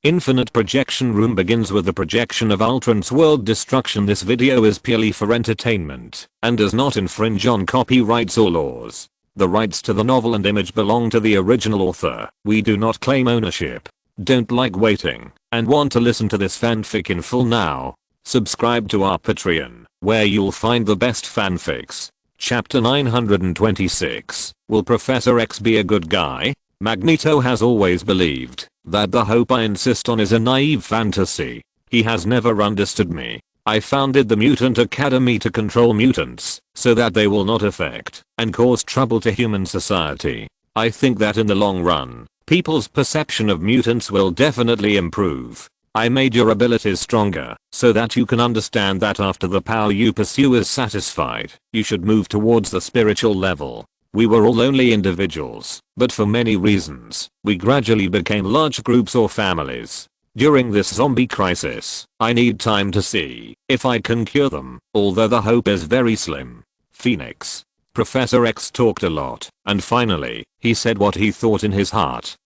Infinite projection room begins with the projection of Ultron's world destruction. This video is purely for entertainment and does not infringe on copyrights or laws. The rights to the novel and image belong to the original author. We do not claim ownership. Don't like waiting and want to listen to this fanfic in full now? Subscribe to our Patreon, where you'll find the best fanfics. Chapter 926. Will Professor X be a good guy? Magneto has always believed that the hope I insist on is a naive fantasy. He has never understood me. I founded the Mutant Academy to control mutants so that they will not affect and cause trouble to human society. I think that in the long run, people's perception of mutants will definitely improve. I made your abilities stronger so that you can understand that after the power you pursue is satisfied, you should move towards the spiritual level. We were all lonely individuals, but for many reasons, we gradually became large groups or families. During this zombie crisis, I need time to see if I can cure them, although the hope is very slim. Phoenix. Professor X talked a lot, and finally, he said what he thought in his heart.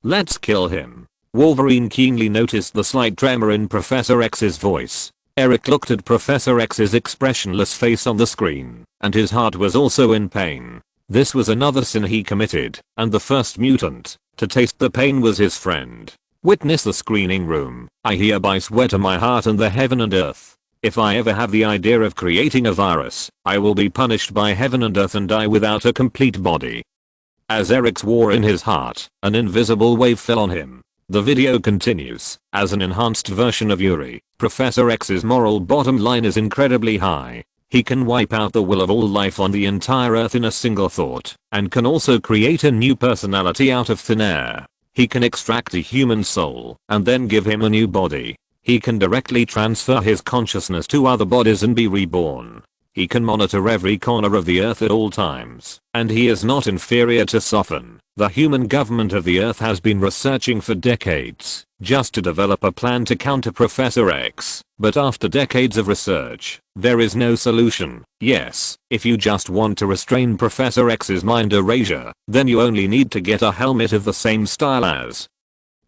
Let's kill him. Wolverine keenly noticed the slight tremor in Professor X's voice. Eric looked at Professor X's expressionless face on the screen, and his heart was also in pain. This was another sin he committed, and the first mutant to taste the pain was his friend. Witness the screening room. I hereby swear to my heart and the heaven and earth. If I ever have the idea of creating a virus, I will be punished by heaven and earth and die without a complete body. As Eric swore in his heart, an invisible wave fell on him. The video continues. As an enhanced version of Yuri, Professor X's moral bottom line is incredibly high. He can wipe out the will of all life on the entire earth in a single thought, and can also create a new personality out of thin air. He can extract a human soul and then give him a new body. He can directly transfer his consciousness to other bodies and be reborn. He can monitor every corner of the earth at all times, and he is not inferior to Sophan. The human government of the earth has been researching for decades just to develop a plan to counter Professor X, but after decades of research, there is no solution. Yes, if you just want to restrain Professor X's mind erasure, then you only need to get a helmet of the same style as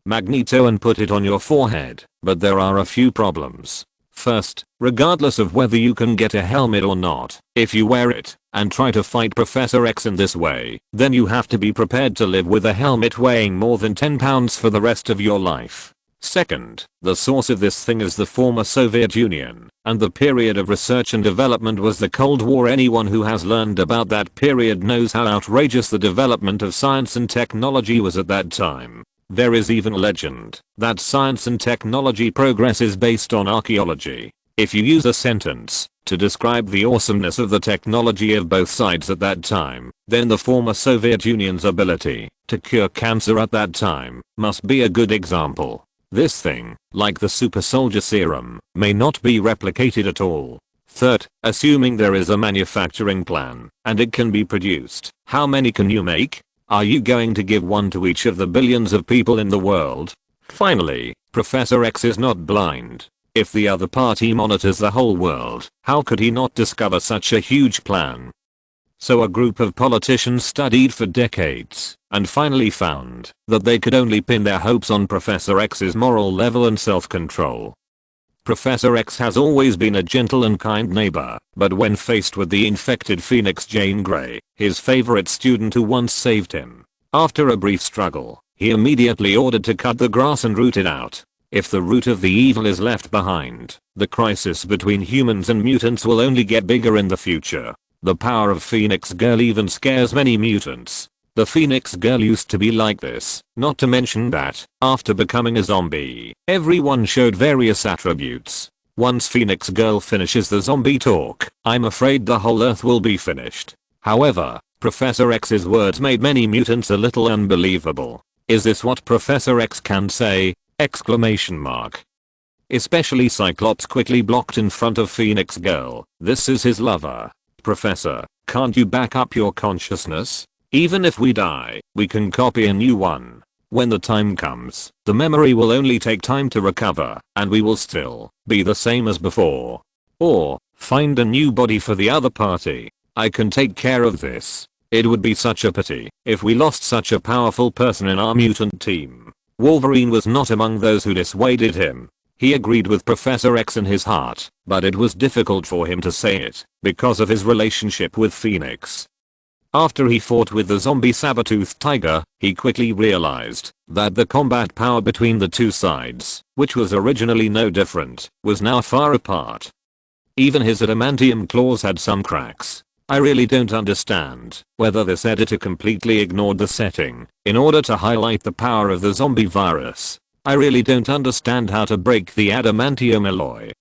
Magneto and put it on your forehead, but there are a few problems. First, regardless of whether you can get a helmet or not, if you wear it and try to fight Professor X in this way, then you have to be prepared to live with a helmet weighing more than 10 pounds for the rest of your life. Second, the source of this thing is the former Soviet Union, and the period of research and development was the Cold War. Anyone who has learned about that period knows how outrageous the development of science and technology was at that time. There is even a legend that science and technology progress is based on archaeology. If you use a sentence to describe the awesomeness of the technology of both sides at that time, then the former Soviet Union's ability to cure cancer at that time must be a good example. This thing, like the super soldier serum, may not be replicated at all. Third, assuming there is a manufacturing plan and it can be produced, how many can you make? Are you going to give one to each of the billions of people in the world? Finally, Professor X is not blind. If the other party monitors the whole world, how could he not discover such a huge plan? So a group of politicians studied for decades and finally found that they could only pin their hopes on Professor X's moral level and self-control. Professor X has always been a gentle and kind neighbor, but when faced with the infected Phoenix Jane Grey, his favorite student who once saved him, after a brief struggle, he immediately ordered to cut the grass and root it out. If the root of the evil is left behind, the crisis between humans and mutants will only get bigger in the future. The power of Phoenix Girl even scares many mutants. The Phoenix Girl used to be like this, not to mention that, after becoming a zombie, everyone showed various attributes. Once Phoenix Girl finishes the zombie talk, I'm afraid the whole earth will be finished. However, Professor X's words made many mutants a little unbelievable. Is this what Professor X can say? Exclamation mark. Especially Cyclops quickly blocked in front of Phoenix Girl. This is his lover. Professor, can't you back up your consciousness? Even if we die, we can copy a new one. When the time comes, the memory will only take time to recover, and we will still be the same as before. Or, find a new body for the other party. I can take care of this. It would be such a pity if we lost such a powerful person in our mutant team. Wolverine was not among those who dissuaded him. He agreed with Professor X in his heart, but it was difficult for him to say it because of his relationship with Phoenix. After he fought with the zombie saber-toothed tiger, he quickly realized that the combat power between the two sides, which was originally no different, was now far apart. Even his adamantium claws had some cracks. I really don't understand whether this editor completely ignored the setting in order to highlight the power of the zombie virus. I really don't understand how to break the adamantium alloy.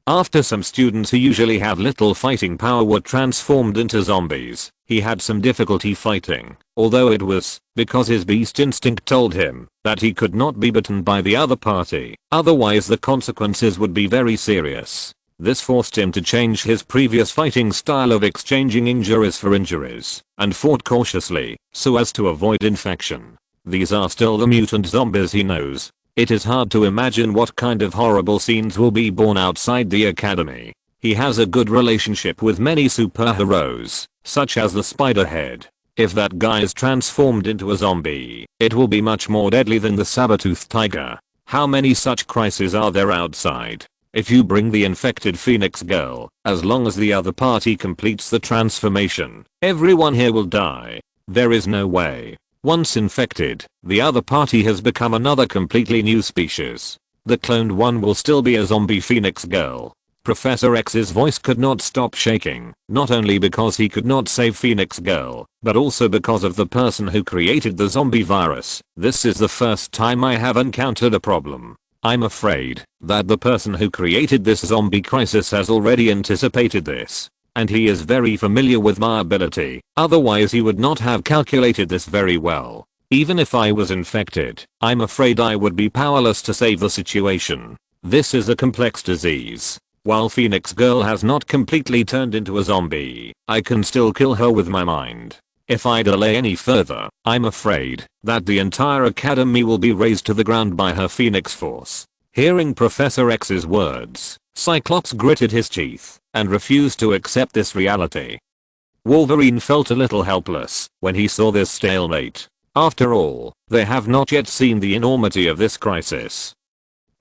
After some students who usually have little fighting power were transformed into zombies, he had some difficulty fighting, although it was because his beast instinct told him that he could not be bitten by the other party, otherwise the consequences would be very serious. This forced him to change his previous fighting style of exchanging injuries for injuries, and fought cautiously, so as to avoid infection. These are still the mutant zombies he knows. It is hard to imagine what kind of horrible scenes will be born outside the academy. He has a good relationship with many superheroes, such as the Spider-Head. If that guy is transformed into a zombie, it will be much more deadly than the saber-toothed tiger. How many such crises are there outside? If you bring the infected Phoenix girl, as long as the other party completes the transformation, everyone here will die. There is no way. Once infected, the other party has become another completely new species. The cloned one will still be a zombie Phoenix girl. Professor X's voice could not stop shaking, not only because he could not save Phoenix girl, but also because of the person who created the zombie virus. This is the first time I have encountered a problem. I'm afraid that the person who created this zombie crisis has already anticipated this. And he is very familiar with my ability, otherwise he would not have calculated this very well. Even if I was infected, I'm afraid I would be powerless to save the situation. This is a complex disease. While Phoenix Girl has not completely turned into a zombie, I can still kill her with my mind. If I delay any further, I'm afraid that the entire academy will be razed to the ground by her Phoenix Force. Hearing Professor X's words, Cyclops gritted his teeth and refused to accept this reality. Wolverine felt a little helpless when he saw this stalemate. After all, they have not yet seen the enormity of this crisis.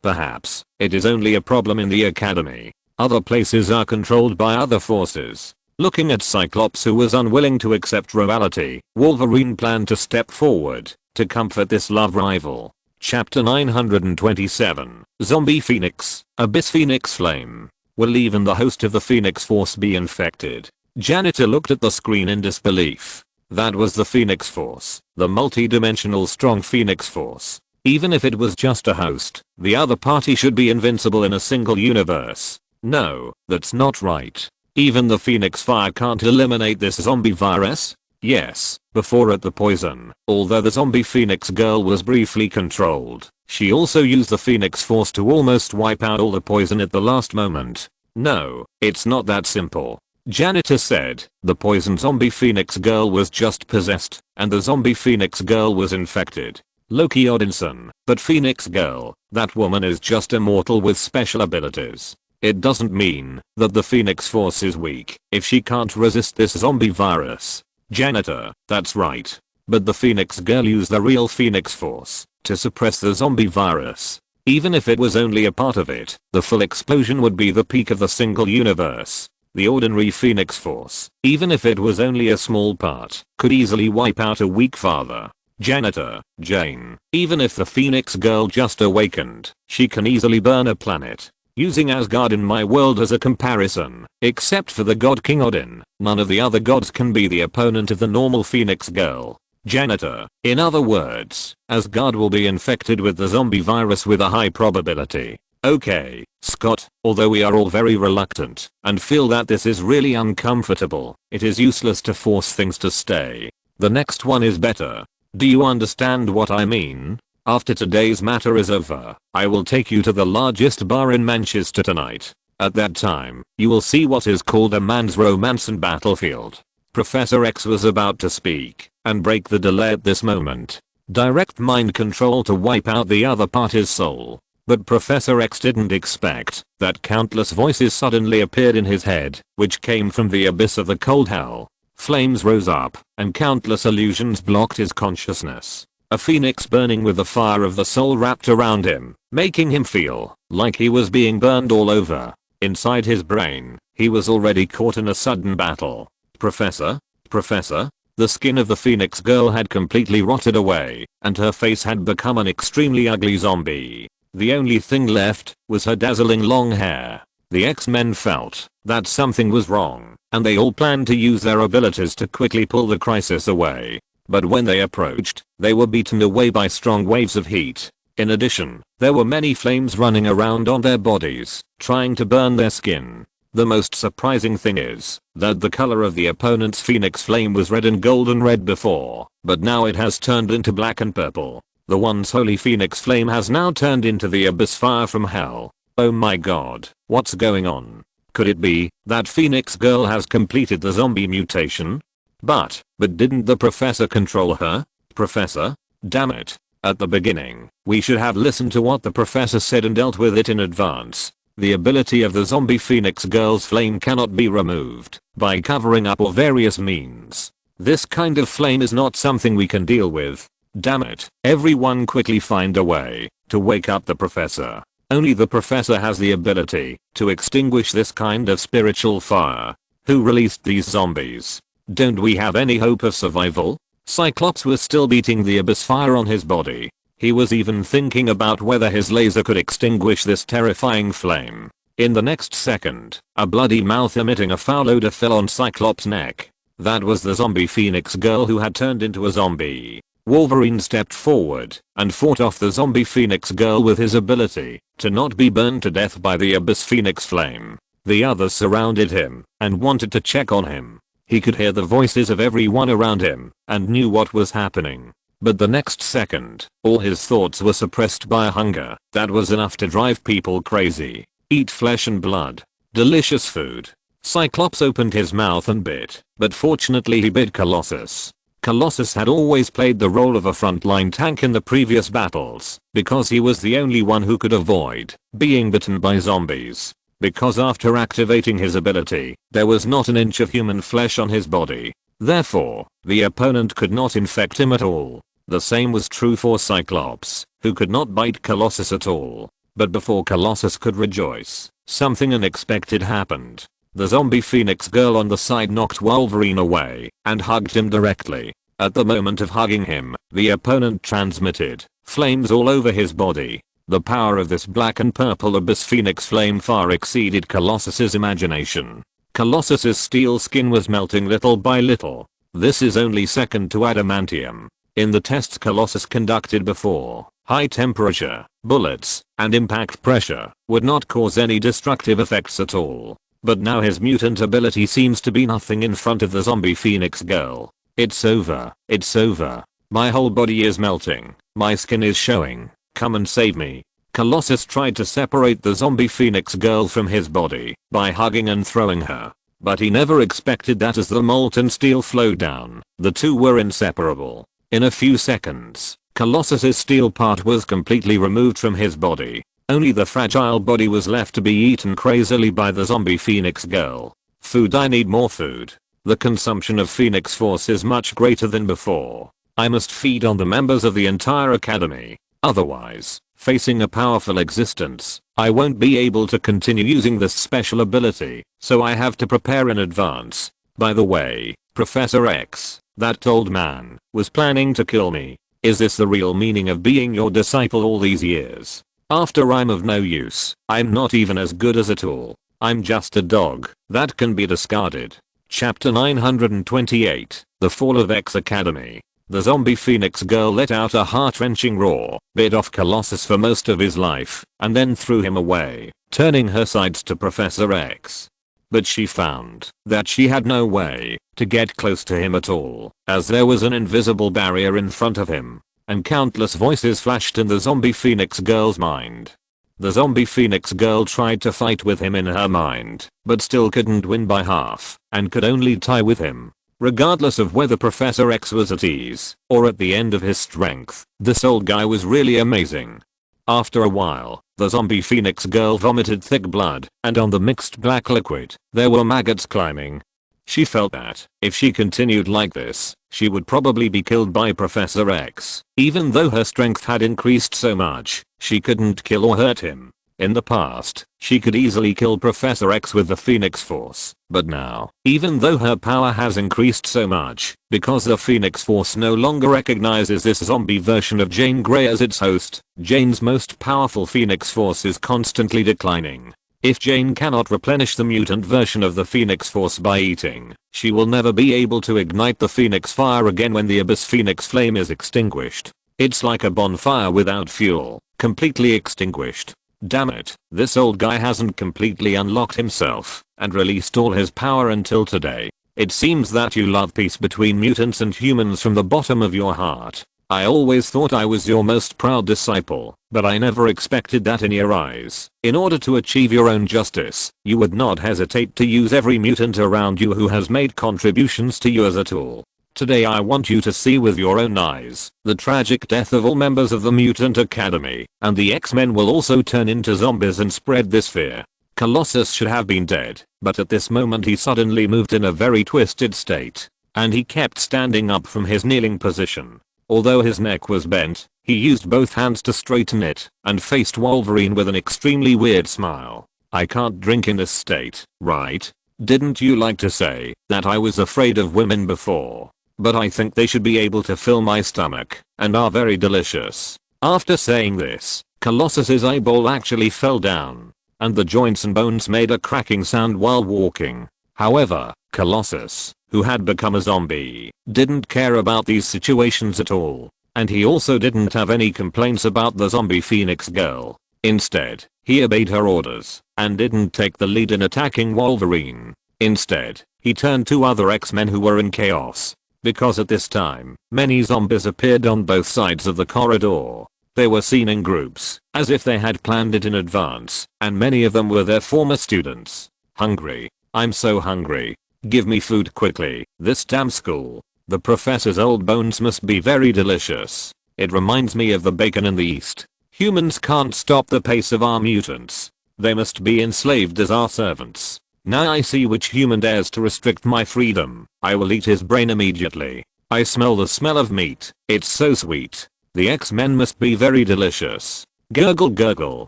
Perhaps it is only a problem in the academy. Other places are controlled by other forces. Looking at Cyclops, who was unwilling to accept reality, Wolverine planned to step forward to comfort this love rival. Chapter 927, Zombie Phoenix, Abyss Phoenix Flame. Will even the host of the Phoenix Force be infected? Janitor looked at the screen in disbelief. That was the Phoenix Force, the multi-dimensional strong Phoenix Force. Even if it was just a host, the other party should be invincible in a single universe. No, that's not right. Even the Phoenix Fire can't eliminate this zombie virus? Yes, before at the poison, although the zombie Phoenix girl was briefly controlled, she also used the Phoenix Force to almost wipe out all the poison at the last moment. No, it's not that simple. Janitor said, the poison zombie Phoenix girl was just possessed, and the zombie Phoenix girl was infected. Loki Odinson, but Phoenix girl, that woman is just immortal with special abilities. It doesn't mean that the Phoenix Force is weak if she can't resist this zombie virus. Janitor, that's right. But the Phoenix girl used the real Phoenix Force to suppress the zombie virus. Even if it was only a part of it, the full explosion would be the peak of the single universe. The ordinary Phoenix Force, even if it was only a small part, could easily wipe out a weak father. Janitor, Jane, even if the Phoenix girl just awakened, she can easily burn a planet. Using Asgard in my world as a comparison, except for the god King Odin, none of the other gods can be the opponent of the normal Phoenix girl. Janitor, in other words, Asgard will be infected with the zombie virus with a high probability. Okay, Scott, although we are all very reluctant and feel that this is really uncomfortable, it is useless to force things to stay. The next one is better. Do you understand what I mean? After today's matter is over, I will take you to the largest bar in Manchester tonight. At that time, you will see what is called a man's romance and battlefield. Professor X was about to speak and break the delay at this moment. Direct mind control to wipe out the other party's soul. But Professor X didn't expect that countless voices suddenly appeared in his head, which came from the abyss of the cold hell. Flames rose up, and countless illusions blocked his consciousness. A phoenix burning with the fire of the soul wrapped around him, making him feel like he was being burned all over. Inside his brain, he was already caught in a sudden battle. Professor? Professor? The skin of the phoenix girl had completely rotted away, and her face had become an extremely ugly zombie. The only thing left was her dazzling long hair. The X-Men felt that something was wrong, and they all planned to use their abilities to quickly pull the crisis away. But when they approached, they were beaten away by strong waves of heat. In addition, there were many flames running around on their bodies, trying to burn their skin. The most surprising thing is that the color of the opponent's phoenix flame was red and golden red before, but now it has turned into black and purple. The once holy phoenix flame has now turned into the abyss fire from hell. Oh my god, what's going on? Could it be that Phoenix Girl has completed the zombie mutation? But didn't the professor control her? Professor? Damn it. At the beginning, we should have listened to what the professor said and dealt with it in advance. The ability of the zombie Phoenix Girl's flame cannot be removed by covering up or various means. This kind of flame is not something we can deal with. Damn it. Everyone quickly find a way to wake up the professor. Only the professor has the ability to extinguish this kind of spiritual fire. Who released these zombies? Don't we have any hope of survival? Cyclops was still beating the abyss fire on his body. He was even thinking about whether his laser could extinguish this terrifying flame. In the next second, a bloody mouth emitting a foul odor fell on Cyclops' neck. That was the zombie Phoenix Girl who had turned into a zombie. Wolverine stepped forward and fought off the zombie Phoenix Girl with his ability to not be burned to death by the abyss Phoenix flame. The others surrounded him and wanted to check on him. He could hear the voices of everyone around him and knew what was happening. But the next second, all his thoughts were suppressed by a hunger that was enough to drive people crazy. Eat flesh and blood. Delicious food. Cyclops opened his mouth and bit, but fortunately he bit Colossus. Colossus had always played the role of a frontline tank in the previous battles, because he was the only one who could avoid being bitten by zombies. Because after activating his ability, there was not an inch of human flesh on his body. Therefore, the opponent could not infect him at all. The same was true for Cyclops, who could not bite Colossus at all. But before Colossus could rejoice, something unexpected happened. The zombie Phoenix Girl on the side knocked Wolverine away and hugged him directly. At the moment of hugging him, the opponent transmitted flames all over his body. The power of this black and purple abyss phoenix flame far exceeded Colossus's imagination. Colossus's steel skin was melting little by little. This is only second to adamantium. In the tests Colossus conducted before, high temperature, bullets, and impact pressure would not cause any destructive effects at all. But now his mutant ability seems to be nothing in front of the zombie Phoenix Girl. It's over. It's over. My whole body is melting. My skin is showing. Come and save me. Colossus tried to separate the zombie Phoenix Girl from his body by hugging and throwing her. But he never expected that as the molten steel flowed down, the two were inseparable. In a few seconds, Colossus's steel part was completely removed from his body. Only the fragile body was left to be eaten crazily by the zombie Phoenix Girl. Food. I need more food. The consumption of Phoenix Force is much greater than before. I must feed on the members of the entire academy. Otherwise, facing a powerful existence, I won't be able to continue using this special ability, so I have to prepare in advance. By the way, Professor X, that old man, was planning to kill me. Is this the real meaning of being your disciple all these years? After I'm of no use, I'm not even as good as a tool. I'm just a dog that can be discarded. Chapter 928, The Fall of X Academy. The zombie Phoenix Girl let out a heart-wrenching roar, bit off Colossus for most of his life, and then threw him away, turning her sights to Professor X. But she found that she had no way to get close to him at all, as there was an invisible barrier in front of him, and countless voices flashed in the zombie Phoenix Girl's mind. The zombie Phoenix Girl tried to fight with him in her mind, but still couldn't win by half, and could only tie with him. Regardless of whether Professor X was at ease or at the end of his strength, this old guy was really amazing. After a while, the zombie Phoenix Girl vomited thick blood, and on the mixed black liquid, there were maggots climbing. She felt that if she continued like this, she would probably be killed by Professor X. Even though her strength had increased so much, she couldn't kill or hurt him. In the past, she could easily kill Professor X with the Phoenix Force, but now, even though her power has increased so much, because the Phoenix Force no longer recognizes this zombie version of Jane Grey as its host, Jane's most powerful Phoenix Force is constantly declining. If Jane cannot replenish the mutant version of the Phoenix Force by eating, she will never be able to ignite the Phoenix Fire again when the Abyss Phoenix Flame is extinguished. It's like a bonfire without fuel, completely extinguished. Damn it, this old guy hasn't completely unlocked himself and released all his power until today. It seems that you love peace between mutants and humans from the bottom of your heart. I always thought I was your most proud disciple, but I never expected that in your eyes. In order to achieve your own justice, you would not hesitate to use every mutant around you who has made contributions to you as a tool. Today I want you to see with your own eyes the tragic death of all members of the Mutant Academy, and the X-Men will also turn into zombies and spread this fear. Colossus should have been dead, but at this moment he suddenly moved in a very twisted state, and he kept standing up from his kneeling position. Although his neck was bent, he used both hands to straighten it, and faced Wolverine with an extremely weird smile. I can't drink in this state, right? Didn't you like to say that I was afraid of women before? But I think they should be able to fill my stomach, and are very delicious. After saying this, Colossus's eyeball actually fell down, and the joints and bones made a cracking sound while walking. However, Colossus, who had become a zombie, didn't care about these situations at all, and he also didn't have any complaints about the zombie Phoenix girl. Instead, he obeyed her orders, and didn't take the lead in attacking Wolverine. Instead, he turned to other X-Men who were in chaos. Because at this time, many zombies appeared on both sides of the corridor. They were seen in groups, as if they had planned it in advance, and many of them were their former students. Hungry. I'm so hungry. Give me food quickly. This damn school. The professor's old bones must be very delicious. It reminds me of the bacon in the East. Humans can't stop the pace of our mutants. They must be enslaved as our servants. Now I see which human dares to restrict my freedom. I will eat his brain immediately. I smell the smell of meat. It's so sweet. The X-Men must be very delicious. Gurgle gurgle.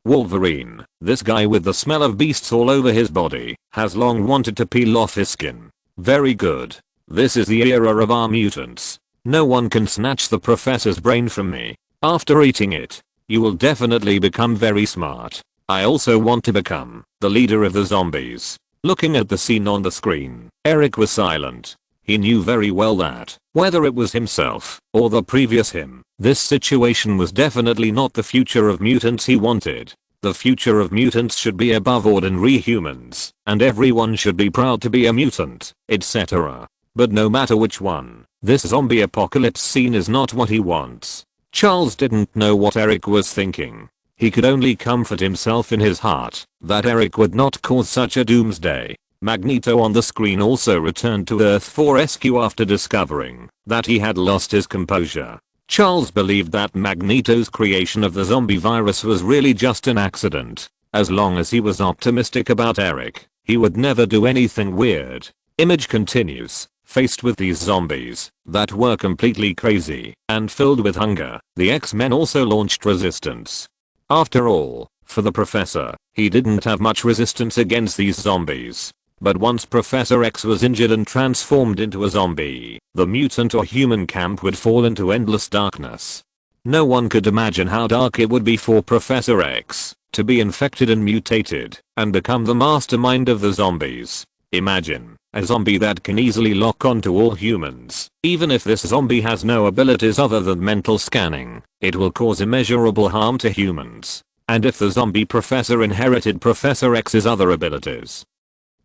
Wolverine, this guy with the smell of beasts all over his body, has long wanted to peel off his skin. Very good. This is the era of our mutants. No one can snatch the professor's brain from me. After eating it, you will definitely become very smart. I also want to become the leader of the zombies. Looking at the scene on the screen, Eric was silent. He knew very well that, whether it was himself or the previous him, this situation was definitely not the future of mutants he wanted. The future of mutants should be above ordinary humans, and everyone should be proud to be a mutant, etc. But no matter which one, this zombie apocalypse scene is not what he wants. Charles didn't know what Eric was thinking. He could only comfort himself in his heart that Eric would not cause such a doomsday. Magneto on the screen also returned to Earth for rescue after discovering that he had lost his composure. Charles believed that Magneto's creation of the zombie virus was really just an accident. As long as he was optimistic about Eric, he would never do anything weird. Image continues. Faced with these zombies that were completely crazy and filled with hunger, the X-Men also launched resistance. After all, for the professor, he didn't have much resistance against these zombies. But once Professor X was injured and transformed into a zombie, the mutant or human camp would fall into endless darkness. No one could imagine how dark it would be for Professor X to be infected and mutated and become the mastermind of the zombies. Imagine a zombie that can easily lock onto all humans. Even if this zombie has no abilities other than mental scanning, it will cause immeasurable harm to humans. And if the zombie professor inherited Professor X's other abilities,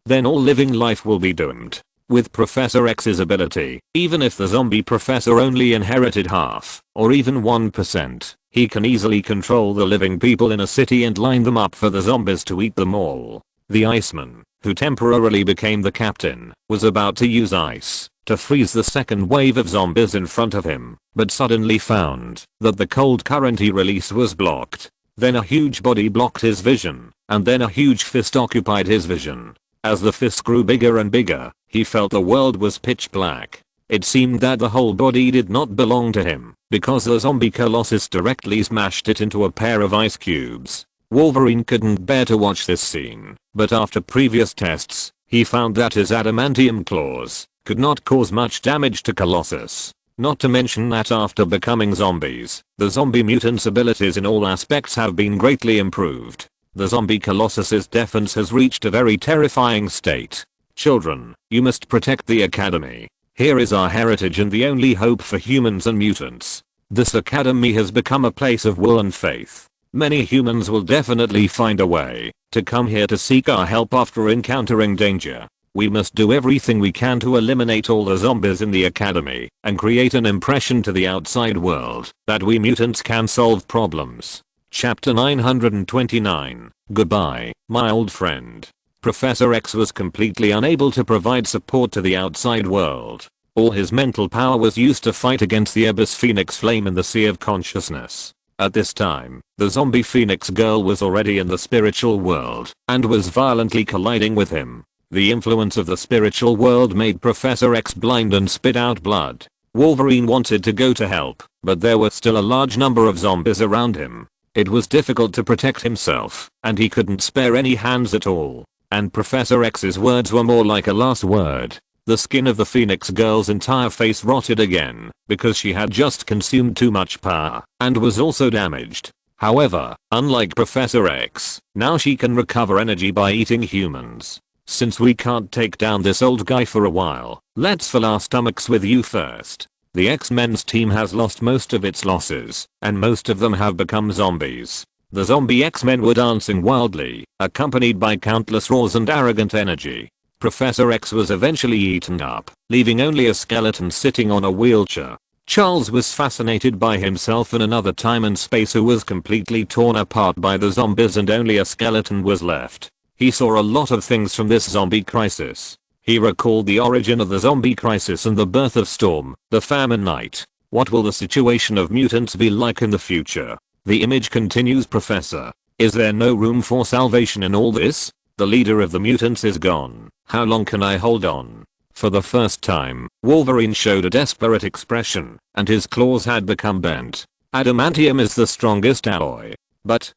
then all living life will be doomed. With Professor X's ability, even if the zombie professor only inherited half, or even 1%, he can easily control the living people in a city and line them up for the zombies to eat them all. The Iceman, who temporarily became the captain, was about to use ice to freeze the second wave of zombies in front of him, but suddenly found that the cold current he released was blocked. Then a huge body blocked his vision, and then a huge fist occupied his vision. As the fist grew bigger and bigger, he felt the world was pitch black. It seemed that the whole body did not belong to him, because the zombie colossus directly smashed it into a pair of ice cubes. Wolverine couldn't bear to watch this scene, but after previous tests, he found that his adamantium claws could not cause much damage to Colossus. Not to mention that after becoming zombies, the zombie mutant's abilities in all aspects have been greatly improved. The zombie colossus's defense has reached a very terrifying state. Children, you must protect the academy. Here is our heritage and the only hope for humans and mutants. This academy has become a place of will and faith. Many humans will definitely find a way to come here to seek our help after encountering danger. We must do everything we can to eliminate all the zombies in the academy and create an impression to the outside world that we mutants can solve problems. Chapter 929. Goodbye, my old friend. Professor X was completely unable to provide support to the outside world. All his mental power was used to fight against the Abyss Phoenix Flame in the Sea of Consciousness. At this time, the zombie Phoenix Girl was already in the spiritual world and was violently colliding with him. The influence of the spiritual world made Professor X blind and spit out blood. Wolverine wanted to go to help, but there were still a large number of zombies around him. It was difficult to protect himself, and he couldn't spare any hands at all. And Professor X's words were more like a last word. The skin of the Phoenix Girl's entire face rotted again, because she had just consumed too much power, and was also damaged. However, unlike Professor X, now she can recover energy by eating humans. Since we can't take down this old guy for a while, let's fill our stomachs with you first. The X-Men's team has lost most of its losses, and most of them have become zombies. The zombie X-Men were dancing wildly, accompanied by countless roars and arrogant energy. Professor X was eventually eaten up, leaving only a skeleton sitting on a wheelchair. Charles was fascinated by himself in another time and space who was completely torn apart by the zombies and only a skeleton was left. He saw a lot of things from this zombie crisis. He recalled the origin of the zombie crisis and the birth of Storm, the famine night. What will the situation of mutants be like in the future? The image continues. Professor, is there no room for salvation in all this? The leader of the mutants is gone. How long can I hold on? For the first time, Wolverine showed a desperate expression, and his claws had become bent. Adamantium is the strongest alloy. But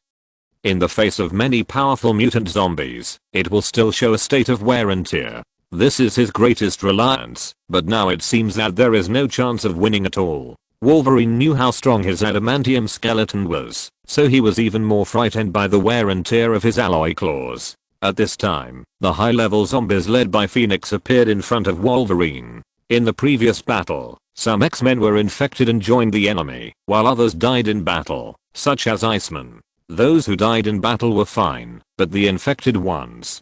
in the face of many powerful mutant zombies, it will still show a state of wear and tear. This is his greatest reliance, but now it seems that there is no chance of winning at all. Wolverine knew how strong his adamantium skeleton was, so he was even more frightened by the wear and tear of his alloy claws. At this time, the high-level zombies led by Phoenix appeared in front of Wolverine. In the previous battle, some X-Men were infected and joined the enemy, while others died in battle, such as Iceman. Those who died in battle were fine, but the infected ones.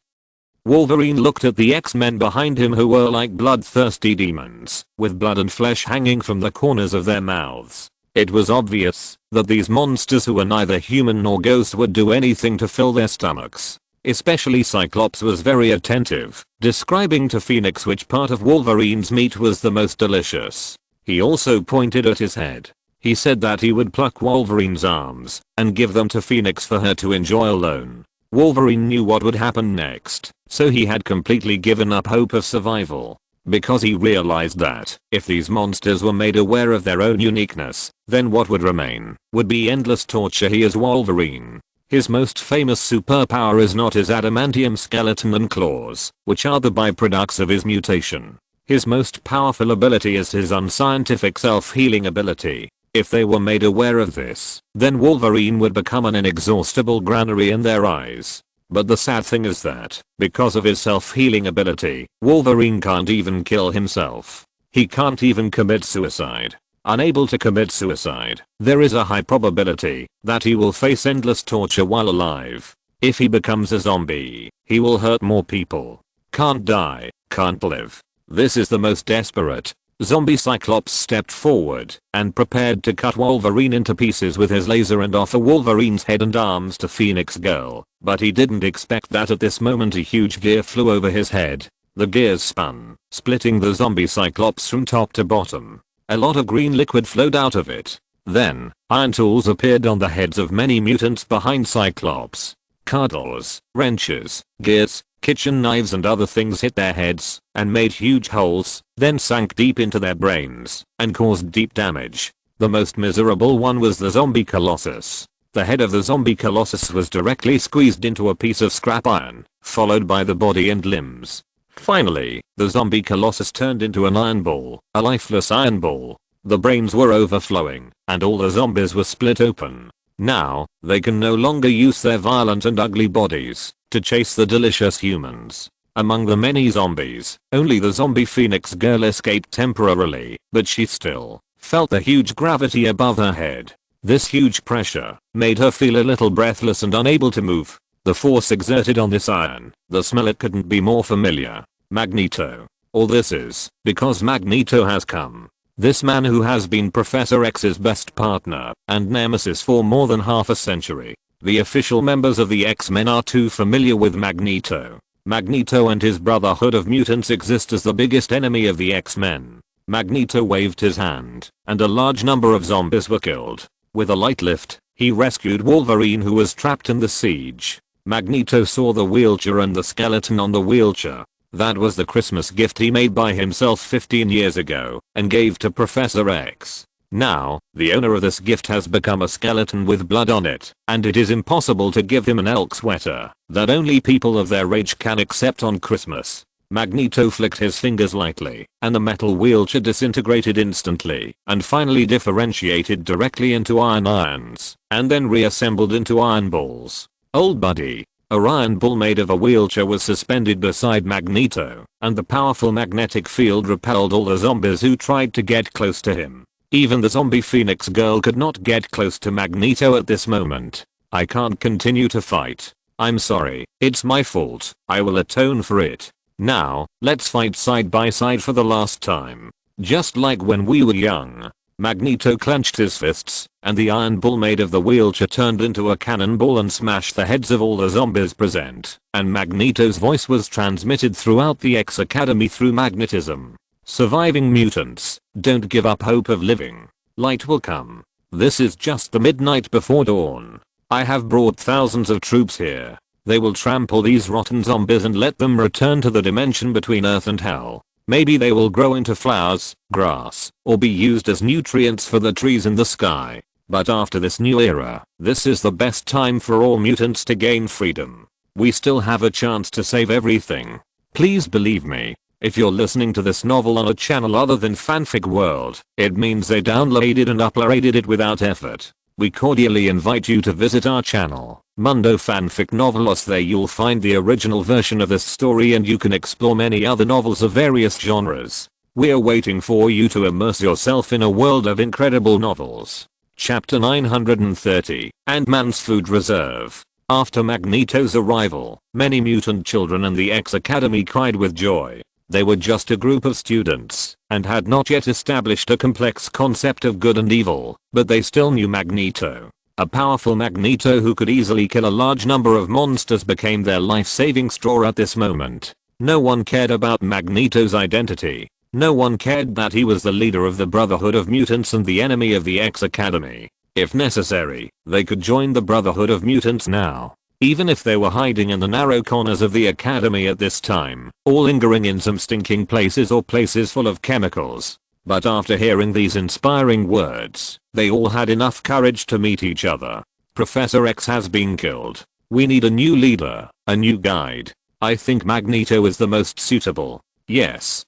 Wolverine looked at the X-Men behind him who were like bloodthirsty demons, with blood and flesh hanging from the corners of their mouths. It was obvious that these monsters who were neither human nor ghost would do anything to fill their stomachs. Especially Cyclops was very attentive, describing to Phoenix which part of Wolverine's meat was the most delicious. He also pointed at his head. He said that he would pluck Wolverine's arms and give them to Phoenix for her to enjoy alone. Wolverine knew what would happen next, so he had completely given up hope of survival. Because he realized that, if these monsters were made aware of their own uniqueness, then what would remain would be endless torture. He is Wolverine. His most famous superpower is not his adamantium skeleton and claws, which are the byproducts of his mutation. His most powerful ability is his unscientific self-healing ability. If they were made aware of this, then Wolverine would become an inexhaustible granary in their eyes. But the sad thing is that, because of his self-healing ability, Wolverine can't even kill himself. He can't even commit suicide. Unable to commit suicide, there is a high probability that he will face endless torture while alive. If he becomes a zombie, he will hurt more people. Can't die, can't live. This is the most desperate. Zombie Cyclops stepped forward and prepared to cut Wolverine into pieces with his laser and offer Wolverine's head and arms to Phoenix Girl, but he didn't expect that at this moment a huge gear flew over his head. The gears spun, splitting the zombie Cyclops from top to bottom. A lot of green liquid flowed out of it. Then, iron tools appeared on the heads of many mutants behind Cyclops. Cardles, wrenches, gears, Kitchen knives and other things hit their heads and made huge holes, then sank deep into their brains and caused deep damage. The most miserable one was the zombie colossus. The head of the zombie colossus was directly squeezed into a piece of scrap iron, followed by the body and limbs. Finally, the zombie colossus turned into an iron ball, a lifeless iron ball. The brains were overflowing, and all the zombies were split open. Now, they can no longer use their violent and ugly bodies to chase the delicious humans. Among the many zombies, only the zombie Phoenix girl escaped temporarily, but she still felt the huge gravity above her head. This huge pressure made her feel a little breathless and unable to move. The force exerted on this iron, the smell, it couldn't be more familiar. Magneto. All this is because Magneto has come. This man who has been Professor X's best partner and nemesis for more than half a century. The official members of the X-Men are too familiar with Magneto. Magneto and his Brotherhood of Mutants exist as the biggest enemy of the X-Men. Magneto waved his hand, and a large number of zombies were killed. With a light lift, he rescued Wolverine, who was trapped in the siege. Magneto saw the wheelchair and the skeleton on the wheelchair. That was the Christmas gift he made by himself 15 years ago and gave to Professor X. Now, the owner of this gift has become a skeleton with blood on it, and it is impossible to give him an elk sweater that only people of their age can accept on Christmas. Magneto flicked his fingers lightly, and the metal wheelchair disintegrated instantly and finally differentiated directly into irons, and then reassembled into iron balls. Old buddy. A iron ball made of a wheelchair was suspended beside Magneto, and the powerful magnetic field repelled all the zombies who tried to get close to him. Even the zombie Phoenix girl could not get close to Magneto at this moment. I can't continue to fight. I'm sorry, it's my fault. I will atone for it. Now, let's fight side by side for the last time. Just like when we were young. Magneto clenched his fists, and the iron ball made of the wheelchair turned into a cannonball and smashed the heads of all the zombies present, and Magneto's voice was transmitted throughout the X Academy through magnetism. Surviving mutants, don't give up hope of living. Light will come. This is just the midnight before dawn. I have brought thousands of troops here. They will trample these rotten zombies and let them return to the dimension between Earth and Hell. Maybe they will grow into flowers, grass, or be used as nutrients for the trees in the sky. But after this new era, this is the best time for all mutants to gain freedom. We still have a chance to save everything. Please believe me. If you're listening to this novel on a channel other than Fanfic World, it means they downloaded and uploaded it without effort. We cordially invite you to visit our channel, Mundo Fanfic Novelos. There you'll find the original version of this story, and you can explore many other novels of various genres. We're waiting for you to immerse yourself in a world of incredible novels. Chapter 930, Ant-Man's Food Reserve. After Magneto's arrival, many mutant children in the X Academy cried with joy. They were just a group of students and had not yet established a complex concept of good and evil, but they still knew Magneto. A powerful Magneto who could easily kill a large number of monsters became their life-saving straw at this moment. No one cared about Magneto's identity. No one cared that he was the leader of the Brotherhood of Mutants and the enemy of the X Academy. If necessary, they could join the Brotherhood of Mutants now. Even if they were hiding in the narrow corners of the academy at this time, or lingering in some stinking places or places full of chemicals. But after hearing these inspiring words, they all had enough courage to meet each other. Professor X has been killed. We need a new leader, a new guide. I think Magneto is the most suitable. Yes.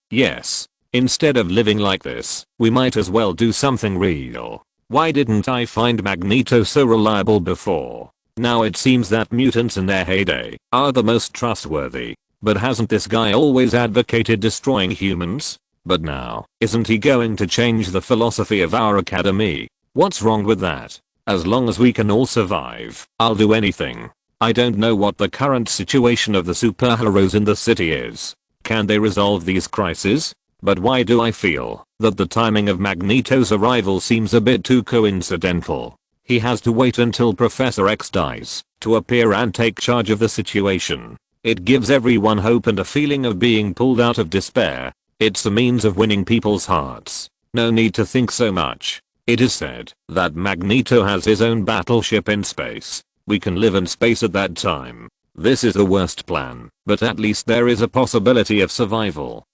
Instead of living like this, we might as well do something real. Why didn't I find Magneto so reliable before? Now it seems that mutants in their heyday are the most trustworthy. But hasn't this guy always advocated destroying humans? But now, isn't he going to change the philosophy of our academy? What's wrong with that? As long as we can all survive, I'll do anything. I don't know what the current situation of the superheroes in the city is. Can they resolve these crises? But why do I feel that the timing of Magneto's arrival seems a bit too coincidental? He has to wait until Professor X dies to appear and take charge of the situation. It gives everyone hope and a feeling of being pulled out of despair. It's a means of winning people's hearts. No need to think so much. It is said that Magneto has his own battleship in space. We can live in space at that time. This is the worst plan, but at least there is a possibility of survival.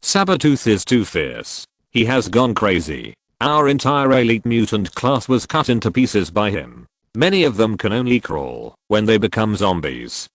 Sabertooth is too fierce. He has gone crazy. Our entire elite mutant class was cut into pieces by him. Many of them can only crawl when they become zombies.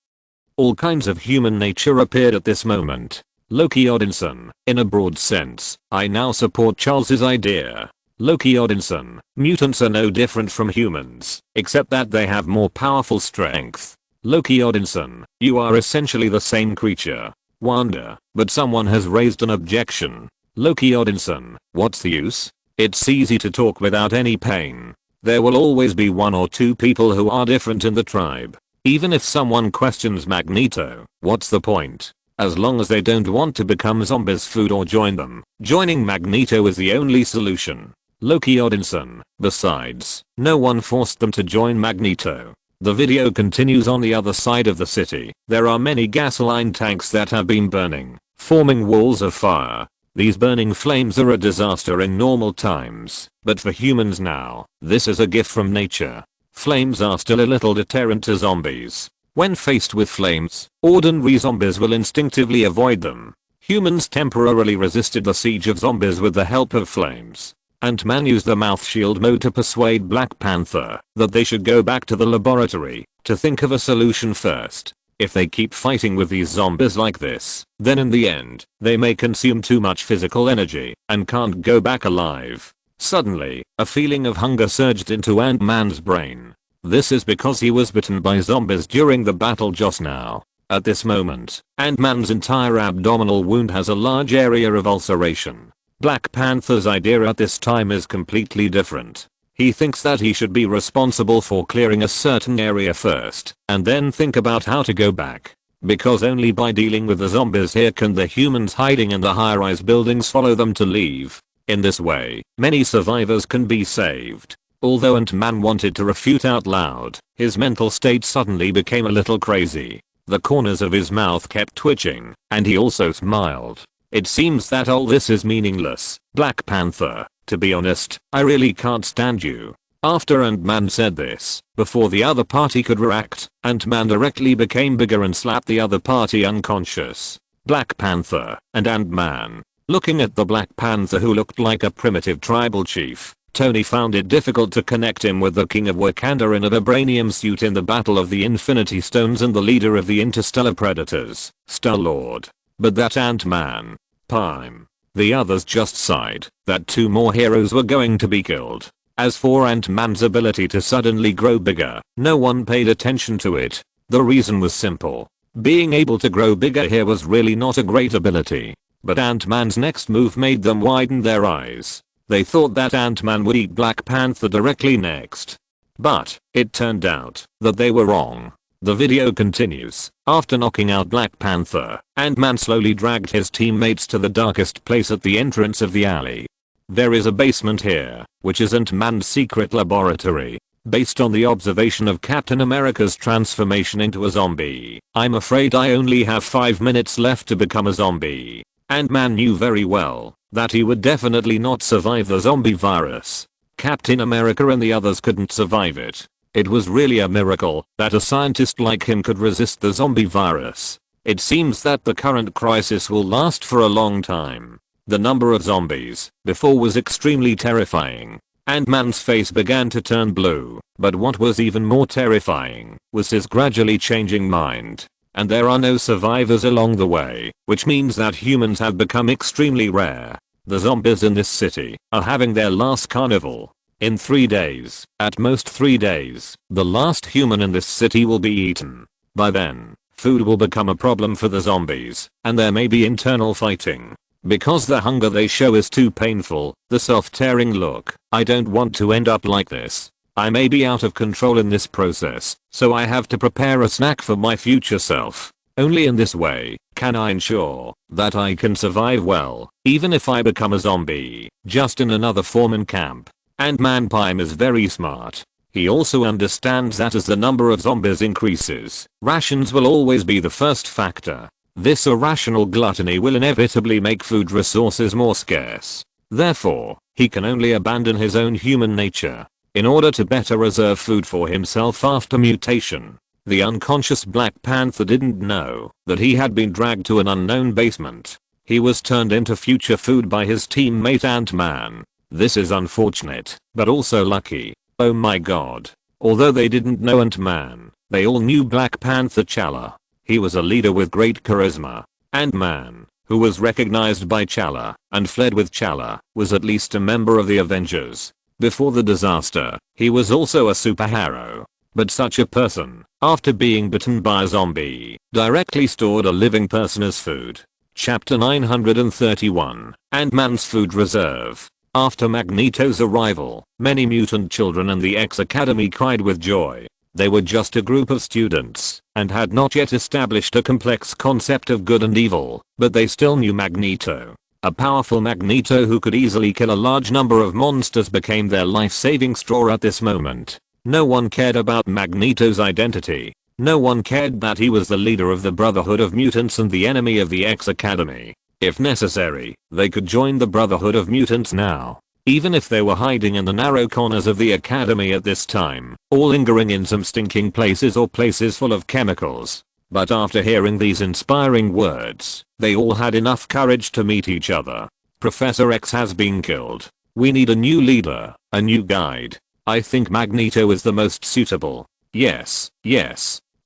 All kinds of human nature appeared at this moment. Loki Odinson, in a broad sense, I now support Charles's idea. Loki Odinson, mutants are no different from humans, except that they have more powerful strength. Loki Odinson, you are essentially the same creature. Wanda, but someone has raised an objection. Loki Odinson, what's the use? It's easy to talk without any pain. There will always be one or two people who are different in the tribe. Even if someone questions Magneto, what's the point? As long as they don't want to become zombies food or join them, joining Magneto is the only solution. Loki Odinson, besides, no one forced them to join Magneto. The video continues on the other side of the city. There are many gasoline tanks that have been burning, forming walls of fire. These burning flames are a disaster in normal times, but for humans now, this is a gift from nature. Flames are still a little deterrent to zombies. When faced with flames, ordinary zombies will instinctively avoid them. Humans temporarily resisted the siege of zombies with the help of flames. Ant-Man used the mouth shield mode to persuade Black Panther that they should go back to the laboratory to think of a solution first. If they keep fighting with these zombies like this, then in the end, they may consume too much physical energy and can't go back alive. Suddenly, a feeling of hunger surged into Ant-Man's brain. This is because he was bitten by zombies during the battle just now. At this moment, Ant-Man's entire abdominal wound has a large area of ulceration. Black Panther's idea at this time is completely different. He thinks that he should be responsible for clearing a certain area first, and then think about how to go back. Because only by dealing with the zombies here can the humans hiding in the high-rise buildings follow them to leave. In this way, many survivors can be saved. Although Ant-Man wanted to refute out loud, his mental state suddenly became a little crazy. The corners of his mouth kept twitching, and he also smiled. It seems that all this is meaningless, Black Panther. To be honest, I really can't stand you. After Ant-Man said this, before the other party could react, Ant-Man directly became bigger and slapped the other party unconscious. Black Panther and Ant-Man. Looking at the Black Panther who looked like a primitive tribal chief, Tony found it difficult to connect him with the King of Wakanda in a vibranium suit in the Battle of the Infinity Stones and the leader of the Interstellar Predators, Star-Lord. But that Ant-Man. Pym. The others just sighed that 2 more heroes were going to be killed. As for Ant-Man's ability to suddenly grow bigger, no one paid attention to it. The reason was simple. Being able to grow bigger here was really not a great ability. But Ant-Man's next move made them widen their eyes. They thought that Ant-Man would eat Black Panther directly next. But, it turned out that they were wrong. The video continues. After knocking out Black Panther, Ant-Man slowly dragged his teammates to the darkest place at the entrance of the alley. There is a basement here, which is Ant-Man's secret laboratory. Based on the observation of Captain America's transformation into a zombie, I'm afraid I only have 5 minutes left to become a zombie. Ant-Man knew very well that he would definitely not survive the zombie virus. Captain America and the others couldn't survive it. It was really a miracle that a scientist like him could resist the zombie virus. It seems that the current crisis will last for a long time. The number of zombies before was extremely terrifying. Ant-Man's face began to turn blue, but what was even more terrifying was his gradually changing mind. And there are no survivors along the way, which means that humans have become extremely rare. The zombies in this city are having their last carnival. In 3 days, at most 3 days, the last human in this city will be eaten. By then, food will become a problem for the zombies, and there may be internal fighting. Because the hunger they show is too painful, the self-tearing look, I don't want to end up like this. I may be out of control in this process, so I have to prepare a snack for my future self. Only in this way can I ensure that I can survive well, even if I become a zombie, just in another form in camp. Ant-Man Pym is very smart. He also understands that as the number of zombies increases, rations will always be the first factor. This irrational gluttony will inevitably make food resources more scarce. Therefore, he can only abandon his own human nature in order to better reserve food for himself after mutation. The unconscious Black Panther didn't know that he had been dragged to an unknown basement. He was turned into future food by his teammate Ant-Man. This is unfortunate, but also lucky. Oh my god. Although they didn't know Ant-Man, they all knew Black Panther T'Challa. He was a leader with great charisma. Ant-Man, who was recognized by T'Challa and fled with T'Challa, was at least a member of the Avengers. Before the disaster, he was also a superhero. But such a person, after being bitten by a zombie, directly stored a living person as food. Chapter 931, Ant-Man's Food Reserve. After Magneto's arrival, many mutant children in the X Academy cried with joy. They were just a group of students, and had not yet established a complex concept of good and evil, but they still knew Magneto. A powerful Magneto who could easily kill a large number of monsters became their life-saving straw at this moment. No one cared about Magneto's identity. No one cared that he was the leader of the Brotherhood of Mutants and the enemy of the X Academy. If necessary, they could join the Brotherhood of Mutants now. Even if they were hiding in the narrow corners of the academy at this time, or lingering in some stinking places or places full of chemicals. But after hearing these inspiring words, they all had enough courage to meet each other. Professor X has been killed. We need a new leader, a new guide. I think Magneto is the most suitable. Yes.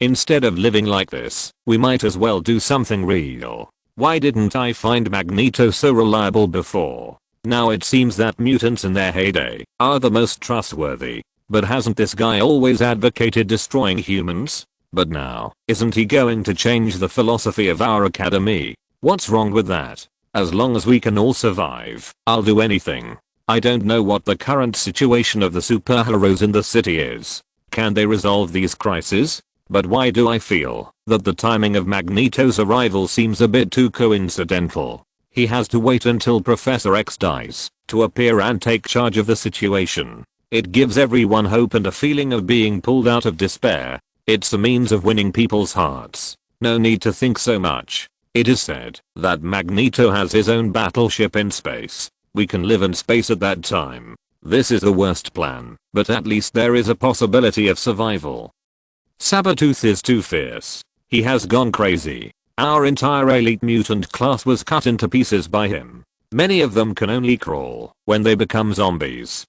Instead of living like this, we might as well do something real. Why didn't I find Magneto so reliable before? Now it seems that mutants in their heyday are the most trustworthy. But hasn't this guy always advocated destroying humans? But now, isn't he going to change the philosophy of our academy? What's wrong with that? As long as we can all survive, I'll do anything. I don't know what the current situation of the superheroes in the city is. Can they resolve these crises? But why do I feel that the timing of Magneto's arrival seems a bit too coincidental? He has to wait until Professor X dies to appear and take charge of the situation. It gives everyone hope and a feeling of being pulled out of despair. It's a means of winning people's hearts. No need to think so much. It is said that Magneto has his own battleship in space. We can live in space at that time. This is the worst plan, but at least there is a possibility of survival. Sabretooth is too fierce. He has gone crazy. Our entire elite mutant class was cut into pieces by him. Many of them can only crawl when they become zombies.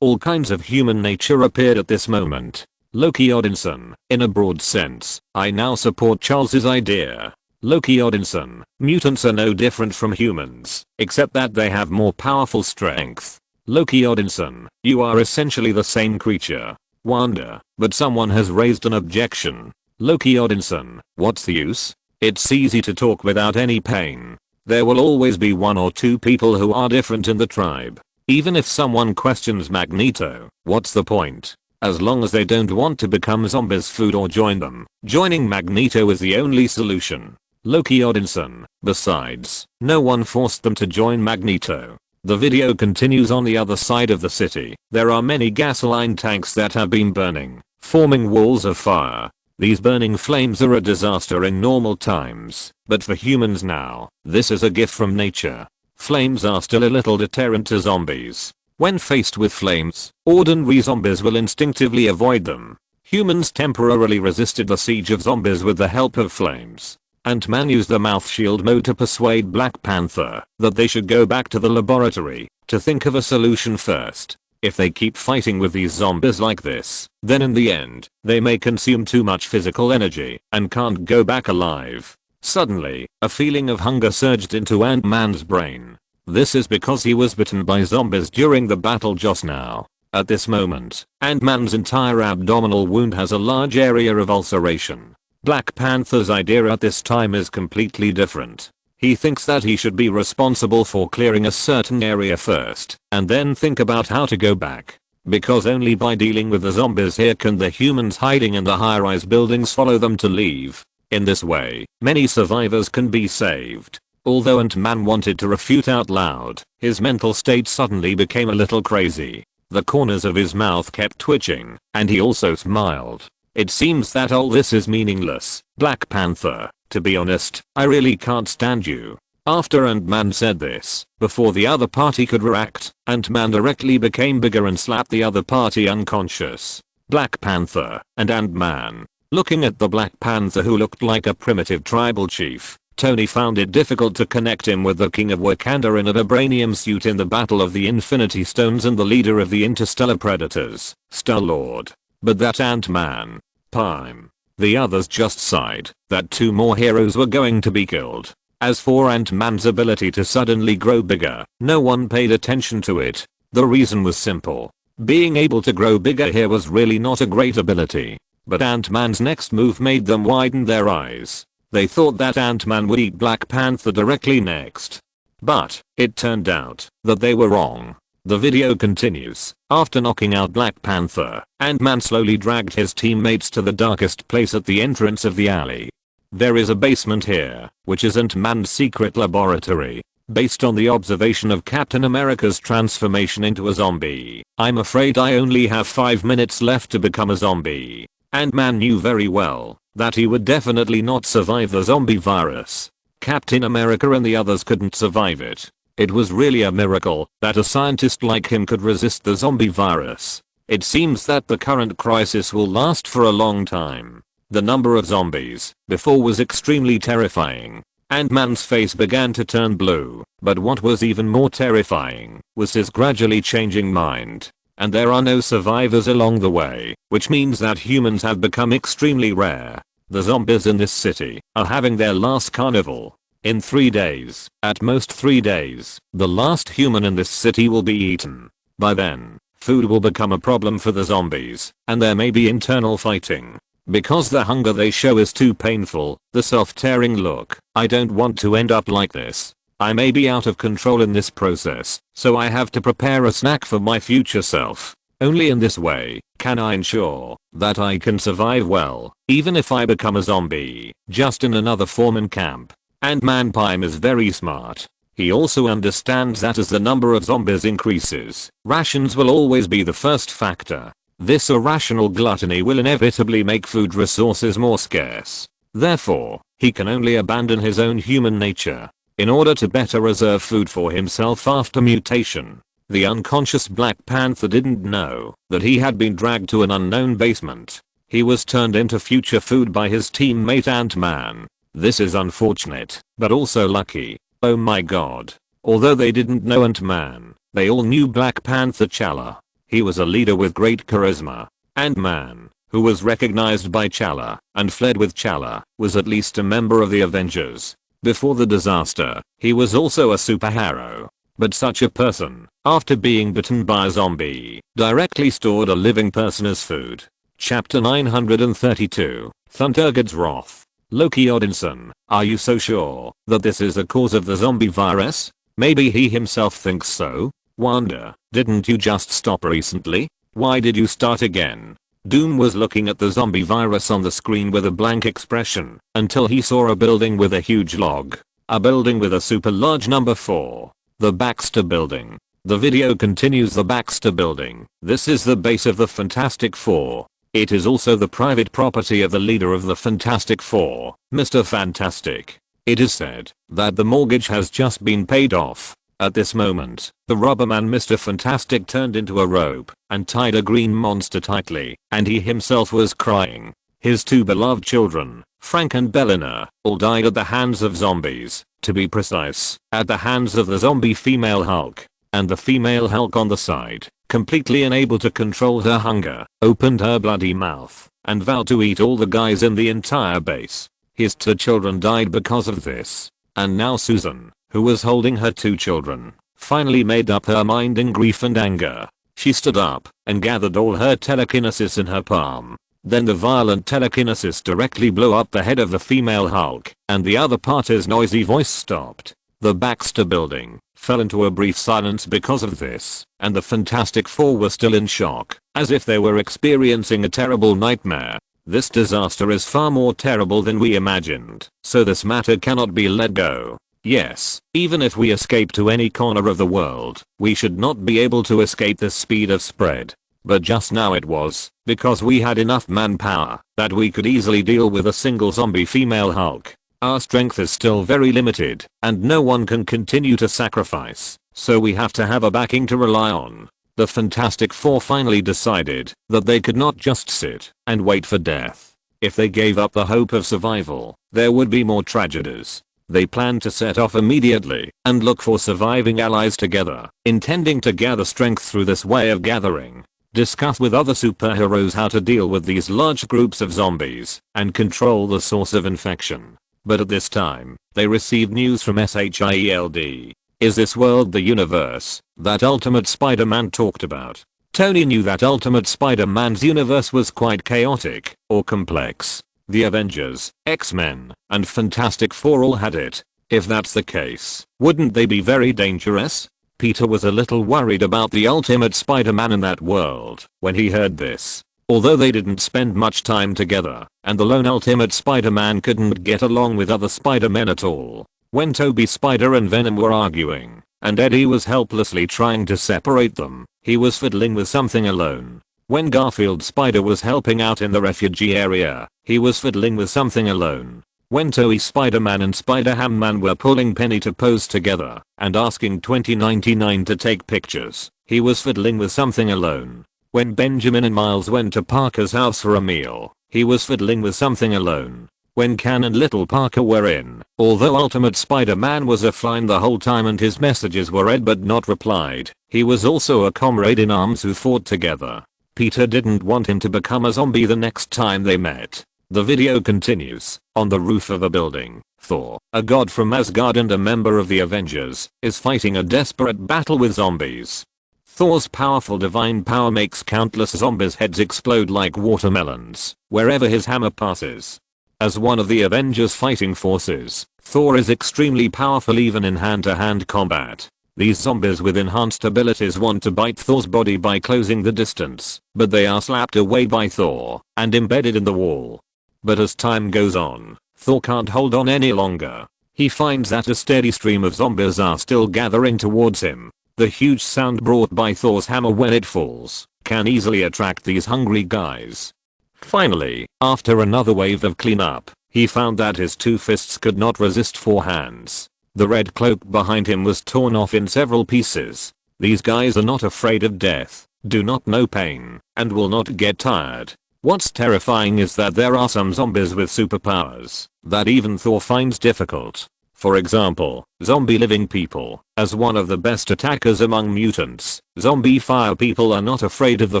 All kinds of human nature appeared at this moment. Loki Odinson, in a broad sense, I now support Charles's idea. Loki Odinson, mutants are no different from humans, except that they have more powerful strength. Loki Odinson, you are essentially the same creature. Wanda, but someone has raised an objection. Loki Odinson, what's the use? It's easy to talk without any pain. There will always be one or two people who are different in the tribe. Even if someone questions Magneto, what's the point? As long as they don't want to become zombies food or join them, joining Magneto is the only solution. Loki Odinson, besides, no one forced them to join Magneto. The video continues on the other side of the city. There are many gasoline tanks that have been burning, forming walls of fire. These burning flames are a disaster in normal times, but for humans now, this is a gift from nature. Flames are still a little deterrent to zombies. When faced with flames, ordinary zombies will instinctively avoid them. Humans temporarily resisted the siege of zombies with the help of flames. Ant-Man used the mouth shield mode to persuade Black Panther that they should go back to the laboratory to think of a solution first. If they keep fighting with these zombies like this, then in the end, they may consume too much physical energy and can't go back alive. Suddenly, a feeling of hunger surged into Ant-Man's brain. This is because he was bitten by zombies during the battle just now. At this moment, Ant-Man's entire abdominal wound has a large area of ulceration. Black Panther's idea at this time is completely different. He thinks that he should be responsible for clearing a certain area first, and then think about how to go back. Because only by dealing with the zombies here can the humans hiding in the high-rise buildings follow them to leave. In this way, many survivors can be saved. Although Ant-Man wanted to refute out loud, his mental state suddenly became a little crazy. The corners of his mouth kept twitching, and he also smiled. It seems that all this is meaningless, Black Panther. To be honest, I really can't stand you. After Ant-Man said this, before the other party could react, Ant-Man directly became bigger and slapped the other party unconscious. Black Panther and Ant-Man, Looking at the Black Panther, who looked like a primitive tribal chief, Tony found it difficult to connect him with the King of Wakanda in a vibranium suit in the Battle of the Infinity Stones and the leader of the Interstellar Predators, Star-Lord. But that Ant-Man, Pym. The others just sighed that 2 more heroes were going to be killed. As for Ant-Man's ability to suddenly grow bigger, no one paid attention to it. The reason was simple. Being able to grow bigger here was really not a great ability. But Ant-Man's next move made them widen their eyes. They thought that Ant-Man would eat Black Panther directly next. But it turned out that they were wrong. The video continues. After knocking out Black Panther, Ant-Man slowly dragged his teammates to the darkest place at the entrance of the alley. There is a basement here, which is Ant-Man's secret laboratory. Based on the observation of Captain America's transformation into a zombie, I'm afraid I only have 5 minutes left to become a zombie. Ant-Man knew very well that he would definitely not survive the zombie virus. Captain America and the others couldn't survive it. It was really a miracle that a scientist like him could resist the zombie virus. It seems that the current crisis will last for a long time. The number of zombies before was extremely terrifying. Ant-Man's face began to turn blue, but what was even more terrifying was his gradually changing mind. And there are no survivors along the way, which means that humans have become extremely rare. The zombies in this city are having their last carnival. In 3 days, at most 3 days, the last human in this city will be eaten. By then, food will become a problem for the zombies, and there may be internal fighting. Because the hunger they show is too painful, the self-tearing look, I don't want to end up like this. I may be out of control in this process, so I have to prepare a snack for my future self. Only in this way can I ensure that I can survive well, even if I become a zombie, just in another form in camp. Ant-Man Pym is very smart. He also understands that as the number of zombies increases, rations will always be the first factor. This irrational gluttony will inevitably make food resources more scarce. Therefore, he can only abandon his own human nature in order to better reserve food for himself after mutation. The unconscious Black Panther didn't know that he had been dragged to an unknown basement. He was turned into future food by his teammate Ant-Man. This is unfortunate, but also lucky. Oh my god. Although they didn't know Ant-Man, they all knew Black Panther T'Challa. He was a leader with great charisma. Ant-Man, who was recognized by T'Challa and fled with T'Challa, was at least a member of the Avengers. Before the disaster, he was also a superhero. But such a person, after being bitten by a zombie, directly stored a living person as food. Chapter 932, Thundergod's Wrath. Loki Odinson, are you so sure that this is the cause of the zombie virus? Maybe he himself thinks so. Wanda, didn't you just stop recently? Why did you start again? Doom was looking at the zombie virus on the screen with a blank expression until he saw a building with a huge log. A building with a super large number 4. The Baxter Building. The video continues. The Baxter Building. This is the base of the Fantastic Four. It is also the private property of the leader of the Fantastic Four, Mr. Fantastic. It is said that the mortgage has just been paid off. At this moment, the rubber man Mr. Fantastic turned into a rope and tied a green monster tightly, and he himself was crying. His 2 beloved children, Frank and Belina, all died at the hands of zombies, to be precise, at the hands of the zombie female Hulk. And the female Hulk on the side, completely unable to control her hunger, opened her bloody mouth and vowed to eat all the guys in the entire base. His 2 children died because of this. And now Susan, who was holding her 2 children, finally made up her mind in grief and anger. She stood up and gathered all her telekinesis in her palm. Then the violent telekinesis directly blew up the head of the female Hulk, and the other party's noisy voice stopped. The Baxter Building fell into a brief silence because of this, and the Fantastic Four were still in shock, as if they were experiencing a terrible nightmare. This disaster is far more terrible than we imagined, so this matter cannot be let go. Yes, even if we escape to any corner of the world, we should not be able to escape the speed of spread. But just now it was, because we had enough manpower that we could easily deal with a single zombie female Hulk. Our strength is still very limited, and no one can continue to sacrifice, so we have to have a backing to rely on. The Fantastic Four finally decided that they could not just sit and wait for death. If they gave up the hope of survival, there would be more tragedies. They planned to set off immediately and look for surviving allies together, intending to gather strength through this way of gathering, discuss with other superheroes how to deal with these large groups of zombies, and control the source of infection. But at this time, they received news from SHIELD. Is this world the universe that Ultimate Spider-Man talked about? Tony knew that Ultimate Spider-Man's universe was quite chaotic or complex. The Avengers, X-Men, and Fantastic Four all had it. If that's the case, wouldn't they be very dangerous? Peter was a little worried about the Ultimate Spider-Man in that world when he heard this. Although they didn't spend much time together, and the lone Ultimate Spider-Man couldn't get along with other Spider-Men at all. When Toby Spider and Venom were arguing, and Eddie was helplessly trying to separate them, he was fiddling with something alone. When Garfield Spider was helping out in the refugee area, he was fiddling with something alone. When Toei Spider-Man and Spider-Ham Man were pulling Penny to pose together and asking 2099 to take pictures, he was fiddling with something alone. When Benjamin and Miles went to Parker's house for a meal, he was fiddling with something alone. When Can and little Parker were in, although Ultimate Spider-Man was offline the whole time and his messages were read but not replied, he was also a comrade in arms who fought together. Peter didn't want him to become a zombie the next time they met. The video continues. On the roof of a building, Thor, a god from Asgard and a member of the Avengers, is fighting a desperate battle with zombies. Thor's powerful divine power makes countless zombies' heads explode like watermelons wherever his hammer passes. As one of the Avengers fighting forces, Thor is extremely powerful even in hand-to-hand combat. These zombies with enhanced abilities want to bite Thor's body by closing the distance, but they are slapped away by Thor and embedded in the wall. But as time goes on, Thor can't hold on any longer. He finds that a steady stream of zombies are still gathering towards him. The huge sound brought by Thor's hammer when it falls can easily attract these hungry guys. Finally, after another wave of cleanup, he found that his two fists could not resist four hands. The red cloak behind him was torn off in several pieces. These guys are not afraid of death, do not know pain, and will not get tired. What's terrifying is that there are some zombies with superpowers that even Thor finds difficult. For example, zombie living people. As one of the best attackers among mutants, zombie fire people are not afraid of the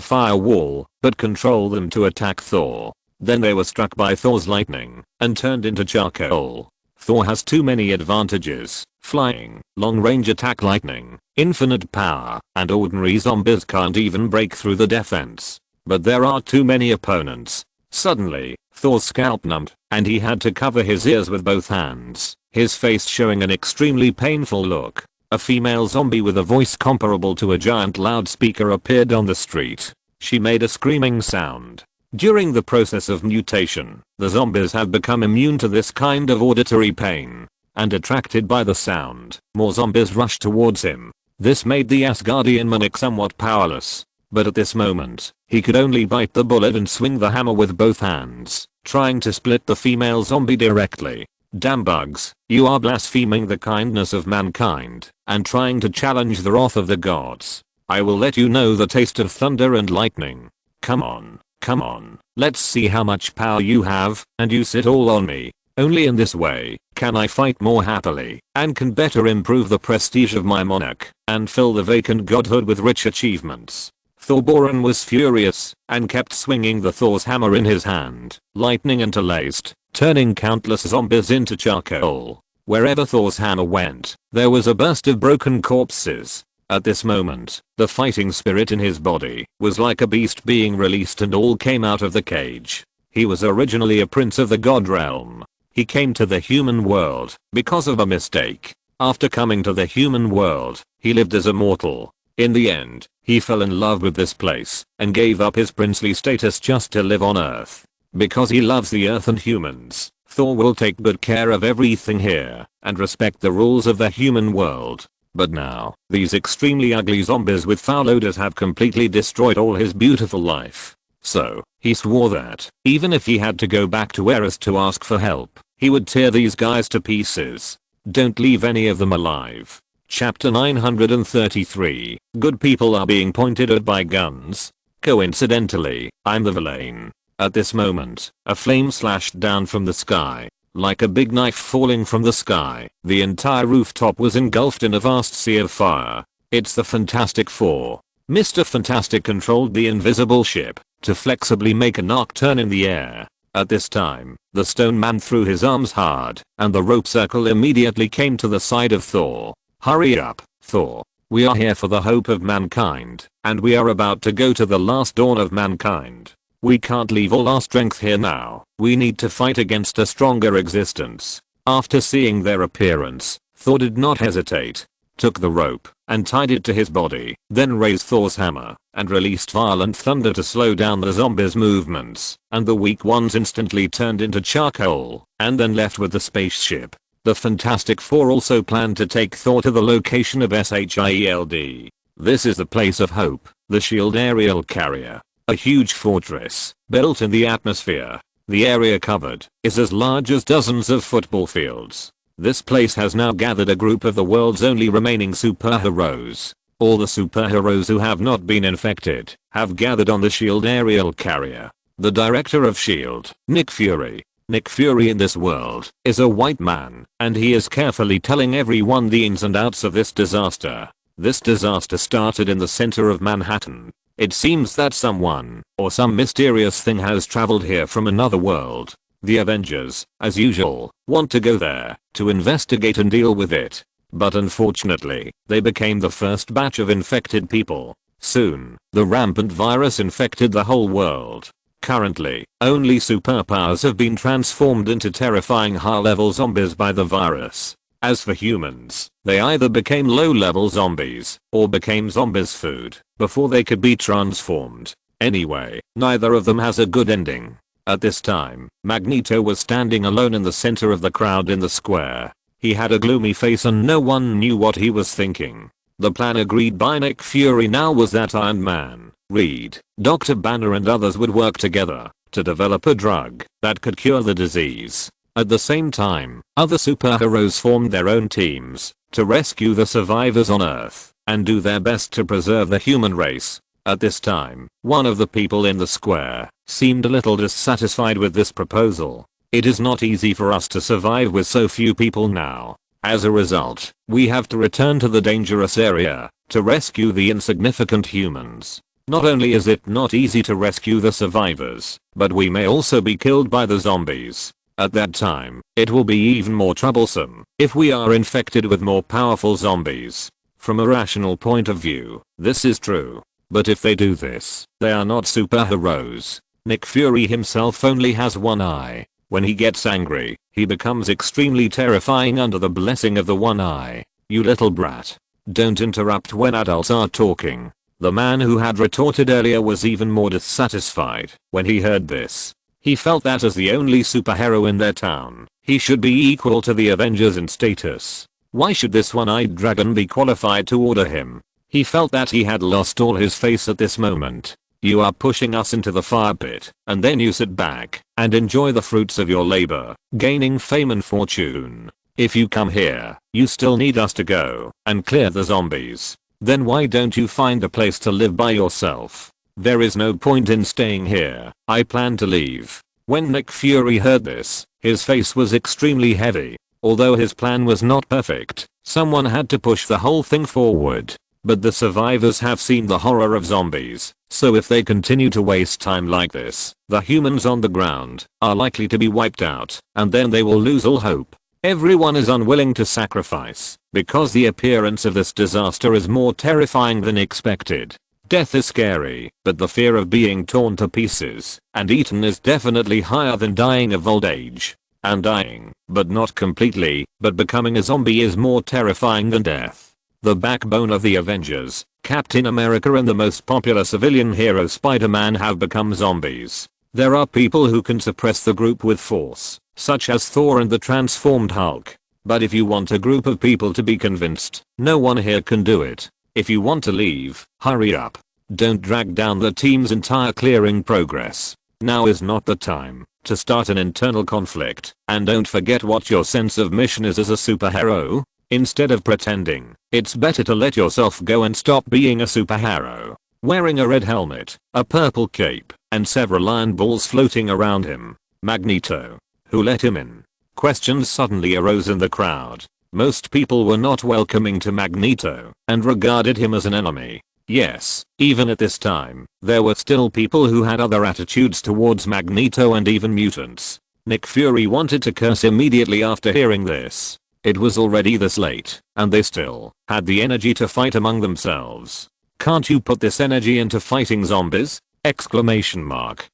firewall, but control them to attack Thor. Then they were struck by Thor's lightning and turned into charcoal. Thor has too many advantages: flying, long-range attack, lightning, infinite power, and ordinary zombies can't even break through the defense. But there are too many opponents. Suddenly, Thor's scalp numbed, and he had to cover his ears with both hands, his face showing an extremely painful look. A female zombie with a voice comparable to a giant loudspeaker appeared on the street. She made a screaming sound. During the process of mutation, the zombies have become immune to this kind of auditory pain. And attracted by the sound, more zombies rushed towards him. This made the Asgardian monarch somewhat powerless. But at this moment, he could only bite the bullet and swing the hammer with both hands, trying to split the female zombie directly. Damn bugs, you are blaspheming the kindness of mankind and trying to challenge the wrath of the gods. I will let you know the taste of thunder and lightning. Come on, let's see how much power you have, and you sit all on me. Only in this way can I fight more happily and can better improve the prestige of my monarch and fill the vacant godhood with rich achievements. Thorboran was furious and kept swinging the Thor's hammer in his hand. Lightning interlaced, turning countless zombies into charcoal. Wherever Thor's hammer went, there was a burst of broken corpses. At this moment, the fighting spirit in his body was like a beast being released and all came out of the cage. He was originally a prince of the god realm. He came to the human world because of a mistake. After coming to the human world, he lived as a mortal. In the end, he fell in love with this place and gave up his princely status just to live on Earth. Because he loves the Earth and humans, Thor will take good care of everything here and respect the rules of the human world. But now, these extremely ugly zombies with foul odors have completely destroyed all his beautiful life. So, he swore that, even if he had to go back to Earth to ask for help, he would tear these guys to pieces. Don't leave any of them alive. Chapter 933. Good people are being pointed at by guns. Coincidentally, I'm the villain. At this moment, a flame slashed down from the sky. Like a big knife falling from the sky, the entire rooftop was engulfed in a vast sea of fire. It's the Fantastic Four. Mr. Fantastic controlled the invisible ship to flexibly make an arc turn in the air. At this time, the stone man threw his arms hard, and the rope circle immediately came to the side of Thor. Hurry up, Thor. We are here for the hope of mankind, and we are about to go to the last dawn of mankind. We can't leave all our strength here now. We need to fight against a stronger existence. After seeing their appearance, Thor did not hesitate. Took the rope and tied it to his body, then raised Thor's hammer and released violent thunder to slow down the zombies' movements, and the weak ones instantly turned into charcoal and then left with the spaceship. The Fantastic Four also planned to take Thor to the location of SHIELD. This is the place of hope, the SHIELD aerial carrier. A huge fortress built in the atmosphere. The area covered is as large as dozens of football fields. This place has now gathered a group of the world's only remaining superheroes. All the superheroes who have not been infected have gathered on the SHIELD aerial carrier. The director of SHIELD, Nick Fury. Nick Fury in this world is a white man, and he is carefully telling everyone the ins and outs of this disaster. This disaster started in the center of Manhattan. It seems that someone or some mysterious thing has traveled here from another world. The Avengers, as usual, want to go there to investigate and deal with it. But unfortunately, they became the first batch of infected people. Soon, the rampant virus infected the whole world. Currently, only superpowers have been transformed into terrifying high-level zombies by the virus. As for humans, they either became low-level zombies or became zombies food before they could be transformed. Anyway, neither of them has a good ending. At this time, Magneto was standing alone in the center of the crowd in the square. He had a gloomy face and no one knew what he was thinking. The plan agreed by Nick Fury now was that Iron Man, Reed, Dr. Banner and others would work together to develop a drug that could cure the disease. At the same time, other superheroes formed their own teams to rescue the survivors on Earth and do their best to preserve the human race. At this time, one of the people in the square seemed a little dissatisfied with this proposal. It is not easy for us to survive with so few people now. As a result, we have to return to the dangerous area to rescue the insignificant humans. Not only is it not easy to rescue the survivors, but we may also be killed by the zombies. At that time, it will be even more troublesome if we are infected with more powerful zombies. From a rational point of view, this is true. But if they do this, they are not superheroes. Nick Fury himself only has one eye. When he gets angry, he becomes extremely terrifying under the blessing of the one eye. You little brat. Don't interrupt when adults are talking. The man who had retorted earlier was even more dissatisfied when he heard this. He felt that as the only superhero in their town, he should be equal to the Avengers in status. Why should this one-eyed dragon be qualified to order him? He felt that he had lost all his face at this moment. You are pushing us into the fire pit, and then you sit back and enjoy the fruits of your labor, gaining fame and fortune. If you come here, you still need us to go and clear the zombies. Then why don't you find a place to live by yourself? There is no point in staying here. I plan to leave. When Nick Fury heard this, his face was extremely heavy. Although his plan was not perfect, someone had to push the whole thing forward. But the survivors have seen the horror of zombies, so if they continue to waste time like this, the humans on the ground are likely to be wiped out, and then they will lose all hope. Everyone is unwilling to sacrifice, because the appearance of this disaster is more terrifying than expected. Death is scary, but the fear of being torn to pieces and eaten is definitely higher than dying of old age. And dying, but not completely, but becoming a zombie is more terrifying than death. The backbone of the Avengers, Captain America and the most popular civilian hero Spider-Man have become zombies. There are people who can suppress the group with force, such as Thor and the transformed Hulk. But if you want a group of people to be convinced, no one here can do it. If you want to leave, hurry up. Don't drag down the team's entire clearing progress. Now is not the time to start an internal conflict, and don't forget what your sense of mission is as a superhero. Instead of pretending, it's better to let yourself go and stop being a superhero. Wearing a red helmet, a purple cape, and several iron balls floating around him. Magneto. Who let him in? Questions suddenly arose in the crowd. Most people were not welcoming to Magneto and regarded him as an enemy. Yes, even at this time, there were still people who had other attitudes towards Magneto and even mutants. Nick Fury wanted to curse immediately after hearing this. It was already this late, and they still had the energy to fight among themselves. Can't you put this energy into fighting zombies? Exclamation mark.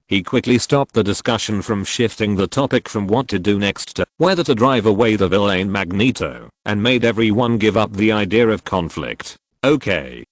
He quickly stopped the discussion from shifting the topic from what to do next to whether to drive away the villain Magneto, and made everyone give up the idea of conflict. Okay,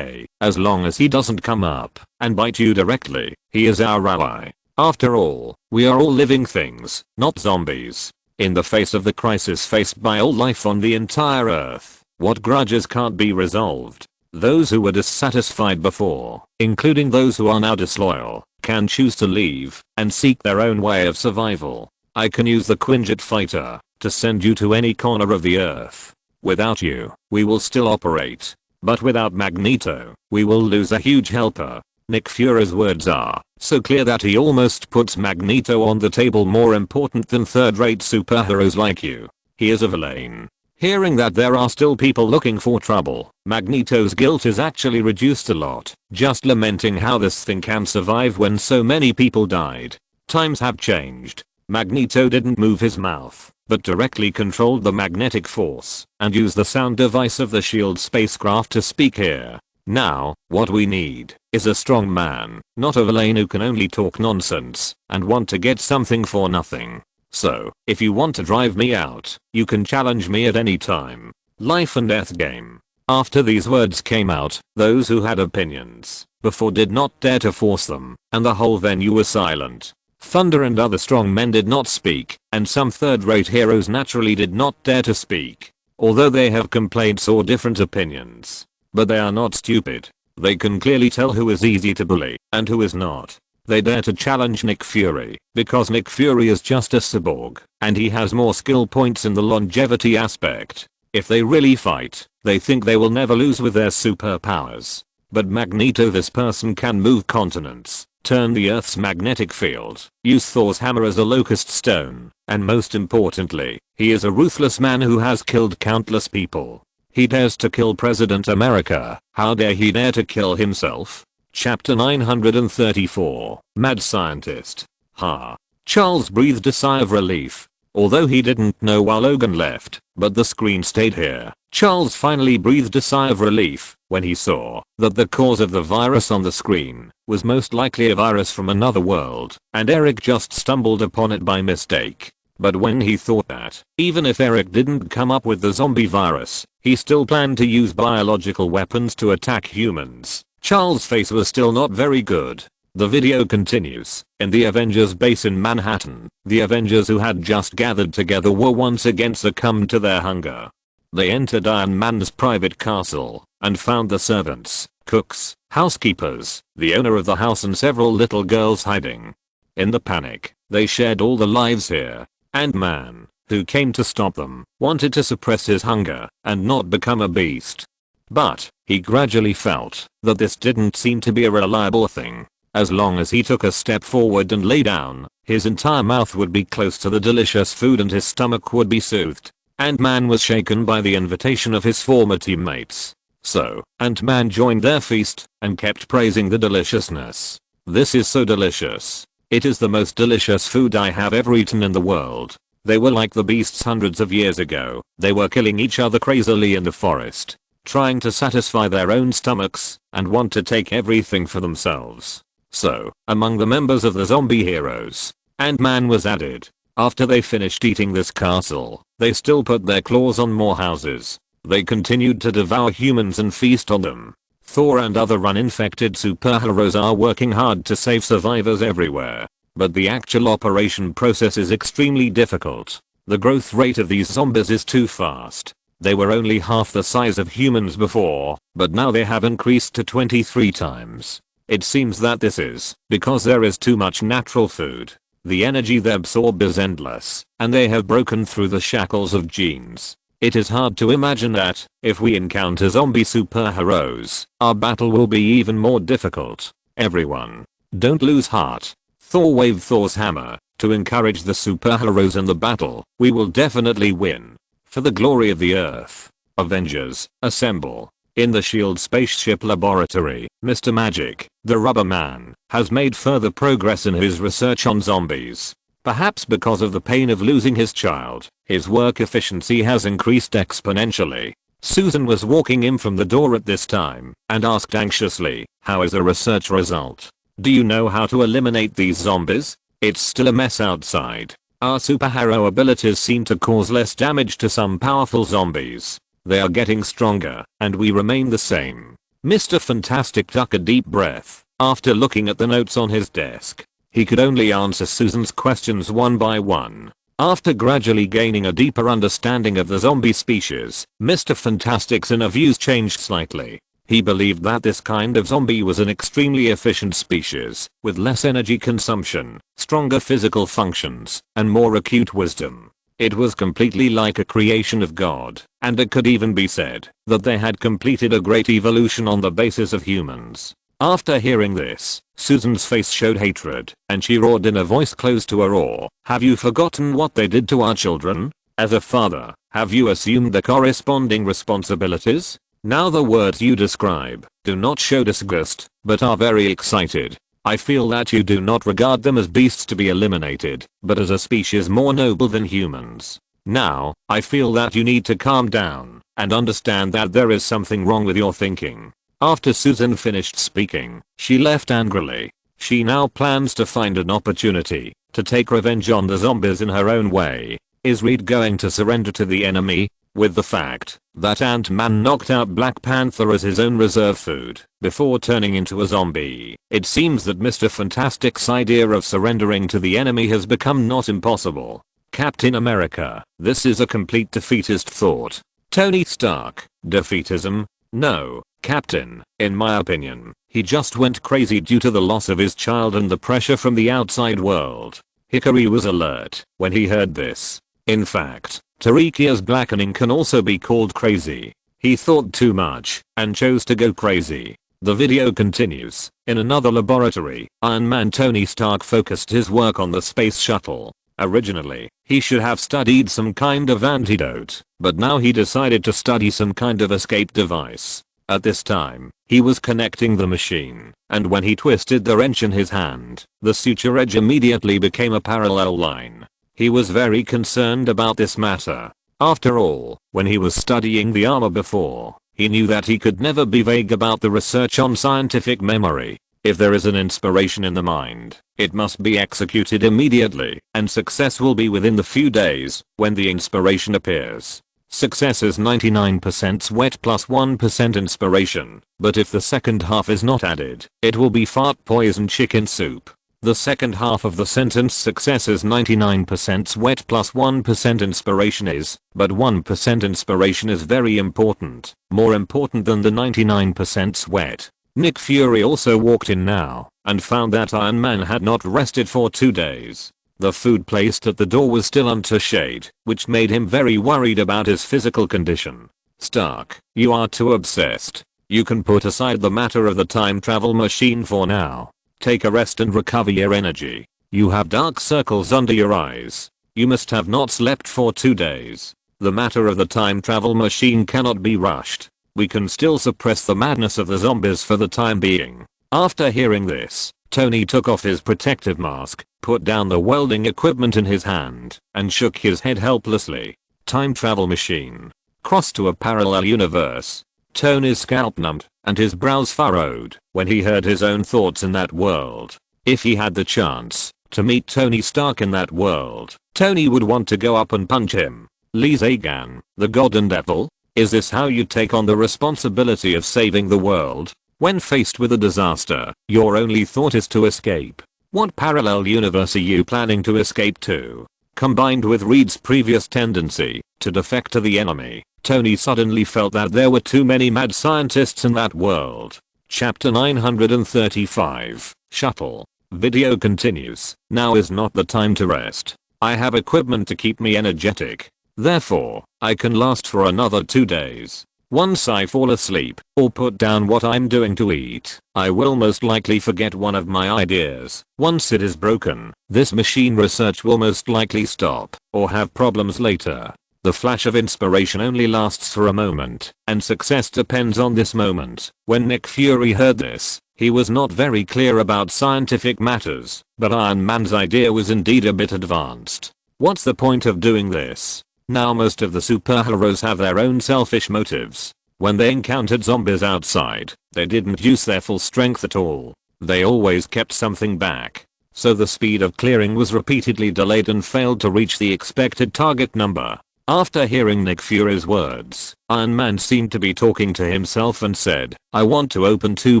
as long as he doesn't come up and bite you directly, he is our ally. After all, we are all living things, not zombies. In the face of the crisis faced by all life on the entire earth, what grudges can't be resolved? Those who were dissatisfied before, including those who are now disloyal, can choose to leave and seek their own way of survival. I can use the Quinjet fighter to send you to any corner of the earth. Without you, we will still operate. But without Magneto, we will lose a huge helper. Nick Fury's words are so clear that he almost puts Magneto on the table, more important than third-rate superheroes like you. He is a villain. Hearing that there are still people looking for trouble, Magneto's guilt is actually reduced a lot, just lamenting how this thing can survive when so many people died. Times have changed. Magneto didn't move his mouth, but directly controlled the magnetic force and used the sound device of the SHIELD spacecraft to speak here. Now, what we need is a strong man, not a villain who can only talk nonsense and want to get something for nothing. So, if you want to drive me out, you can challenge me at any time. Life and death game. After these words came out, those who had opinions before did not dare to force them, and the whole venue was silent. Thunder and other strong men did not speak, and some third-rate heroes naturally did not dare to speak. Although they have complaints or different opinions. But they are not stupid. They can clearly tell who is easy to bully and who is not. They dare to challenge Nick Fury because Nick Fury is just a cyborg and he has more skill points in the longevity aspect. If they really fight, they think they will never lose with their superpowers. But Magneto, this person, can move continents, turn the Earth's magnetic field, use Thor's hammer as a locust stone, and most importantly, he is a ruthless man who has killed countless people. He dares to kill President America. How dare he dare to kill himself? Chapter 934, Mad Scientist. Ha. Charles breathed a sigh of relief. Although he didn't know why Logan left, but the screen stayed here. Charles finally breathed a sigh of relief when he saw that the cause of the virus on the screen was most likely a virus from another world, and Eric just stumbled upon it by mistake. But when he thought that, even if Eric didn't come up with the zombie virus, he still planned to use biological weapons to attack humans, Charles' face was still not very good. The video continues. In the Avengers base in Manhattan, the Avengers who had just gathered together were once again succumbed to their hunger. They entered Iron Man's private castle and found the servants, cooks, housekeepers, the owner of the house and several little girls hiding. In the panic, they shared all the lives here. Ant-Man, who came to stop them, wanted to suppress his hunger and not become a beast. But he gradually felt that this didn't seem to be a reliable thing. As long as he took a step forward and lay down, his entire mouth would be close to the delicious food and his stomach would be soothed. Ant-Man was shaken by the invitation of his former teammates. So, Ant-Man joined their feast and kept praising the deliciousness. This is so delicious. It is the most delicious food I have ever eaten in the world. They were like the beasts hundreds of years ago. They were killing each other crazily in the forest, trying to satisfy their own stomachs and want to take everything for themselves. So, among the members of the zombie heroes, Ant-Man was added. After they finished eating this castle, they still put their claws on more houses. They continued to devour humans and feast on them. Thor and other uninfected superheroes are working hard to save survivors everywhere. But the actual operation process is extremely difficult. The growth rate of these zombies is too fast. They were only half the size of humans before, but now they have increased to 23 times. It seems that this is because there is too much natural food. The energy they absorb is endless, and they have broken through the shackles of genes. It is hard to imagine that, if we encounter zombie superheroes, our battle will be even more difficult. Everyone Don't lose heart. Thor waved Thor's hammer to encourage the superheroes in the battle. We will definitely win. For the glory of the Earth. Avengers, assemble. In the SHIELD spaceship laboratory, Mr. Magic, the Rubber Man, has made further progress in his research on zombies. Perhaps because of the pain of losing his child, his work efficiency has increased exponentially. Susan was walking in from the door at this time and asked anxiously, "How is the research result? Do you know how to eliminate these zombies? It's still a mess outside. Our superhero abilities seem to cause less damage to some powerful zombies. They are getting stronger, and we remain the same." Mr. Fantastic took a deep breath after looking at the notes on his desk. He could only answer Susan's questions one by one. After gradually gaining a deeper understanding of the zombie species, Mr. Fantastic's inner views changed slightly. He believed that this kind of zombie was an extremely efficient species, with less energy consumption, stronger physical functions, and more acute wisdom. It was completely like a creation of God, and it could even be said that they had completed a great evolution on the basis of humans. After hearing this, Susan's face showed hatred, and she roared in a voice close to a roar, "Have you forgotten what they did to our children? As a father, have you assumed the corresponding responsibilities? Now the words you describe do not show disgust, but are very excited. I feel that you do not regard them as beasts to be eliminated, but as a species more noble than humans. Now, I feel that you need to calm down and understand that there is something wrong with your thinking." After Susan finished speaking, she left angrily. She now plans to find an opportunity to take revenge on the zombies in her own way. Is Reed going to surrender to the enemy? With the fact that Ant-Man knocked out Black Panther as his own reserve food before turning into a zombie, it seems that Mr. Fantastic's idea of surrendering to the enemy has become not impossible. Captain America, this is a complete defeatist thought. Tony Stark, defeatism? No, Captain, in my opinion, he just went crazy due to the loss of his child and the pressure from the outside world. Hickory was alert when he heard this. In fact, Tarikia's blackening can also be called crazy. He thought too much and chose to go crazy. The video continues. In another laboratory, Iron Man Tony Stark focused his work on the space shuttle. Originally, he should have studied some kind of antidote, but now he decided to study some kind of escape device. At this time, he was connecting the machine, and when he twisted the wrench in his hand, the suture edge immediately became a parallel line. He was very concerned about this matter. After all, when he was studying the armor before, he knew that he could never be vague about the research on scientific memory. If there is an inspiration in the mind, it must be executed immediately, and success will be within the few days when the inspiration appears. Success is 99% sweat plus 1% inspiration, but if the second half is not added, it will be fart poison chicken soup. The second half of the sentence success is 99% sweat plus 1% inspiration is, but 1% inspiration is very important, more important than the 99% sweat. Nick Fury also walked in now and found that Iron Man had not rested for 2 days. The food placed at the door was still untouched, which made him very worried about his physical condition. "Stark, you are too obsessed. You can put aside the matter of the time travel machine for now. Take a rest and recover your energy. You have dark circles under your eyes. You must have not slept for 2 days. The matter of the time travel machine cannot be rushed. We can still suppress the madness of the zombies for the time being." After hearing this, Tony took off his protective mask, put down the welding equipment in his hand, and shook his head helplessly. Time travel machine. Cross to a parallel universe. Tony's scalp numbed, and his brows furrowed when he heard his own thoughts in that world. If he had the chance to meet Tony Stark in that world, Tony would want to go up and punch him. Lee Zagan, the God and Devil? Is this how you take on the responsibility of saving the world? When faced with a disaster, your only thought is to escape. What parallel universe are you planning to escape to? Combined with Reed's previous tendency to defect to the enemy, Tony suddenly felt that there were too many mad scientists in that world. Chapter 935, Shuttle. Video continues. Now is not the time to rest. I have equipment to keep me energetic. Therefore, I can last for another 2 days. Once I fall asleep or put down what I'm doing to eat, I will most likely forget one of my ideas. Once it is broken, this machine research will most likely stop or have problems later. The flash of inspiration only lasts for a moment, and success depends on this moment. When Nick Fury heard this, he was not very clear about scientific matters, but Iron Man's idea was indeed a bit advanced. What's the point of doing this? Now most of the superheroes have their own selfish motives. When they encountered zombies outside, they didn't use their full strength at all. They always kept something back. So the speed of clearing was repeatedly delayed and failed to reach the expected target number. After hearing Nick Fury's words, Iron Man seemed to be talking to himself and said, I want to open 2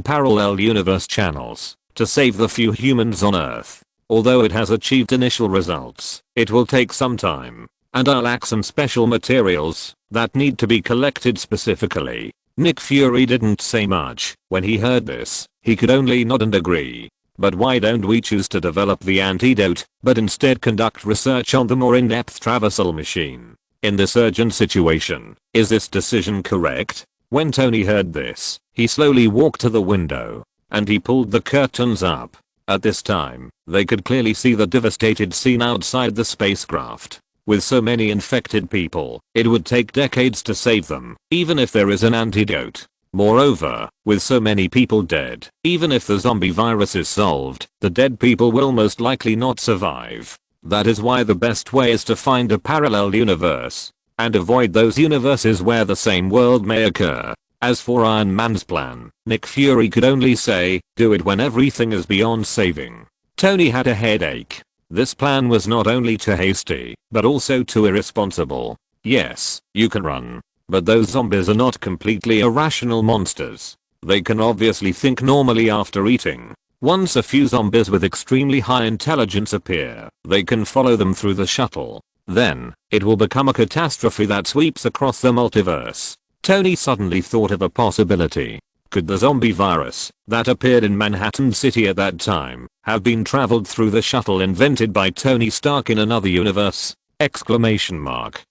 parallel universe channels to save the few humans on Earth. Although it has achieved initial results, it will take some time, and I'll lack some special materials that need to be collected specifically. Nick Fury didn't say much. When he heard this, he could only nod and agree. But why don't we choose to develop the antidote, but instead conduct research on the more in-depth traversal machine? In this urgent situation, is this decision correct? When Tony heard this, he slowly walked to the window, and he pulled the curtains up. At this time, they could clearly see the devastated scene outside the spacecraft. With so many infected people, it would take decades to save them, even if there is an antidote. Moreover, with so many people dead, even if the zombie virus is solved, the dead people will most likely not survive. That is why the best way is to find a parallel universe and avoid those universes where the same world may occur. As for Iron Man's plan, Nick Fury could only say, do it when everything is beyond saving. Tony had a headache. This plan was not only too hasty, but also too irresponsible. Yes, you can run, but those zombies are not completely irrational monsters. They can obviously think normally after eating. Once a few zombies with extremely high intelligence appear, they can follow them through the shuttle. Then, it will become a catastrophe that sweeps across the multiverse. Tony suddenly thought of a possibility. Could the zombie virus that appeared in Manhattan City at that time have been traveled through the shuttle invented by Tony Stark in another universe? Exclamation mark.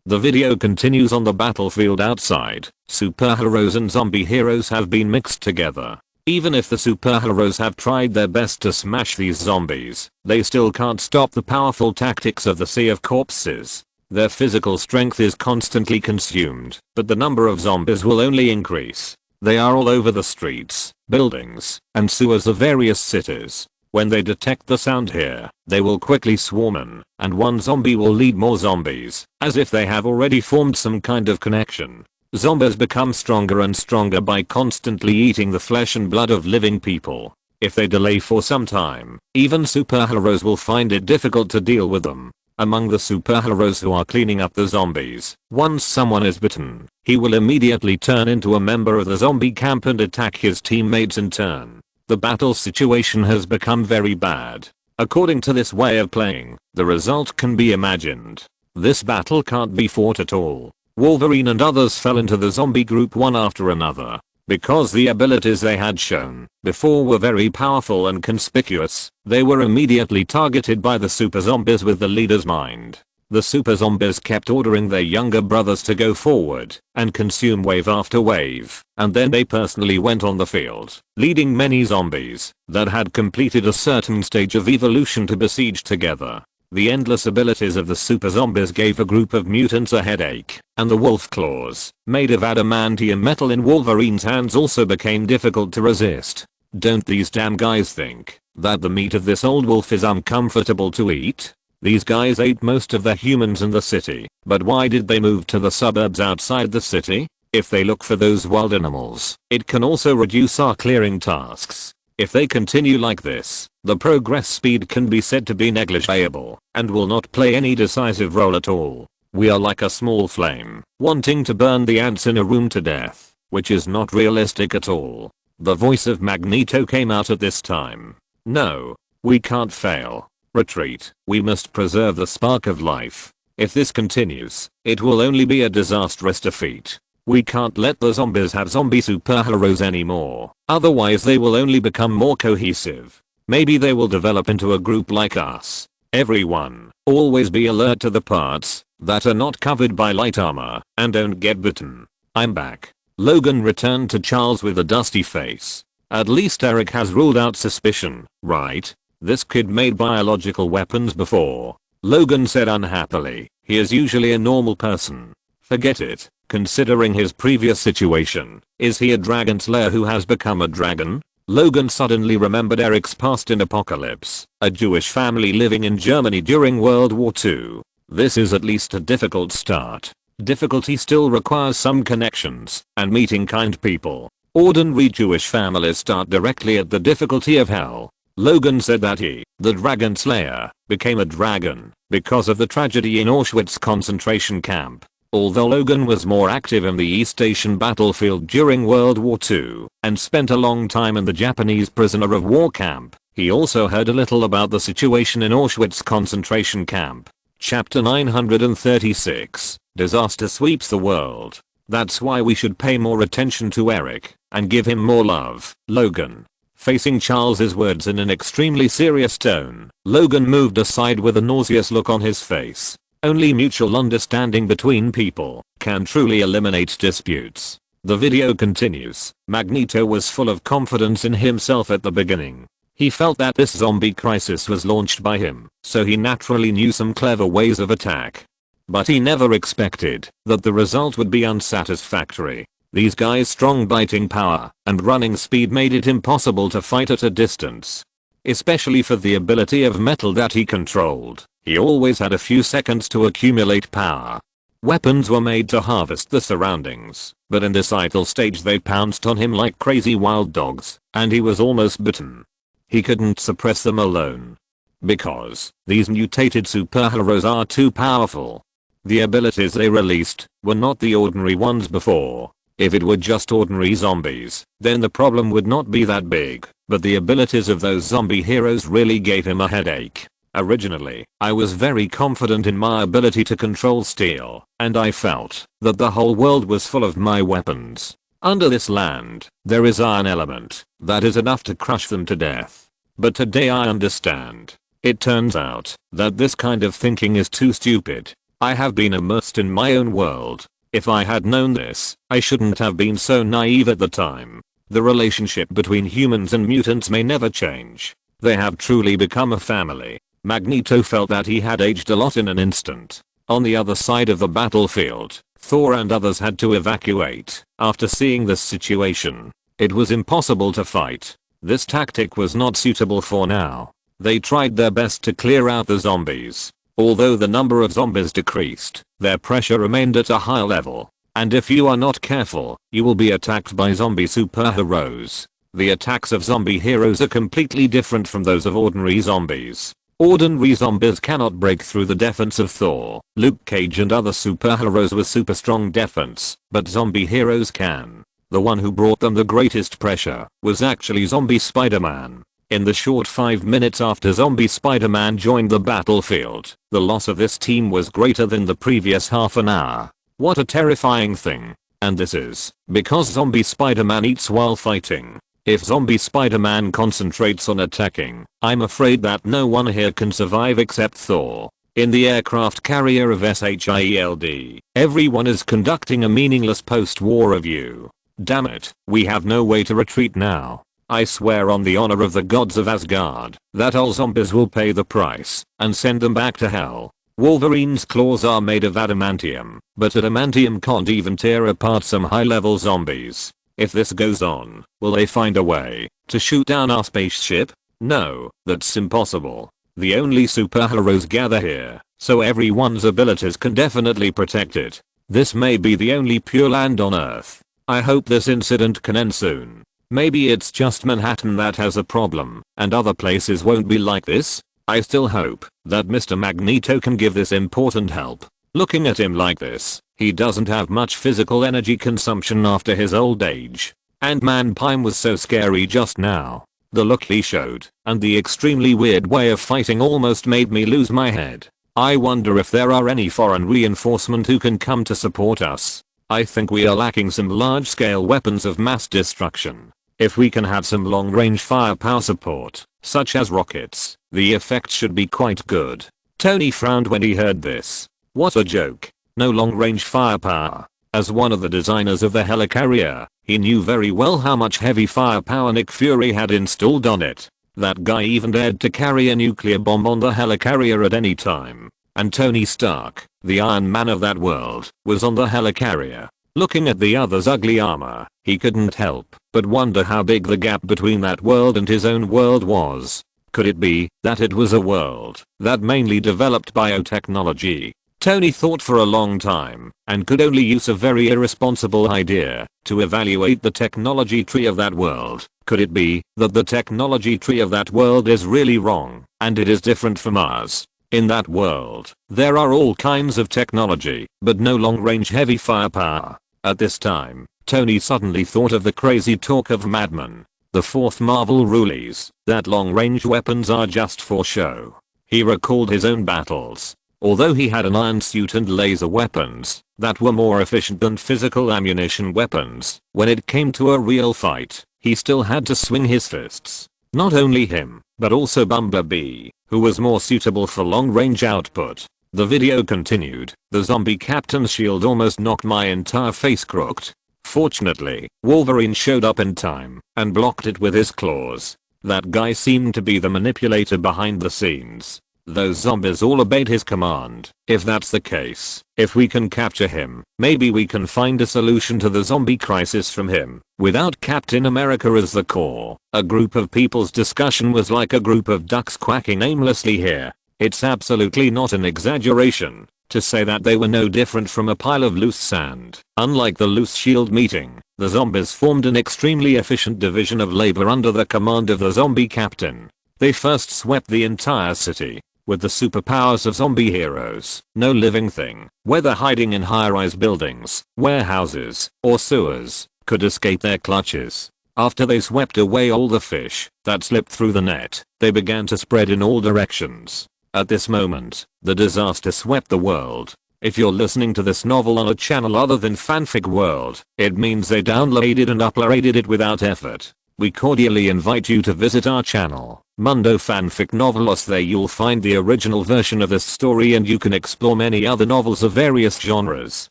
The video continues on the battlefield outside. Superheroes and zombie heroes have been mixed together. Even if the superheroes have tried their best to smash these zombies, they still can't stop the powerful tactics of the Sea of Corpses. Their physical strength is constantly consumed, but the number of zombies will only increase. They are all over the streets, buildings, and sewers of various cities. When they detect the sound here, they will quickly swarm in, and one zombie will lead more zombies, as if they have already formed some kind of connection. Zombies become stronger and stronger by constantly eating the flesh and blood of living people. If they delay for some time, even superheroes will find it difficult to deal with them. Among the superheroes who are cleaning up the zombies, once someone is bitten, he will immediately turn into a member of the zombie camp and attack his teammates in turn. The battle situation has become very bad. According to this way of playing, the result can be imagined. This battle can't be fought at all. Wolverine and others fell into the zombie group one after another. Because the abilities they had shown before were very powerful and conspicuous, they were immediately targeted by the super zombies with the leader's mind. The super zombies kept ordering their younger brothers to go forward and consume wave after wave, and then they personally went on the field, leading many zombies that had completed a certain stage of evolution to besiege together. The endless abilities of the super zombies gave a group of mutants a headache, and the wolf claws, made of adamantium metal in Wolverine's hands, also became difficult to resist. Don't these damn guys think that the meat of this old wolf is uncomfortable to eat? These guys ate most of the humans in the city, but why did they move to the suburbs outside the city? If they look for those wild animals, it can also reduce our clearing tasks. If they continue like this, the progress speed can be said to be negligible, and will not play any decisive role at all. We are like a small flame, wanting to burn the ants in a room to death, which is not realistic at all. The voice of Magneto came out at this time. No, we can't fail. Retreat. We must preserve the spark of life. If this continues, it will only be a disastrous defeat. We can't let the zombies have zombie superheroes anymore, otherwise they will only become more cohesive. Maybe they will develop into a group like us. Everyone, always be alert to the parts that are not covered by light armor, and don't get bitten. I'm back. Logan returned to Charles with a dusty face. At least Eric has ruled out suspicion, right? This kid made biological weapons before. Logan said unhappily. He is usually a normal person. Forget it, considering his previous situation. Is he a dragon slayer who has become a dragon? Logan suddenly remembered Eric's past in Apocalypse, a Jewish family living in Germany during World War II. This is at least a difficult start. Difficulty still requires some connections and meeting kind people. Ordinary Jewish families start directly at the difficulty of hell. Logan said that he, the Dragon Slayer, became a dragon because of the tragedy in Auschwitz concentration camp. Although Logan was more active in the East Asian battlefield during World War II and spent a long time in the Japanese prisoner of war camp, he also heard a little about the situation in Auschwitz concentration camp. Chapter 936. Disaster sweeps the world. That's why we should pay more attention to Eric and give him more love. Logan. Facing Charles's words in an extremely serious tone, Logan moved aside with a nauseous look on his face. Only mutual understanding between people can truly eliminate disputes. The video continues. Magneto was full of confidence in himself at the beginning. He felt that this zombie crisis was launched by him, so he naturally knew some clever ways of attack. But he never expected that the result would be unsatisfactory. These guys' strong biting power and running speed made it impossible to fight at a distance. Especially for the ability of metal that he controlled. He always had a few seconds to accumulate power. Weapons were made to harvest the surroundings, but in this idle stage they pounced on him like crazy wild dogs, and he was almost bitten. He couldn't suppress them alone. Because these mutated superheroes are too powerful. The abilities they released were not the ordinary ones before. If it were just ordinary zombies, then the problem would not be that big, but the abilities of those zombie heroes really gave him a headache. Originally, I was very confident in my ability to control steel, and I felt that the whole world was full of my weapons. Under this land, there is iron element that is enough to crush them to death. But today I understand. It turns out that this kind of thinking is too stupid. I have been immersed in my own world. If I had known this, I shouldn't have been so naive at the time. The relationship between humans and mutants may never change. They have truly become a family. Magneto felt that he had aged a lot in an instant. On the other side of the battlefield, Thor and others had to evacuate. After seeing this situation, it was impossible to fight. This tactic was not suitable for now. They tried their best to clear out the zombies. Although the number of zombies decreased, their pressure remained at a high level. And if you are not careful, you will be attacked by zombie superheroes. The attacks of zombie heroes are completely different from those of ordinary zombies. Ordinary zombies cannot break through the defense of Thor, Luke Cage and other superheroes with super strong defense, but zombie heroes can. The one who brought them the greatest pressure was actually zombie Spider-Man. In the short 5 minutes after zombie Spider-Man joined the battlefield, the loss of this team was greater than the previous half an hour. What a terrifying thing. And this is because zombie Spider-Man eats while fighting. If zombie Spider-Man concentrates on attacking, I'm afraid that no one here can survive except Thor. In the aircraft carrier of SHIELD, everyone is conducting a meaningless post-war review. Damn it, we have no way to retreat now. I swear on the honor of the gods of Asgard that all zombies will pay the price and send them back to hell. Wolverine's claws are made of adamantium, but adamantium can't even tear apart some high-level zombies. If this goes on, will they find a way to shoot down our spaceship? No, that's impossible. The only superheroes gather here, so everyone's abilities can definitely protect it. This may be the only pure land on Earth. I hope this incident can end soon. Maybe it's just Manhattan that has a problem, and other places won't be like this. I still hope that Mr. Magneto can give this important help. Looking at him like this, he doesn't have much physical energy consumption after his old age. Ant-Man Prime was so scary just now. The look he showed, and the extremely weird way of fighting almost made me lose my head. I wonder if there are any foreign reinforcement who can come to support us. I think we are lacking some large-scale weapons of mass destruction. If we can have some long-range firepower support, such as rockets, the effect should be quite good. Tony frowned when he heard this. What a joke. No long-range firepower. As one of the designers of the helicarrier, he knew very well how much heavy firepower Nick Fury had installed on it. That guy even dared to carry a nuclear bomb on the helicarrier at any time. And Tony Stark, the Iron Man of that world, was on the helicarrier. Looking at the other's ugly armor, he couldn't help but wonder how big the gap between that world and his own world was. Could it be that it was a world that mainly developed biotechnology? Tony thought for a long time and could only use a very irresponsible idea to evaluate the technology tree of that world. Could it be that the technology tree of that world is really wrong and it is different from ours? In that world, there are all kinds of technology, but no long-range heavy firepower. At this time, Tony suddenly thought of the crazy talk of madmen. The fourth Marvel rules that long-range weapons are just for show. He recalled his own battles. Although he had an iron suit and laser weapons that were more efficient than physical ammunition weapons, when it came to a real fight, he still had to swing his fists. Not only him, but also Bumblebee, who was more suitable for long-range output. The video continued. The zombie captain's shield almost knocked my entire face crooked. Fortunately, Wolverine showed up in time and blocked it with his claws. That guy seemed to be the manipulator behind the scenes. Those zombies all obeyed his command. If that's the case, if we can capture him, maybe we can find a solution to the zombie crisis from him. Without Captain America as the core, a group of people's discussion was like a group of ducks quacking aimlessly here. It's absolutely not an exaggeration to say that they were no different from a pile of loose sand. Unlike the loose shield meeting, the zombies formed an extremely efficient division of labor under the command of the zombie captain. They first swept the entire city. With the superpowers of zombie heroes, no living thing, whether hiding in high-rise buildings, warehouses, or sewers, could escape their clutches. After they swept away all the fish that slipped through the net, they began to spread in all directions. At this moment, the disaster swept the world. If you're listening to this novel on a channel other than Fanfic World, it means they downloaded and uploaded it without effort. We cordially invite you to visit our channel, Mundo Fanfic Novelos. There you'll find the original version of this story and you can explore many other novels of various genres.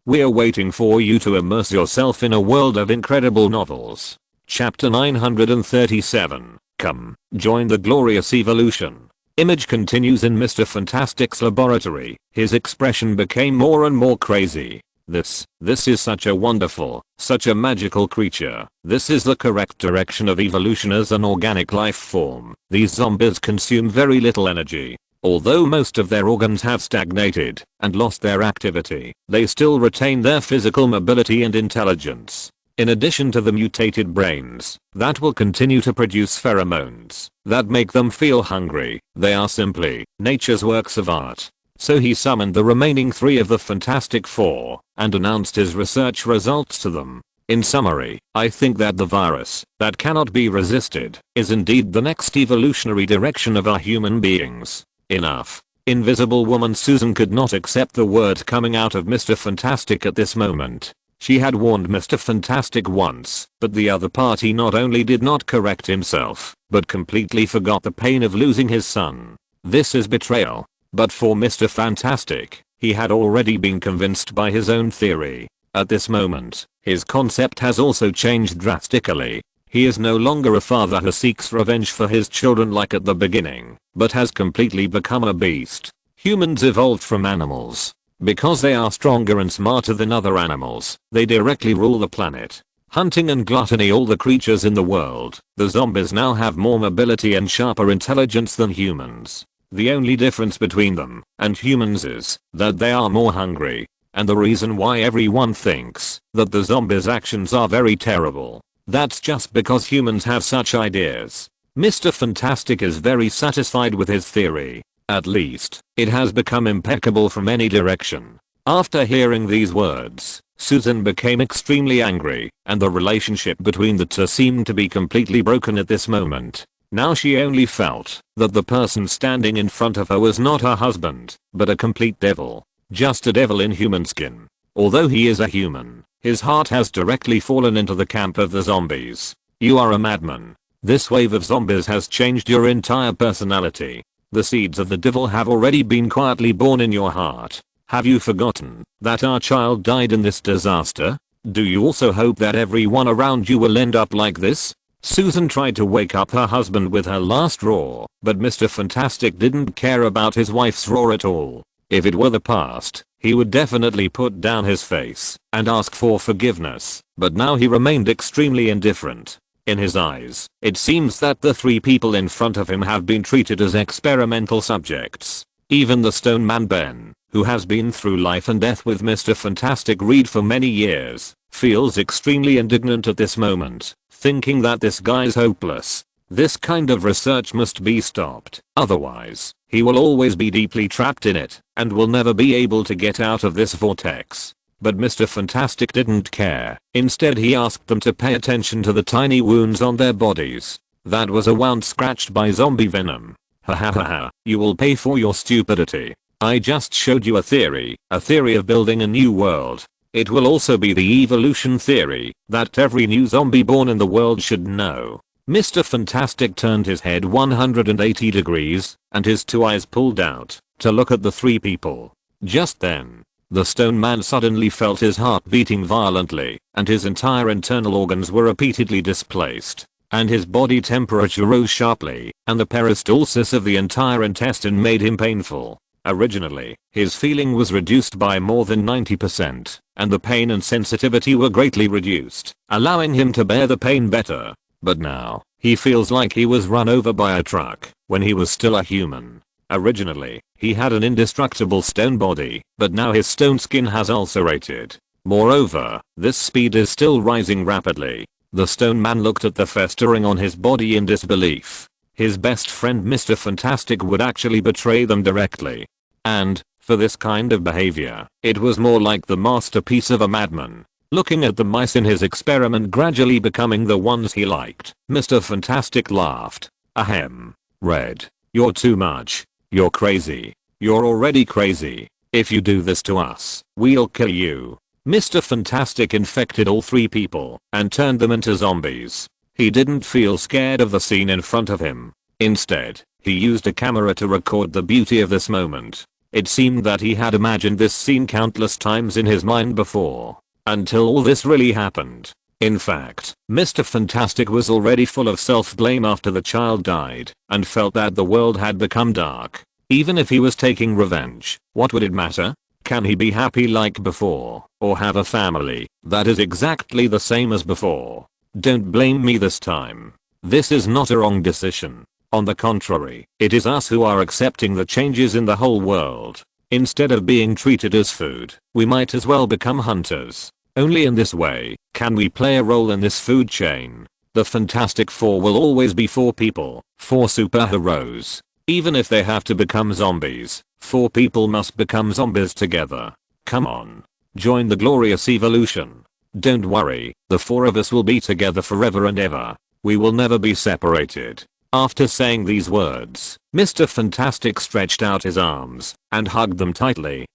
We're waiting for you to immerse yourself in a world of incredible novels. Chapter 937. Come, join the glorious evolution. Image continues in Mr. Fantastic's laboratory. His expression became more and more crazy. This is such a wonderful, such a magical creature. This is the correct direction of evolution as an organic life form. These zombies consume very little energy. Although most of their organs have stagnated and lost their activity, they still retain their physical mobility and intelligence. In addition to the mutated brains that will continue to produce pheromones that make them feel hungry, they are simply nature's works of art. So he summoned the remaining 3 of the Fantastic Four and announced his research results to them. In summary, I think that the virus that cannot be resisted is indeed the next evolutionary direction of our human beings. Enough. Invisible Woman Susan could not accept the word coming out of Mr. Fantastic at this moment. She had warned Mr. Fantastic once, but the other party not only did not correct himself, but completely forgot the pain of losing his son. This is betrayal. But for Mr. Fantastic, he had already been convinced by his own theory. At this moment, his concept has also changed drastically. He is no longer a father who seeks revenge for his children like at the beginning, but has completely become a beast. Humans evolved from animals. Because they are stronger and smarter than other animals, they directly rule the planet. Hunting and gluttony all the creatures in the world, the zombies now have more mobility and sharper intelligence than humans. The only difference between them and humans is that they are more hungry, and the reason why everyone thinks that the zombies' actions are very terrible. That's just because humans have such ideas. Mr. Fantastic is very satisfied with his theory. At least, it has become impeccable from any direction. After hearing these words, Susan became extremely angry, and the relationship between the two seemed to be completely broken at this moment. Now she only felt that the person standing in front of her was not her husband, but a complete devil. Just a devil in human skin. Although he is a human, his heart has directly fallen into the camp of the zombies. You are a madman. This wave of zombies has changed your entire personality. The seeds of the devil have already been quietly born in your heart. Have you forgotten that our child died in this disaster? Do you also hope that everyone around you will end up like this? Susan tried to wake up her husband with her last roar, but Mr. Fantastic didn't care about his wife's roar at all. If it were the past, he would definitely put down his face and ask for forgiveness, but now he remained extremely indifferent. In his eyes, it seems that the three people in front of him have been treated as experimental subjects. Even the Stone Man Ben, who has been through life and death with Mr. Fantastic Reed for many years, feels extremely indignant at this moment, thinking that this guy's hopeless. This kind of research must be stopped, otherwise, he will always be deeply trapped in it, and will never be able to get out of this vortex. But Mr. Fantastic didn't care. Instead he asked them to pay attention to the tiny wounds on their bodies. That was a wound scratched by zombie venom. Ha ha ha ha, you will pay for your stupidity. I just showed you a theory of building a new world. It will also be the evolution theory that every new zombie born in the world should know. Mr. Fantastic turned his head 180 degrees, and his two eyes pulled out to look at the three people. Just then, the Stone Man suddenly felt his heart beating violently, and his entire internal organs were repeatedly displaced, and his body temperature rose sharply, and the peristalsis of the entire intestine made him painful. Originally, his feeling was reduced by more than 90%, and the pain and sensitivity were greatly reduced, allowing him to bear the pain better. But now, he feels like he was run over by a truck when he was still a human. Originally, he had an indestructible stone body, but now his stone skin has ulcerated. Moreover, this speed is still rising rapidly. The Stone Man looked at the festering on his body in disbelief. His best friend Mr. Fantastic would actually betray them directly. And, for this kind of behavior, it was more like the masterpiece of a madman. Looking at the mice in his experiment gradually becoming the ones he liked, Mr. Fantastic laughed. Ahem. Red. You're too much. You're crazy. You're already crazy. If you do this to us, we'll kill you. Mr. Fantastic infected all three people and turned them into zombies. He didn't feel scared of the scene in front of him. Instead, he used a camera to record the beauty of this moment. It seemed that he had imagined this scene countless times in his mind before, until all this really happened. In fact, Mr. Fantastic was already full of self-blame after the child died, and felt that the world had become dark. Even if he was taking revenge, what would it matter? Can he be happy like before, or have a family that is exactly the same as before? Don't blame me this time. This is not a wrong decision. On the contrary, it is us who are accepting the changes in the whole world. Instead of being treated as food, we might as well become hunters. Only in this way can we play a role in this food chain. The Fantastic Four will always be 4 people, 4 superheroes. Even if they have to become zombies, 4 people must become zombies together. Come on. Join the glorious evolution. Don't worry, the 4 of us will be together forever and ever. We will never be separated. After saying these words, Mr. Fantastic stretched out his arms and hugged them tightly.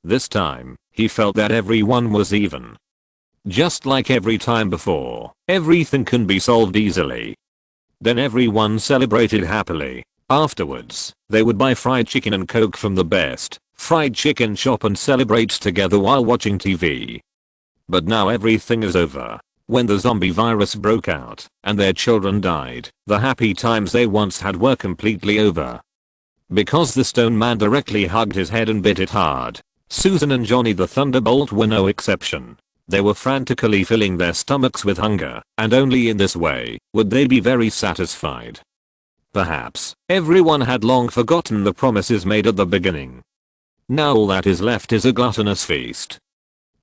This time, he felt that everyone was even. Just like every time before, everything can be solved easily. Then everyone celebrated happily. Afterwards, they would buy fried chicken and coke from the best fried chicken shop and celebrate together while watching TV. But now everything is over. When the zombie virus broke out and their children died, the happy times they once had were completely over. Because the Stone Man directly hugged his head and bit it hard, Susan and Johnny the Thunderbolt were no exception. They were frantically filling their stomachs with hunger, and only in this way would they be very satisfied. Perhaps everyone had long forgotten the promises made at the beginning. Now all that is left is a gluttonous feast.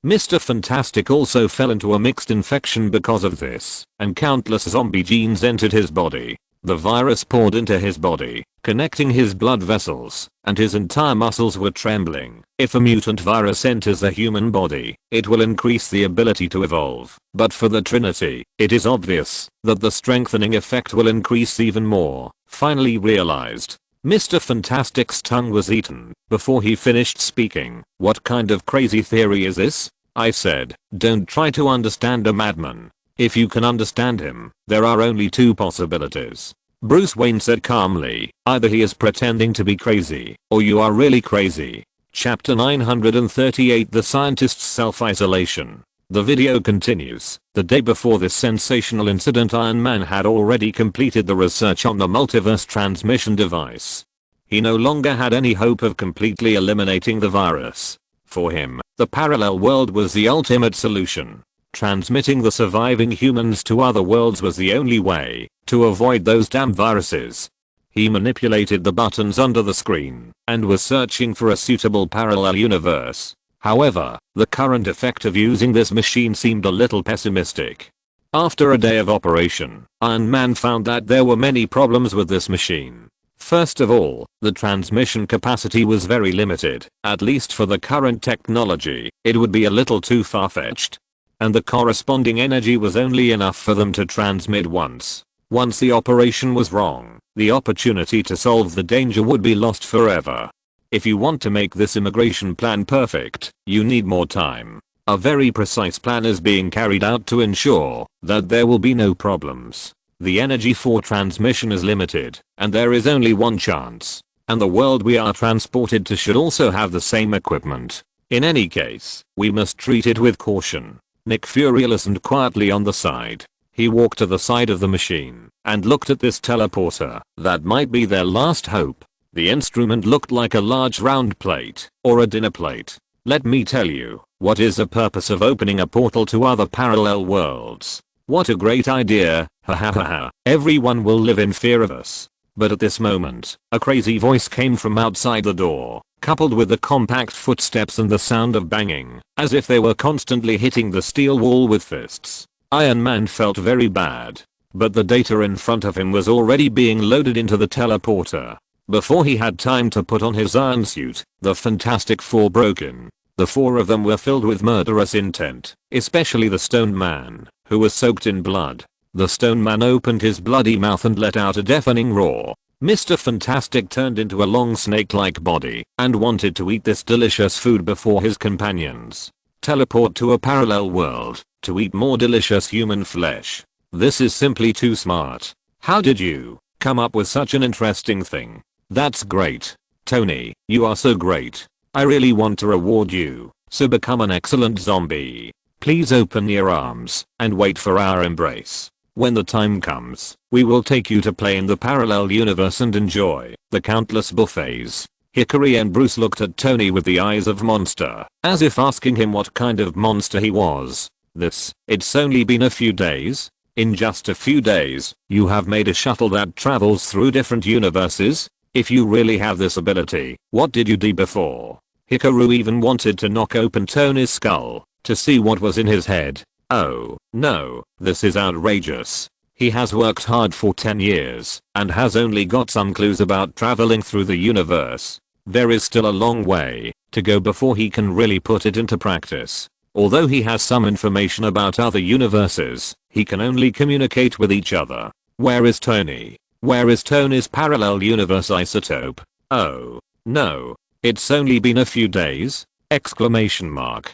Mr. Fantastic also fell into a mixed infection because of this, and countless zombie genes entered his body. The virus poured into his body, connecting his blood vessels, and his entire muscles were trembling. If a mutant virus enters the human body, it will increase the ability to evolve. But for the Trinity, it is obvious that the strengthening effect will increase even more. Finally realized, Mr. Fantastic's tongue was eaten before he finished speaking. What kind of crazy theory is this? I said, don't try to understand a madman. If you can understand him, there are only 2 possibilities. Bruce Wayne said calmly, either he is pretending to be crazy, or you are really crazy. Chapter 938 The Scientist's Self-Isolation. The video continues. The day before this sensational incident, Iron Man had already completed the research on the multiverse transmission device. He no longer had any hope of completely eliminating the virus. For him, the parallel world was the ultimate solution. Transmitting the surviving humans to other worlds was the only way to avoid those damn viruses. He manipulated the buttons under the screen and was searching for a suitable parallel universe. However, the current effect of using this machine seemed a little pessimistic. After a day of operation, Iron Man found that there were many problems with this machine. First of all, the transmission capacity was very limited, at least for the current technology. It would be a little too far-fetched. And the corresponding energy was only enough for them to transmit once. Once the operation was wrong, the opportunity to solve the danger would be lost forever. If you want to make this immigration plan perfect, you need more time. A very precise plan is being carried out to ensure that there will be no problems. The energy for transmission is limited, and there is only one chance. And the world we are transported to should also have the same equipment. In any case, we must treat it with caution. Nick Fury listened quietly on the side. He walked to the side of the machine and looked at this teleporter. That might be their last hope. The instrument looked like a large round plate or a dinner plate. Let me tell you, what is the purpose of opening a portal to other parallel worlds? What a great idea, ha ha ha ha. Everyone will live in fear of us. But at this moment, a crazy voice came from outside the door, coupled with the compact footsteps and the sound of banging, as if they were constantly hitting the steel wall with fists. Iron Man felt very bad. But the data in front of him was already being loaded into the teleporter. Before he had time to put on his iron suit, the Fantastic Four broke in. The four of them were filled with murderous intent, especially the Stone Man, who was soaked in blood. The Stone Man opened his bloody mouth and let out a deafening roar. Mr. Fantastic turned into a long snake-like body and wanted to eat this delicious food before his companions. Teleport to a parallel world to eat more delicious human flesh. This is simply too smart. How did you come up with such an interesting thing? That's great. Tony, you are so great. I really want to reward you, so become an excellent zombie. Please open your arms and wait for our embrace. When the time comes, we will take you to play in the parallel universe and enjoy the countless buffets. Hickory and Bruce looked at Tony with the eyes of monster, as if asking him what kind of monster he was. It's only been a few days? In just a few days, you have made a shuttle that travels through different universes? If you really have this ability, what did you do before? Hikaru even wanted to knock open Tony's skull to see what was in his head. Oh, no, this is outrageous. He has worked hard for 10 years and has only got some clues about traveling through the universe. There is still a long way to go before he can really put it into practice. Although he has some information about other universes, he can only communicate with each other. Where is Tony? Where is Tony's parallel universe isotope? Oh, no. It's only been a few days? Exclamation mark.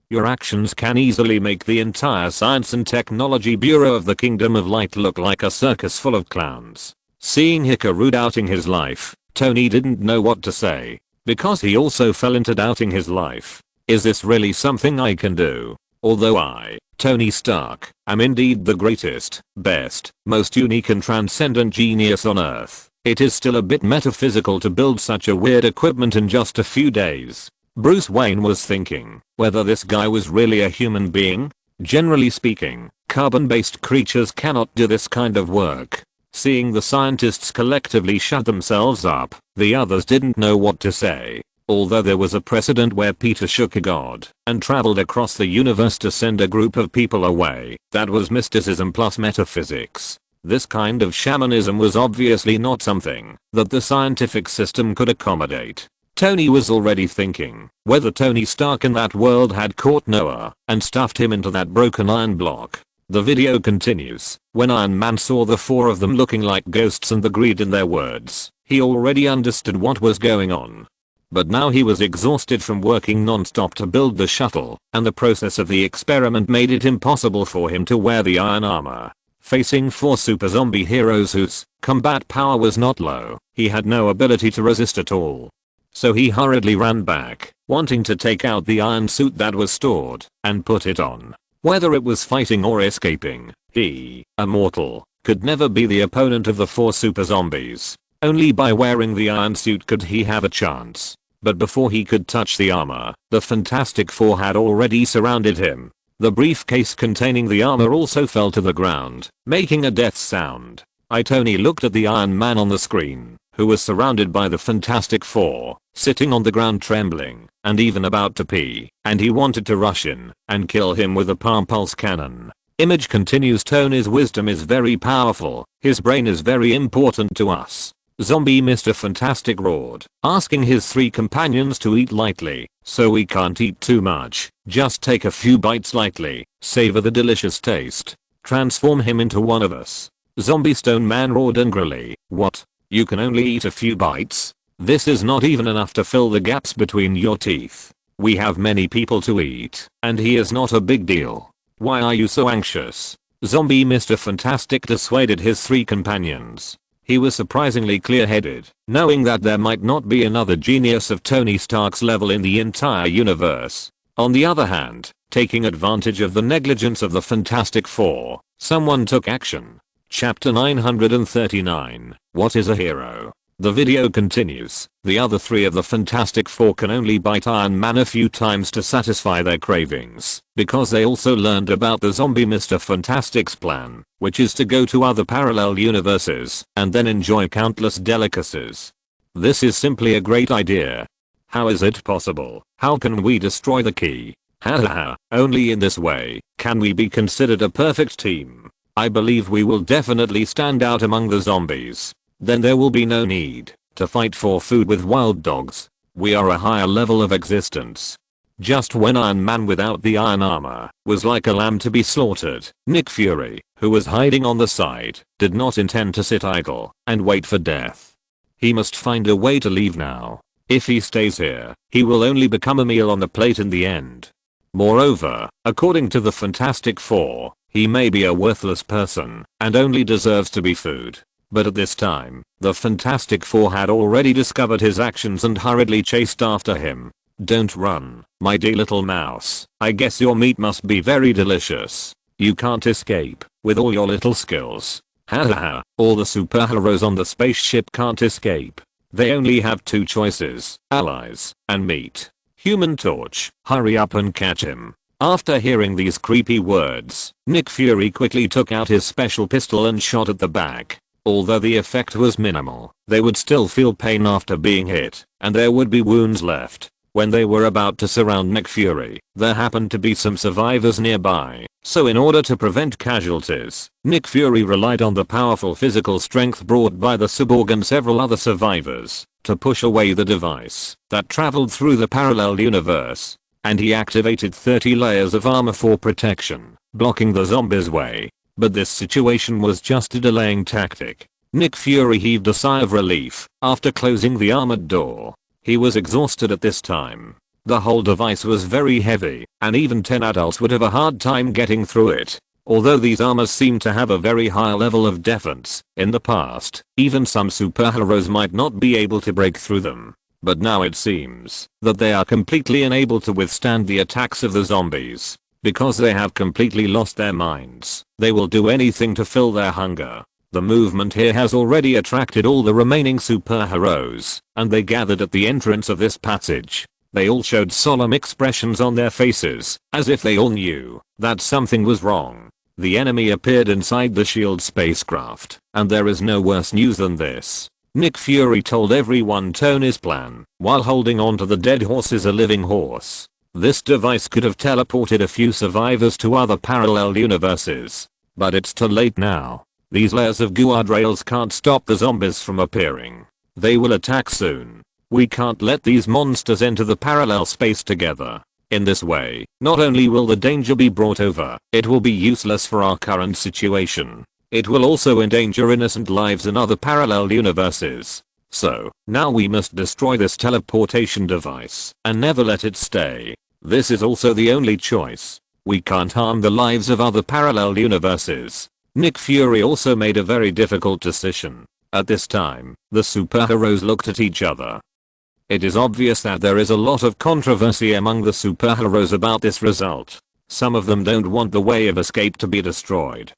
Your actions can easily make the entire Science and Technology Bureau of the Kingdom of Light look like a circus full of clowns. Seeing Hikaru doubting his life, Tony didn't know what to say, because he also fell into doubting his life. Is this really something I can do? Although I, Tony Stark, am indeed the greatest, best, most unique and transcendent genius on Earth, it is still a bit metaphysical to build such a weird equipment in just a few days. Bruce Wayne was thinking whether this guy was really a human being. Generally speaking, carbon-based creatures cannot do this kind of work. Seeing the scientists collectively shut themselves up, the others didn't know what to say. Although there was a precedent where Peter shook a god and traveled across the universe to send a group of people away, that was mysticism plus metaphysics. This kind of shamanism was obviously not something that the scientific system could accommodate. Tony was already thinking whether Tony Stark in that world had caught Noah and stuffed him into that broken iron block. The video continues. When Iron Man saw the four of them looking like ghosts and agreed in their words, he already understood what was going on. But now he was exhausted from working non-stop to build the shuttle, and the process of the experiment made it impossible for him to wear the iron armor. Facing four super zombie heroes whose combat power was not low, he had no ability to resist at all. so he hurriedly ran back, wanting to take out the iron suit that was stored, and put it on. Whether it was fighting or escaping, he, a mortal, could never be the opponent of the 4 super zombies. Only by wearing the iron suit could he have a chance. But before he could touch the armor, the Fantastic Four had already surrounded him. The briefcase containing the armor also fell to the ground, making a death sound. Tony looked at the Iron Man on the screen, who was surrounded by the Fantastic Four, sitting on the ground trembling, and even about to pee, and he wanted to rush in and kill him with a palm pulse cannon. Image continues. Tony's wisdom is very powerful, his brain is very important to us. Zombie Mr. Fantastic roared, asking his 3 companions to eat lightly, so we can't eat too much, just take a few bites lightly, savor the delicious taste. Transform him into one of us. Zombie Stone Man roared angrily, what? You can only eat a few bites? This is not even enough to fill the gaps between your teeth. We have many people to eat, and he is not a big deal. Why are you so anxious? Zombie Mr. Fantastic dissuaded his 3 companions. He was surprisingly clear-headed, knowing that there might not be another genius of Tony Stark's level in the entire universe. On the other hand, taking advantage of the negligence of the Fantastic Four, someone took action. Chapter 939, What is a Hero? The video continues. The other 3 of the Fantastic Four can only bite Iron Man a few times to satisfy their cravings, because they also learned about the zombie Mr. Fantastic's plan, which is to go to other parallel universes and then enjoy countless delicacies. This is simply a great idea. How is it possible? How can we destroy the key? Haha, only in this way can we be considered a perfect team. I believe we will definitely stand out among the zombies. Then there will be no need to fight for food with wild dogs. We are a higher level of existence. Just when Iron Man without the iron armor was like a lamb to be slaughtered, Nick Fury, who was hiding on the side, did not intend to sit idle and wait for death. He must find a way to leave now. If he stays here, he will only become a meal on the plate in the end. Moreover, according to the Fantastic Four, he may be a worthless person and only deserves to be food. But at this time, the Fantastic Four had already discovered his actions and hurriedly chased after him. Don't run, my dear little mouse. I guess your meat must be very delicious. You can't escape, with all your little skills. Haha, all the superheroes on the spaceship can't escape. They only have 2 choices, allies and meat. Human Torch, hurry up and catch him. After hearing these creepy words, Nick Fury quickly took out his special pistol and shot at the back. Although the effect was minimal, they would still feel pain after being hit, and there would be wounds left. When they were about to surround Nick Fury, there happened to be some survivors nearby, so in order to prevent casualties, Nick Fury relied on the powerful physical strength brought by the Cyborg and several other survivors to push away the device that traveled through the parallel universe, and he activated 30 layers of armor for protection, blocking the zombies' way. But this situation was just a delaying tactic. Nick Fury heaved a sigh of relief after closing the armored door. He was exhausted at this time. The whole device was very heavy, and even 10 adults would have a hard time getting through it. Although these armors seem to have a very high level of defense, in the past, even some superheroes might not be able to break through them. But now it seems that they are completely unable to withstand the attacks of the zombies. Because they have completely lost their minds, they will do anything to fill their hunger. The movement here has already attracted all the remaining superheroes, and they gathered at the entrance of this passage. They all showed solemn expressions on their faces, as if they all knew that something was wrong. The enemy appeared inside the SHIELD spacecraft, and there is no worse news than this. Nick Fury told everyone Tony's plan, while holding on to the dead horse as a living horse. This device could have teleported a few survivors to other parallel universes. But it's too late now. These layers of guardrails can't stop the zombies from appearing. They will attack soon. We can't let these monsters enter the parallel space together. In this way, not only will the danger be brought over, it will be useless for our current situation. It will also endanger innocent lives in other parallel universes. So, now we must destroy this teleportation device and never let it stay. This is also the only choice. We can't harm the lives of other parallel universes. Nick Fury also made a very difficult decision. At this time, the superheroes looked at each other. It is obvious that there is a lot of controversy among the superheroes about this result. Some of them don't want the way of escape to be destroyed.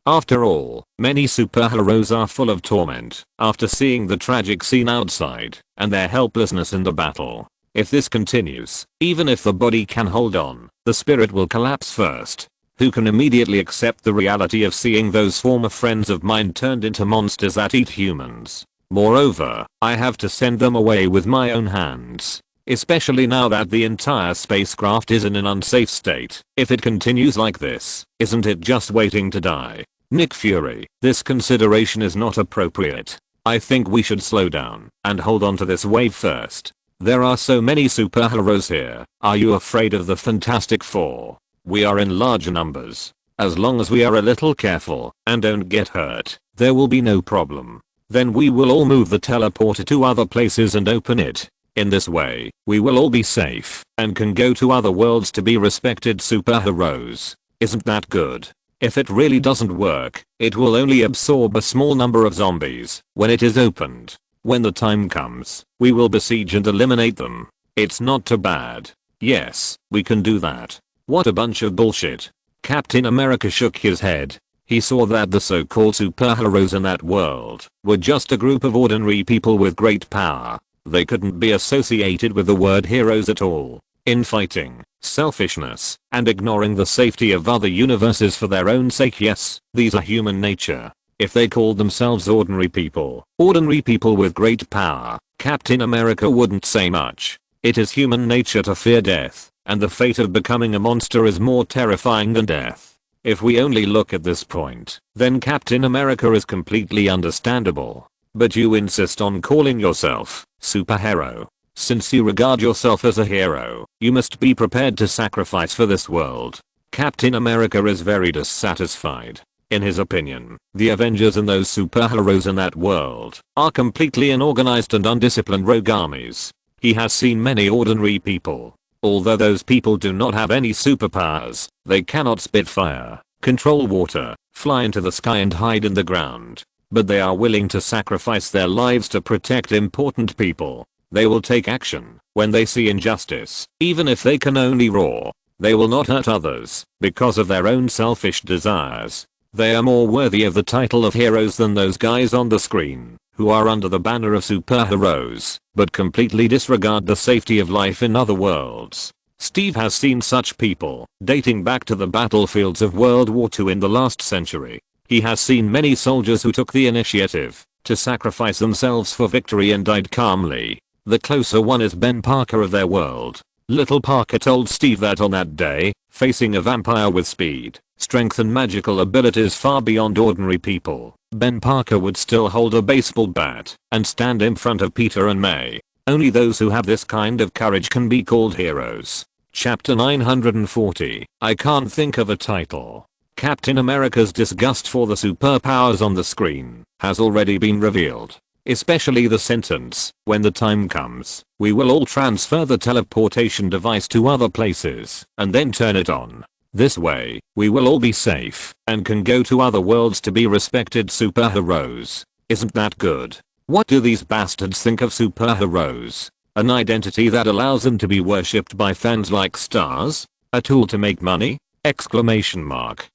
After all, many superheroes are full of torment after seeing the tragic scene outside and their helplessness in the battle. If this continues, even if the body can hold on, the spirit will collapse first. Who can immediately accept the reality of seeing those former friends of mine turned into monsters that eat humans? Moreover, I have to send them away with my own hands. Especially now that the entire spacecraft is in an unsafe state. If it continues like this, isn't it just waiting to die? Nick Fury, this consideration is not appropriate. I think we should slow down and hold on to this wave first. There are so many superheroes here. Are you afraid of the Fantastic Four? We are in large numbers. As long as we are a little careful and don't get hurt, there will be no problem. Then we will all move the teleporter to other places and open it. In this way, we will all be safe and can go to other worlds to be respected superheroes. Isn't that good? If it really doesn't work, it will only absorb a small number of zombies when it is opened. When the time comes, we will besiege and eliminate them. It's not too bad. Yes, we can do that. What a bunch of bullshit. Captain America shook his head. He saw that the so-called superheroes in that world were just a group of ordinary people with great power. They couldn't be associated with the word heroes at all. Infighting, selfishness, and ignoring the safety of other universes for their own sake. Yes, these are human nature. If they called themselves ordinary people with great power, Captain America wouldn't say much. It is human nature to fear death, and the fate of becoming a monster is more terrifying than death. If we only look at this point, then Captain America is completely understandable. But you insist on calling yourself superhero. Since you regard yourself as a hero, you must be prepared to sacrifice for this world. Captain America is very dissatisfied. In his opinion, the Avengers and those superheroes in that world are completely unorganized and undisciplined rogue armies. He has seen many ordinary people. Although those people do not have any superpowers, they cannot spit fire, control water, fly into the sky and hide in the ground. But they are willing to sacrifice their lives to protect important people. They will take action when they see injustice, even if they can only roar. They will not hurt others because of their own selfish desires. They are more worthy of the title of heroes than those guys on the screen, who are under the banner of superheroes, but completely disregard the safety of life in other worlds. Steve has seen such people, dating back to the battlefields of World War II in the last century. He has seen many soldiers who took the initiative to sacrifice themselves for victory and died calmly. The closer one is Ben Parker of their world. Little Parker told Steve that on that day, facing a vampire with speed, strength and magical abilities far beyond ordinary people, Ben Parker would still hold a baseball bat and stand in front of Peter and May. Only those who have this kind of courage can be called heroes. Chapter 940. I can't think of a title. Captain America's disgust for the superpowers on the screen has already been revealed. Especially the sentence, when the time comes, we will all transfer the teleportation device to other places and then turn it on. This way, we will all be safe and can go to other worlds to be respected superheroes. Isn't that good? What do these bastards think of superheroes? An identity that allows them to be worshipped by fans like stars? A tool to make money? Exclamation mark.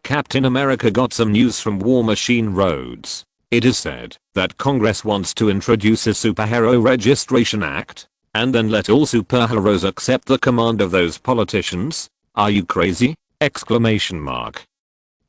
Captain America got some news from War Machine Rhodes. It is said that Congress wants to introduce a Superhero Registration Act and then let all superheroes accept the command of those politicians. Are you crazy? Exclamation mark.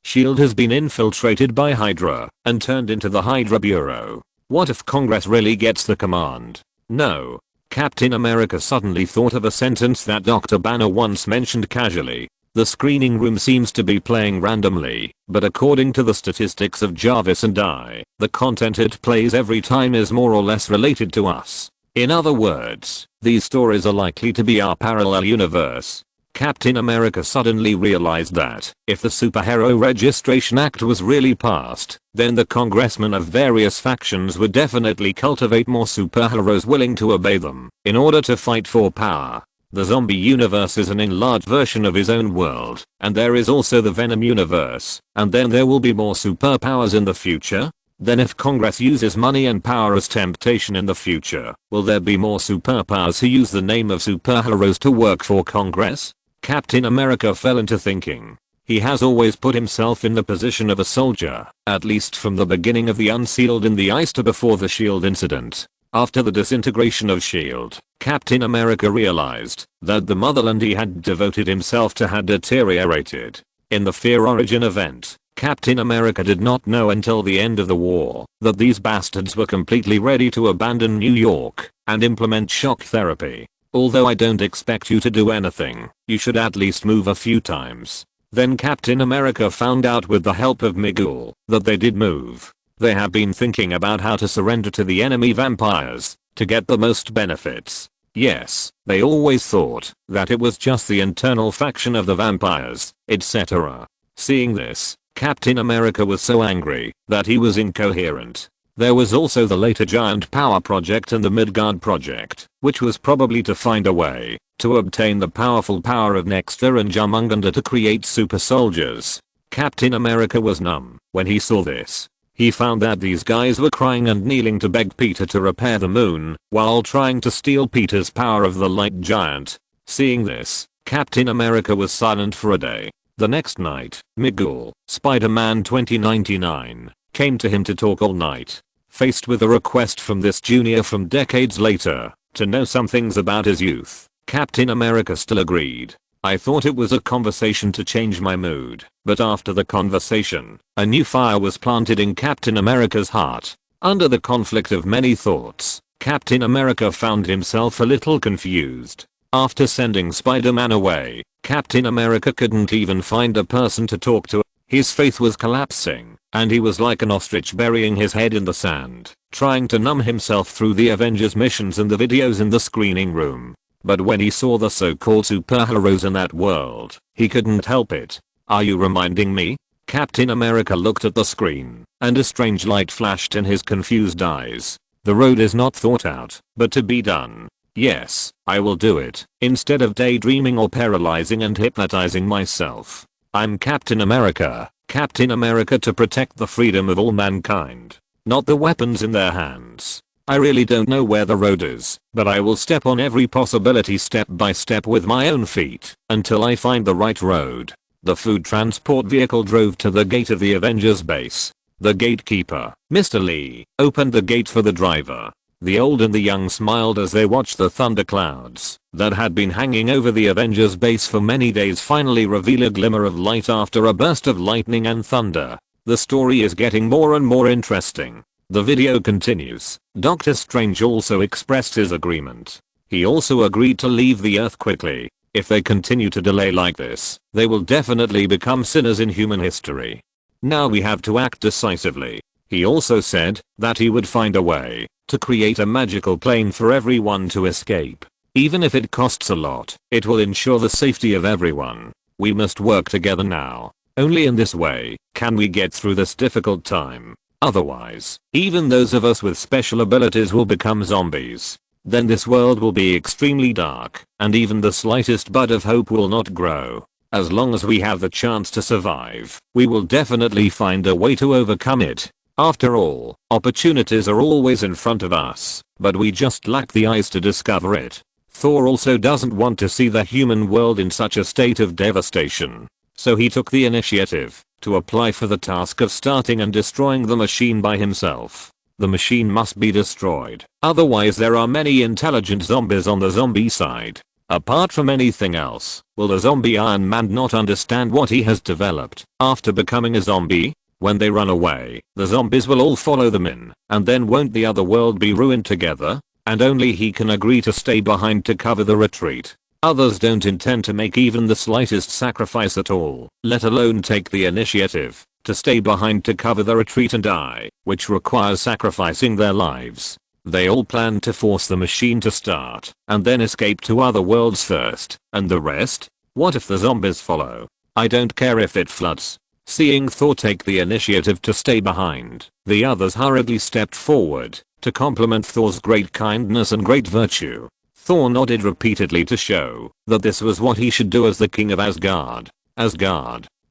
SHIELD has been infiltrated by Hydra and turned into the Hydra Bureau. What if Congress really gets the command? No. Captain America suddenly thought of a sentence that Dr. Banner once mentioned casually. The screening room seems to be playing randomly, but according to the statistics of Jarvis and I, the content it plays every time is more or less related to us. In other words, these stories are likely to be our parallel universe. Captain America suddenly realized that if the Superhero Registration Act was really passed, then the congressmen of various factions would definitely cultivate more superheroes willing to obey them in order to fight for power. The zombie universe is an enlarged version of his own world, and there is also the Venom universe, and then there will be more superpowers in the future? Then if Congress uses money and power as temptation in the future, will there be more superpowers who use the name of superheroes to work for Congress? Captain America fell into thinking. He has always put himself in the position of a soldier, at least from the beginning of the Unsealed in the ice to before the SHIELD incident. After the disintegration of SHIELD, Captain America realized that the motherland he had devoted himself to had deteriorated. In the Fear Origin event, Captain America did not know until the end of the war that these bastards were completely ready to abandon New York and implement shock therapy. Although I don't expect you to do anything, you should at least move a few times. Then Captain America found out with the help of Miguel that they did move. They have been thinking about how to surrender to the enemy vampires to get the most benefits. Yes, they always thought that it was just the internal faction of the vampires, etc. Seeing this, Captain America was so angry that he was incoherent. There was also the later Giant Power Project and the Midgard Project, which was probably to find a way to obtain the powerful power of Nexter and Jumunganda to create super soldiers. Captain America was numb when he saw this. He found that these guys were crying and kneeling to beg Peter to repair the moon while trying to steal Peter's power of the light giant. Seeing this, Captain America was silent for a day. The next night, Miguel, Spider-Man 2099, came to him to talk all night. Faced with a request from this junior from decades later to know some things about his youth, Captain America still agreed. I thought it was a conversation to change my mood, but after the conversation, a new fire was planted in Captain America's heart. Under the conflict of many thoughts, Captain America found himself a little confused. After sending Spider-Man away, Captain America couldn't even find a person to talk to. His faith was collapsing, and he was like an ostrich burying his head in the sand, trying to numb himself through the Avengers missions and the videos in the screening room. But when he saw the so-called superheroes in that world, he couldn't help it. Are you reminding me? Captain America looked at the screen, and a strange light flashed in his confused eyes. The road is not thought out, but to be done. Yes, I will do it, instead of daydreaming or paralyzing and hypnotizing myself. I'm Captain America to protect the freedom of all mankind, not the weapons in their hands. I really don't know where the road is, but I will step on every possibility step by step with my own feet until I find the right road. The food transport vehicle drove to the gate of the Avengers base. The gatekeeper, Mr. Lee, opened the gate for the driver. The old and the young smiled as they watched the thunderclouds that had been hanging over the Avengers base for many days finally reveal a glimmer of light after a burst of lightning and thunder. The story is getting more and more interesting. The video continues. Doctor Strange also expressed his agreement. He also agreed to leave the Earth quickly. If they continue to delay like this, they will definitely become sinners in human history. Now we have to act decisively. He also said that he would find a way to create a magical plane for everyone to escape. Even if it costs a lot, it will ensure the safety of everyone. We must work together now. Only in this way can we get through this difficult time. Otherwise, even those of us with special abilities will become zombies. Then this world will be extremely dark, and even the slightest bud of hope will not grow. As long as we have the chance to survive, we will definitely find a way to overcome it. After all, opportunities are always in front of us, but we just lack the eyes to discover it. Thor also doesn't want to see the human world in such a state of devastation. So he took the initiative to apply for the task of starting and destroying the machine by himself. The machine must be destroyed, otherwise there are many intelligent zombies on the zombie side. Apart from anything else, will the zombie Iron Man not understand what he has developed after becoming a zombie? When they run away, the zombies will all follow them in, and then won't the other world be ruined together? And only he can agree to stay behind to cover the retreat. Others don't intend to make even the slightest sacrifice at all, let alone take the initiative to stay behind to cover the retreat and die, which requires sacrificing their lives. They all plan to force the machine to start and then escape to other worlds first, and the rest? What if the zombies follow? I don't care if it floods. Seeing Thor take the initiative to stay behind, the others hurriedly stepped forward to compliment Thor's great kindness and great virtue. Thor nodded repeatedly to show that this was what he should do as the king of Asgard.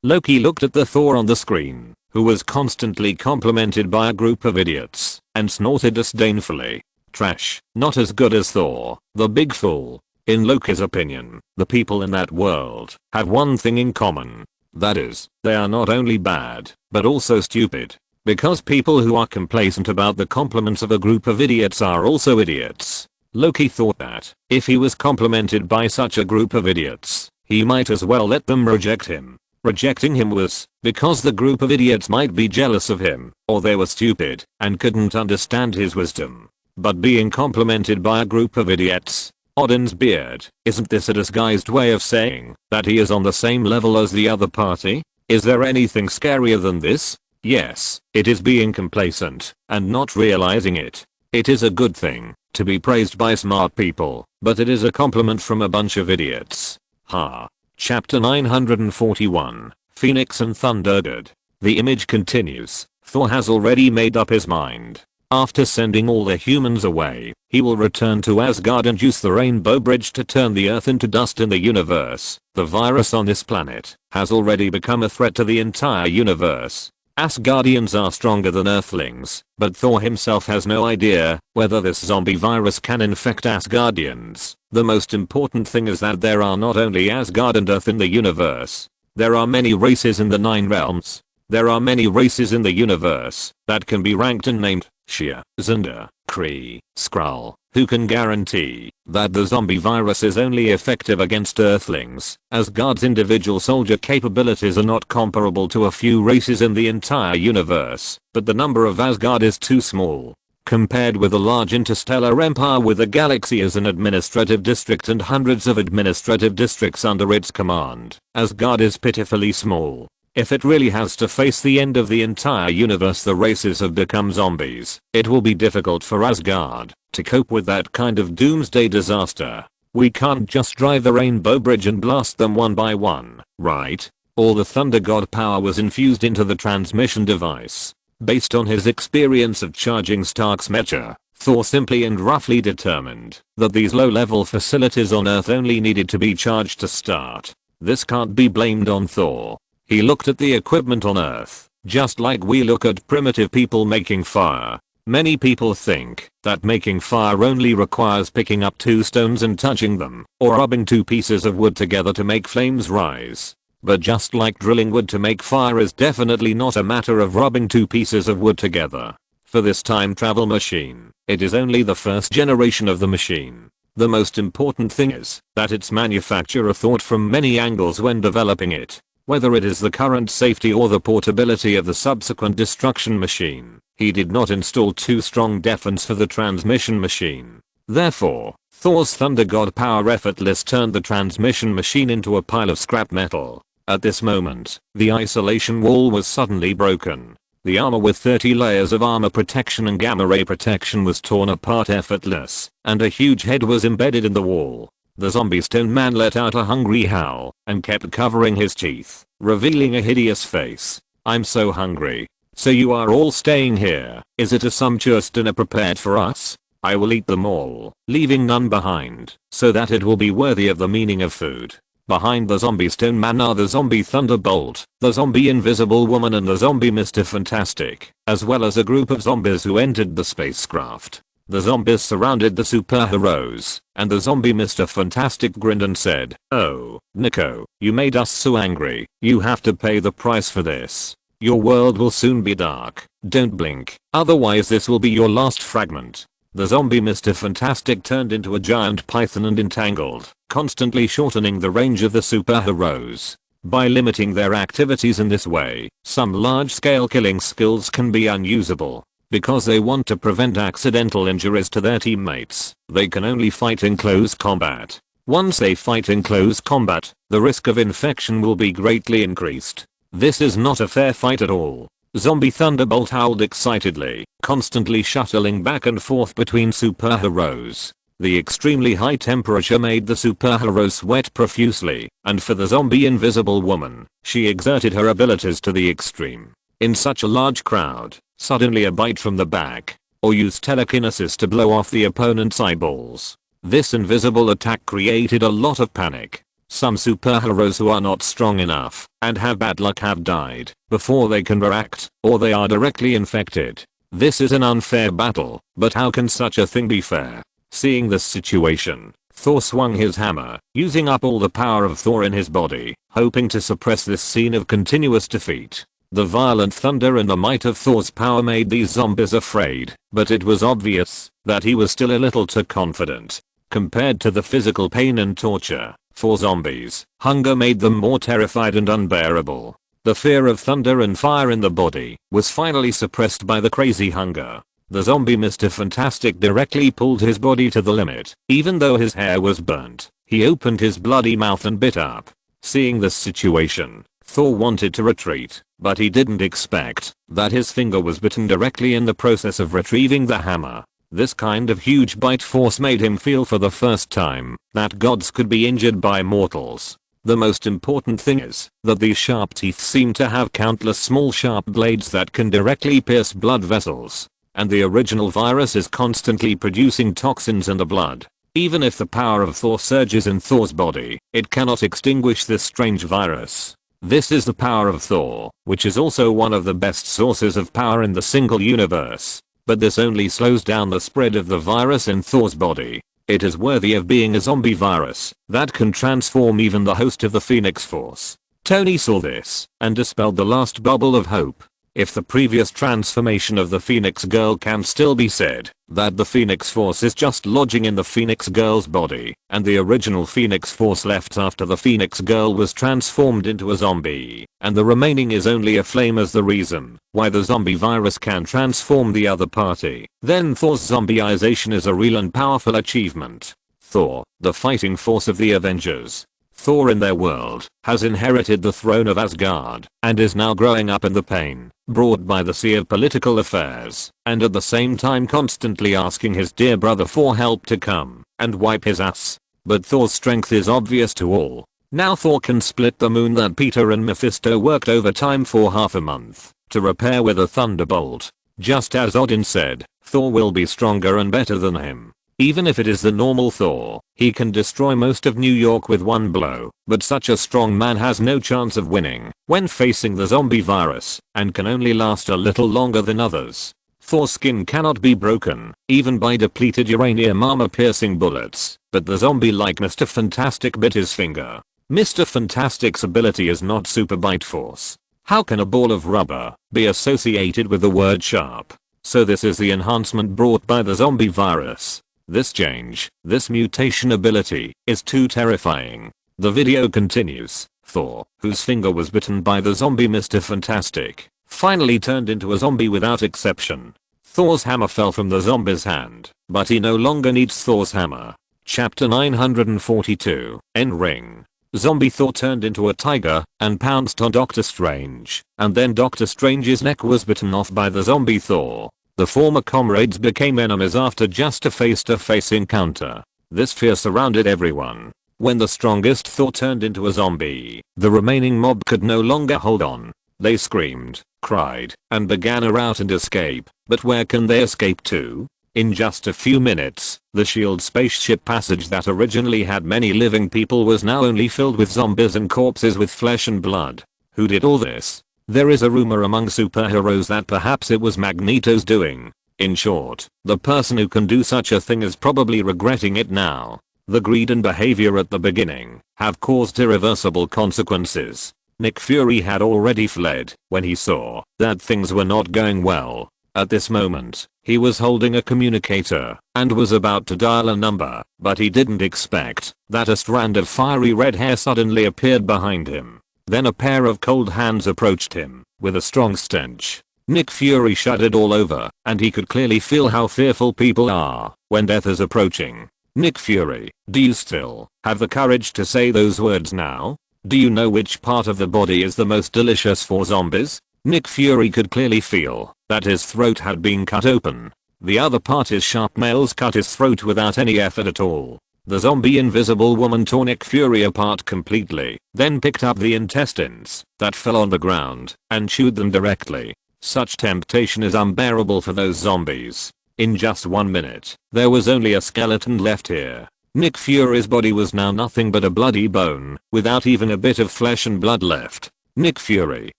Loki looked at the Thor on the screen, who was constantly complimented by a group of idiots and snorted disdainfully. Trash, not as good as Thor, the big fool. In Loki's opinion, the people in that world have one thing in common. That is, they are not only bad, but also stupid. Because people who are complacent about the compliments of a group of idiots are also idiots. Loki thought that, if he was complimented by such a group of idiots, he might as well let them reject him. Rejecting him was because the group of idiots might be jealous of him, or they were stupid and couldn't understand his wisdom. But being complimented by a group of idiots, Odin's beard, isn't this a disguised way of saying that he is on the same level as the other party? Is there anything scarier than this? Yes, it is being complacent and not realizing it. It is a good thing to be praised by smart people, but it is a compliment from a bunch of idiots. Ha. Chapter 941, Phoenix and Thundergod. The image continues. Thor has already made up his mind. After sending all the humans away, he will return to Asgard and use the Rainbow Bridge to turn the Earth into dust in the universe. The virus on this planet has already become a threat to the entire universe. Asgardians are stronger than Earthlings, but Thor himself has no idea whether this zombie virus can infect Asgardians. The most important thing is that there are not only Asgard and Earth in the universe. There are many races in the 9 realms. There are many races in the universe that can be ranked and named Shia, Xander, Kree, Skrull. Who can guarantee that the zombie virus is only effective against Earthlings? Asgard's individual soldier capabilities are not comparable to a few races in the entire universe, but the number of Asgard is too small. Compared with a large interstellar empire with a galaxy as an administrative district and hundreds of administrative districts under its command, Asgard is pitifully small. If it really has to face the end of the entire universe, the races have become zombies, it will be difficult for Asgard to cope with that kind of doomsday disaster. We can't just drive the Rainbow Bridge and blast them one by one, right? All the Thunder God power was infused into the transmission device. Based on his experience of charging Stark's mecha, Thor simply and roughly determined that these low-level facilities on Earth only needed to be charged to start. This can't be blamed on Thor. He looked at the equipment on Earth, just like we look at primitive people making fire. Many people think that making fire only requires picking up 2 stones and touching them, or rubbing 2 pieces of wood together to make flames rise. But just like drilling wood to make fire is definitely not a matter of rubbing 2 pieces of wood together. For this time travel machine, it is only the first generation of the machine. The most important thing is that its manufacturer thought from many angles when developing it. Whether it is the current safety or the portability of the subsequent destruction machine, he did not install too strong defense for the transmission machine. Therefore, Thor's Thunder God power effortless turned the transmission machine into a pile of scrap metal. At this moment, the isolation wall was suddenly broken. The armor with 30 layers of armor protection and gamma ray protection was torn apart effortless, and a huge head was embedded in the wall. The zombie stone man let out a hungry howl and kept covering his teeth, revealing a hideous face. I'm so hungry. So you are all staying here. Is it a sumptuous dinner prepared for us? I will eat them all, leaving none behind, so that it will be worthy of the meaning of food. Behind the zombie stone man are the zombie Thunderbolt, the zombie Invisible Woman and the zombie Mr. Fantastic, as well as a group of zombies who entered the spacecraft. The zombies surrounded the superheroes, and the zombie Mr. Fantastic grinned and said, "Oh, Nico, you made us so angry. You have to pay the price for this. Your world will soon be dark. Don't blink, otherwise this will be your last fragment." The zombie Mr. Fantastic turned into a giant python and entangled, constantly shortening the range of the superheroes. By limiting their activities in this way, some large-scale killing skills can be unusable. Because they want to prevent accidental injuries to their teammates, they can only fight in close combat. Once they fight in close combat, the risk of infection will be greatly increased. This is not a fair fight at all. Zombie Thunderbolt howled excitedly, constantly shuttling back and forth between superheroes. The extremely high temperature made the superhero sweat profusely, and for the zombie Invisible Woman, she exerted her abilities to the extreme. In such a large crowd, suddenly a bite from the back, or use telekinesis to blow off the opponent's eyeballs. This invisible attack created a lot of panic. Some superheroes who are not strong enough and have bad luck have died before they can react, or they are directly infected. This is an unfair battle, but how can such a thing be fair? Seeing this situation, Thor swung his hammer, using up all the power of Thor in his body, hoping to suppress this scene of continuous defeat. The violent thunder and the might of Thor's power made these zombies afraid, but it was obvious that he was still a little too confident. Compared to the physical pain and torture, for zombies, hunger made them more terrified and unbearable. The fear of thunder and fire in the body was finally suppressed by the crazy hunger. The zombie Mr. Fantastic directly pulled his body to the limit. Even though his hair was burnt, he opened his bloody mouth and bit up. Seeing this situation, Thor wanted to retreat, but he didn't expect that his finger was bitten directly in the process of retrieving the hammer. This kind of huge bite force made him feel for the first time that gods could be injured by mortals. The most important thing is that these sharp teeth seem to have countless small sharp blades that can directly pierce blood vessels. And the original virus is constantly producing toxins in the blood. Even if the power of Thor surges in Thor's body, it cannot extinguish this strange virus. This is the power of Thor, which is also one of the best sources of power in the single universe. But this only slows down the spread of the virus in Thor's body. It is worthy of being a zombie virus that can transform even the host of the Phoenix Force. Tony saw this and dispelled the last bubble of hope. If the previous transformation of the Phoenix Girl can still be said that the Phoenix Force is just lodging in the Phoenix Girl's body, and the original Phoenix Force left after the Phoenix Girl was transformed into a zombie, and the remaining is only a flame as the reason why the zombie virus can transform the other party, then Thor's zombieization is a real and powerful achievement. Thor, the fighting force of the Avengers. Thor in their world has inherited the throne of Asgard and is now growing up in the pain brought by the sea of political affairs, and at the same time constantly asking his dear brother for help to come and wipe his ass. But Thor's strength is obvious to all. Now Thor can split the moon that Peter and Mephisto worked overtime for half a month to repair with a thunderbolt. Just as Odin said, Thor will be stronger and better than him. Even if it is the normal Thor, he can destroy most of New York with one blow, but such a strong man has no chance of winning when facing the zombie virus and can only last a little longer than others. Thor's skin cannot be broken, even by depleted uranium armor-piercing bullets, but the zombie-like Mr. Fantastic bit his finger. Mr. Fantastic's ability is not super bite force. How can a ball of rubber be associated with the word sharp? So this is the enhancement brought by the zombie virus. This change, this mutation ability, is too terrifying. The video continues. Thor, whose finger was bitten by the zombie Mr. Fantastic, finally turned into a zombie without exception. Thor's hammer fell from the zombie's hand, but he no longer needs Thor's hammer. Chapter 942, End Ring. Zombie Thor turned into a tiger and pounced on Doctor Strange, and then Doctor Strange's neck was bitten off by the zombie Thor. The former comrades became enemies after just a face-to-face encounter. This fear surrounded everyone. When the strongest Thor turned into a zombie, the remaining mob could no longer hold on. They screamed, cried, and began a rout and escape. But where can they escape to? In just a few minutes, the S.H.I.E.L.D. spaceship passage that originally had many living people was now only filled with zombies and corpses with flesh and blood. Who did all this? There is a rumor among superheroes that perhaps it was Magneto's doing. In short, the person who can do such a thing is probably regretting it now. The greed and behavior at the beginning have caused irreversible consequences. Nick Fury had already fled when he saw that things were not going well. At this moment, he was holding a communicator and was about to dial a number, but he didn't expect that a strand of fiery red hair suddenly appeared behind him. Then a pair of cold hands approached him with a strong stench. Nick Fury shuddered all over, and he could clearly feel how fearful people are when death is approaching. Nick Fury, do you still have the courage to say those words now? Do you know which part of the body is the most delicious for zombies? Nick Fury could clearly feel that his throat had been cut open. The other part is sharp nails cut his throat without any effort at all. The zombie invisible woman tore Nick Fury apart completely, then picked up the intestines that fell on the ground and chewed them directly. Such temptation is unbearable for those zombies. In just 1 minute, there was only a skeleton left here. Nick Fury's body was now nothing but a bloody bone, without even a bit of flesh and blood left. Nick Fury,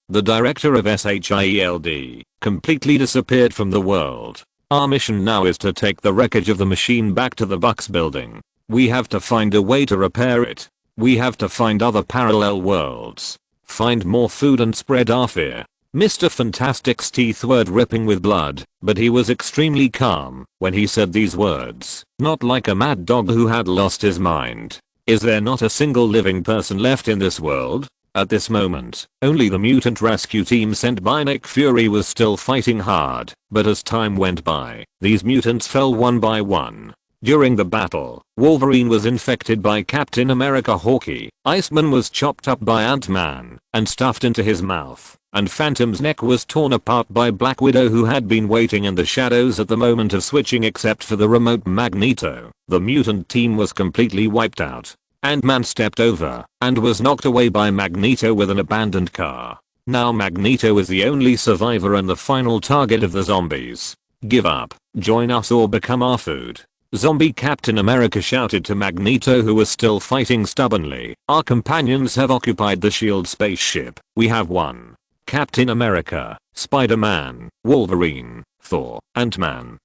the director of SHIELD, completely disappeared from the world. Our mission now is to take the wreckage of the machine back to the Bucks building. We have to find a way to repair it. We have to find other parallel worlds. Find more food and spread our fear. Mr. Fantastic's teeth were dripping with blood, but he was extremely calm when he said these words, not like a mad dog who had lost his mind. Is there not a single living person left in this world? At this moment, only the mutant rescue team sent by Nick Fury was still fighting hard, but as time went by, these mutants fell one by one. During the battle, Wolverine was infected by Captain America Hawkeye, Iceman was chopped up by Ant-Man and stuffed into his mouth, and Phantom's neck was torn apart by Black Widow, who had been waiting in the shadows at the moment of switching except for the remote Magneto. The mutant team was completely wiped out. Ant-Man stepped over and was knocked away by Magneto with an abandoned car. Now Magneto is the only survivor and the final target of the zombies. Give up, join us or become our food. Zombie Captain America shouted to Magneto, who was still fighting stubbornly. Our companions have occupied the SHIELD spaceship. We have won. Captain America, Spider-Man, Wolverine, Thor, Ant-Man.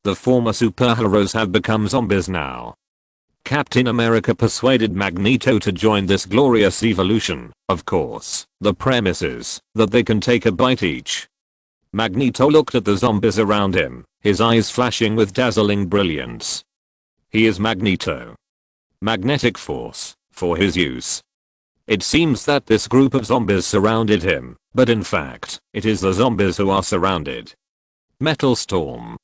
The former superheroes have become zombies now. Captain America persuaded Magneto to join this glorious evolution. Of course, the premise is that they can take a bite each. Magneto looked at the zombies around him, his eyes flashing with dazzling brilliance. He is Magneto. Magnetic force, for his use. It seems that this group of zombies surrounded him, but in fact, it is the zombies who are surrounded. Metal storm.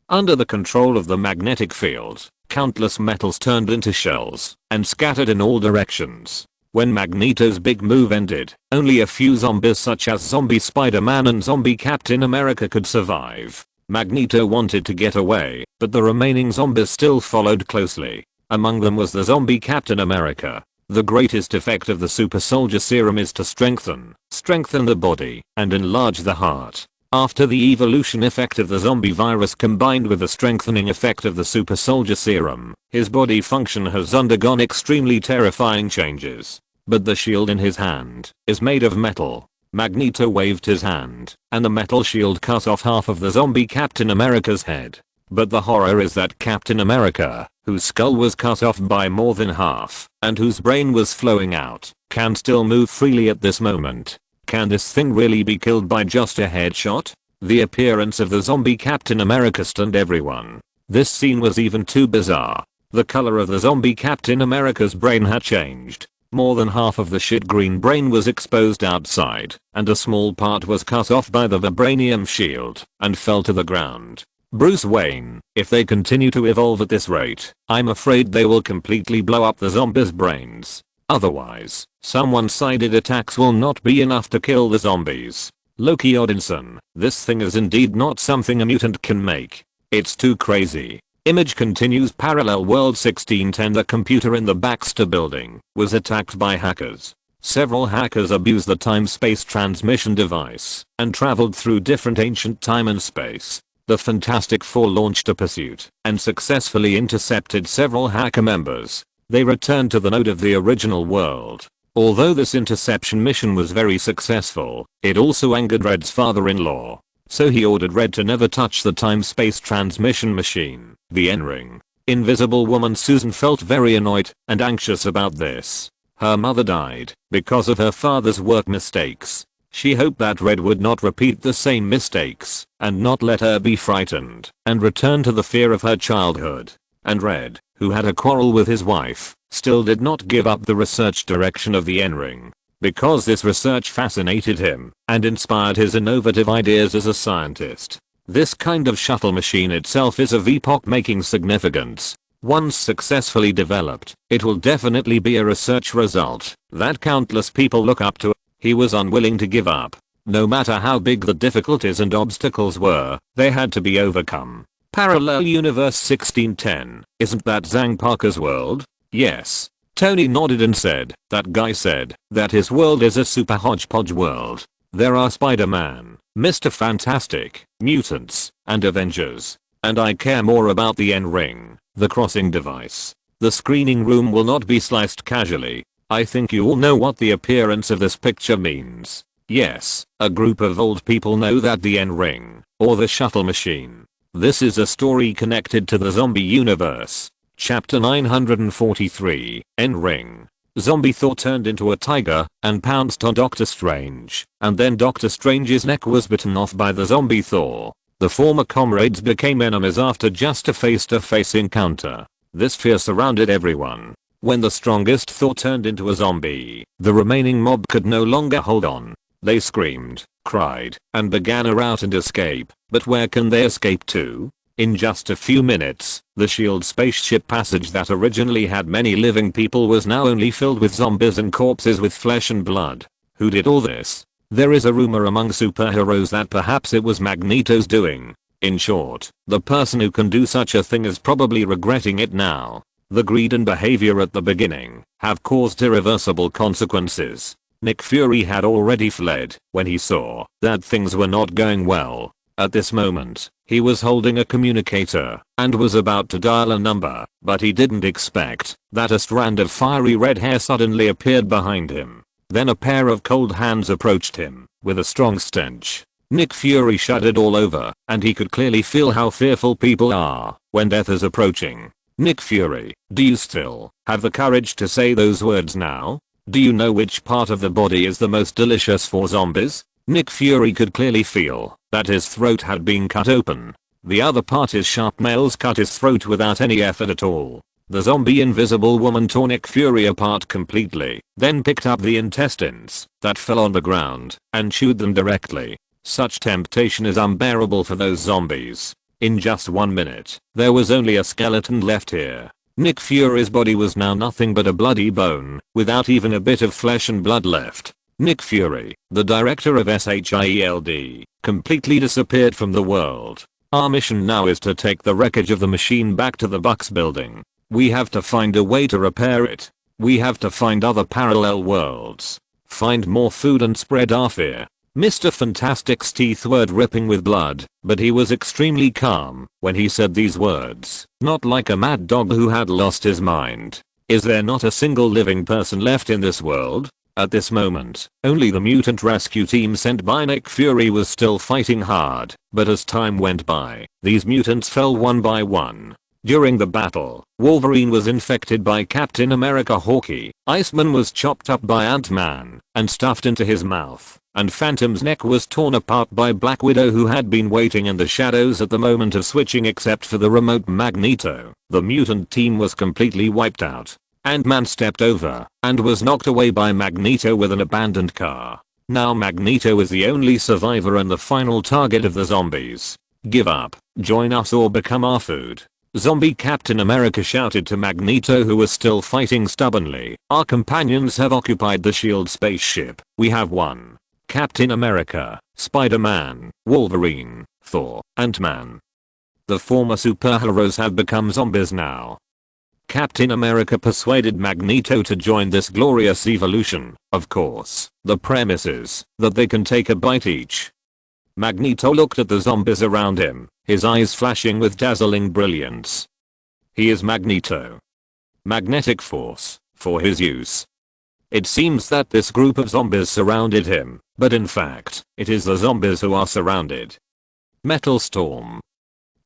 Under the control of the magnetic field, countless metals turned into shells and scattered in all directions. When Magneto's big move ended, only a few zombies such as Zombie Spider-Man and Zombie Captain America could survive. Magneto wanted to get away, but the remaining zombies still followed closely. Among them was the Zombie Captain America. The greatest effect of the super soldier serum is to strengthen the body and enlarge the heart. After the evolution effect of the zombie virus combined with the strengthening effect of the super soldier serum, his body function has undergone extremely terrifying changes. But the shield in his hand is made of metal. Magneto waved his hand, and the metal shield cut off half of the zombie Captain America's head. But the horror is that Captain America, whose skull was cut off by more than half, and whose brain was flowing out, can still move freely at this moment. Can this thing really be killed by just a headshot? The appearance of the zombie Captain America stunned everyone. This scene was even too bizarre. The color of the zombie Captain America's brain had changed. More than half of the shit green brain was exposed outside, and a small part was cut off by the vibranium shield and fell to the ground. Bruce Wayne, if they continue to evolve at this rate, I'm afraid they will completely blow up the zombies' brains. Otherwise, some one-sided attacks will not be enough to kill the zombies. Loki Odinson, this thing is indeed not something a mutant can make. It's too crazy. Image continues. Parallel World 1610. The computer in the Baxter building was attacked by hackers. Several hackers abused the time-space transmission device and traveled through different ancient time and space. The Fantastic Four launched a pursuit and successfully intercepted several hacker members. They returned to the node of the original world. Although this interception mission was very successful, it also angered Red's father-in-law. So he ordered Red to never touch the time-space transmission machine, the N-Ring. Invisible Woman Susan felt very annoyed and anxious about this. Her mother died because of her father's work mistakes. She hoped that Red would not repeat the same mistakes and not let her be frightened and return to the fear of her childhood. And Red, who had a quarrel with his wife, still did not give up the research direction of the N-Ring. Because this research fascinated him and inspired his innovative ideas as a scientist. This kind of shuttle machine itself is of epoch-making significance. Once successfully developed, it will definitely be a research result that countless people look up to. He was unwilling to give up. No matter how big the difficulties and obstacles were, they had to be overcome. Parallel Universe 1610, isn't that Zhang Parker's world? Yes. Tony nodded and said, that guy said that his world is a super hodgepodge world. There are Spider-Man, Mr. Fantastic, mutants, and Avengers. And I care more about the N-Ring, the crossing device. The screening room will not be sliced casually. I think you all know what the appearance of this picture means. Yes, a group of old people know that the N-ring, or the shuttle machine. This is a story connected to the zombie universe. Chapter 943, N-ring. Zombie Thor turned into a tiger and pounced on Doctor Strange, and then Doctor Strange's neck was bitten off by the zombie Thor. The former comrades became enemies after just a face-to-face encounter. This fear surrounded everyone. When the strongest Thor turned into a zombie, the remaining mob could no longer hold on. They screamed, cried, and began a rout and escape, but where can they escape to? In just a few minutes, the SHIELD spaceship passage that originally had many living people was now only filled with zombies and corpses with flesh and blood. Who did all this? There is a rumor among superheroes that perhaps it was Magneto's doing. In short, the person who can do such a thing is probably regretting it now. The greed and behavior at the beginning have caused irreversible consequences. Nick Fury had already fled when he saw that things were not going well. At this moment, he was holding a communicator and was about to dial a number, but he didn't expect that a strand of fiery red hair suddenly appeared behind him. Then a pair of cold hands approached him with a strong stench. Nick Fury shuddered all over, and he could clearly feel how fearful people are when death is approaching. Nick Fury, do you still have the courage to say those words now? Do you know which part of the body is the most delicious for zombies? Nick Fury could clearly feel that his throat had been cut open. The other part, his sharp nails, cut his throat without any effort at all. The zombie Invisible Woman tore Nick Fury apart completely, then picked up the intestines that fell on the ground and chewed them directly. Such temptation is unbearable for those zombies. In just 1 minute, there was only a skeleton left here. Nick Fury's body was now nothing but a bloody bone, without even a bit of flesh and blood left. Nick Fury, the director of SHIELD, completely disappeared from the world. Our mission now is to take the wreckage of the machine back to the Bucks building. We have to find a way to repair it. We have to find other parallel worlds. Find more food and spread our fear. Mr. Fantastic's teeth were dripping with blood, but he was extremely calm when he said these words, not like a mad dog who had lost his mind. Is there not a single living person left in this world? At this moment, only the mutant rescue team sent by Nick Fury was still fighting hard, but as time went by, these mutants fell one by one. During the battle, Wolverine was infected by Captain America Hawkeye, Iceman was chopped up by Ant-Man and stuffed into his mouth, and Phantom's neck was torn apart by Black Widow, who had been waiting in the shadows at the moment of switching except for the remote Magneto. The mutant team was completely wiped out. Ant-Man stepped over and was knocked away by Magneto with an abandoned car. Now Magneto is the only survivor and the final target of the zombies. Give up, join us or become our food. Zombie Captain America shouted to Magneto, who was still fighting stubbornly. Our companions have occupied the SHIELD spaceship. We have won. Captain America, Spider-Man, Wolverine, Thor, Ant-Man. The former superheroes have become zombies now. Captain America persuaded Magneto to join this glorious evolution. Of course, the premise is that they can take a bite each. Magneto looked at the zombies around him, his eyes flashing with dazzling brilliance. He is Magneto. Magnetic force, for his use. It seems that this group of zombies surrounded him, but in fact, it is the zombies who are surrounded. Metal storm.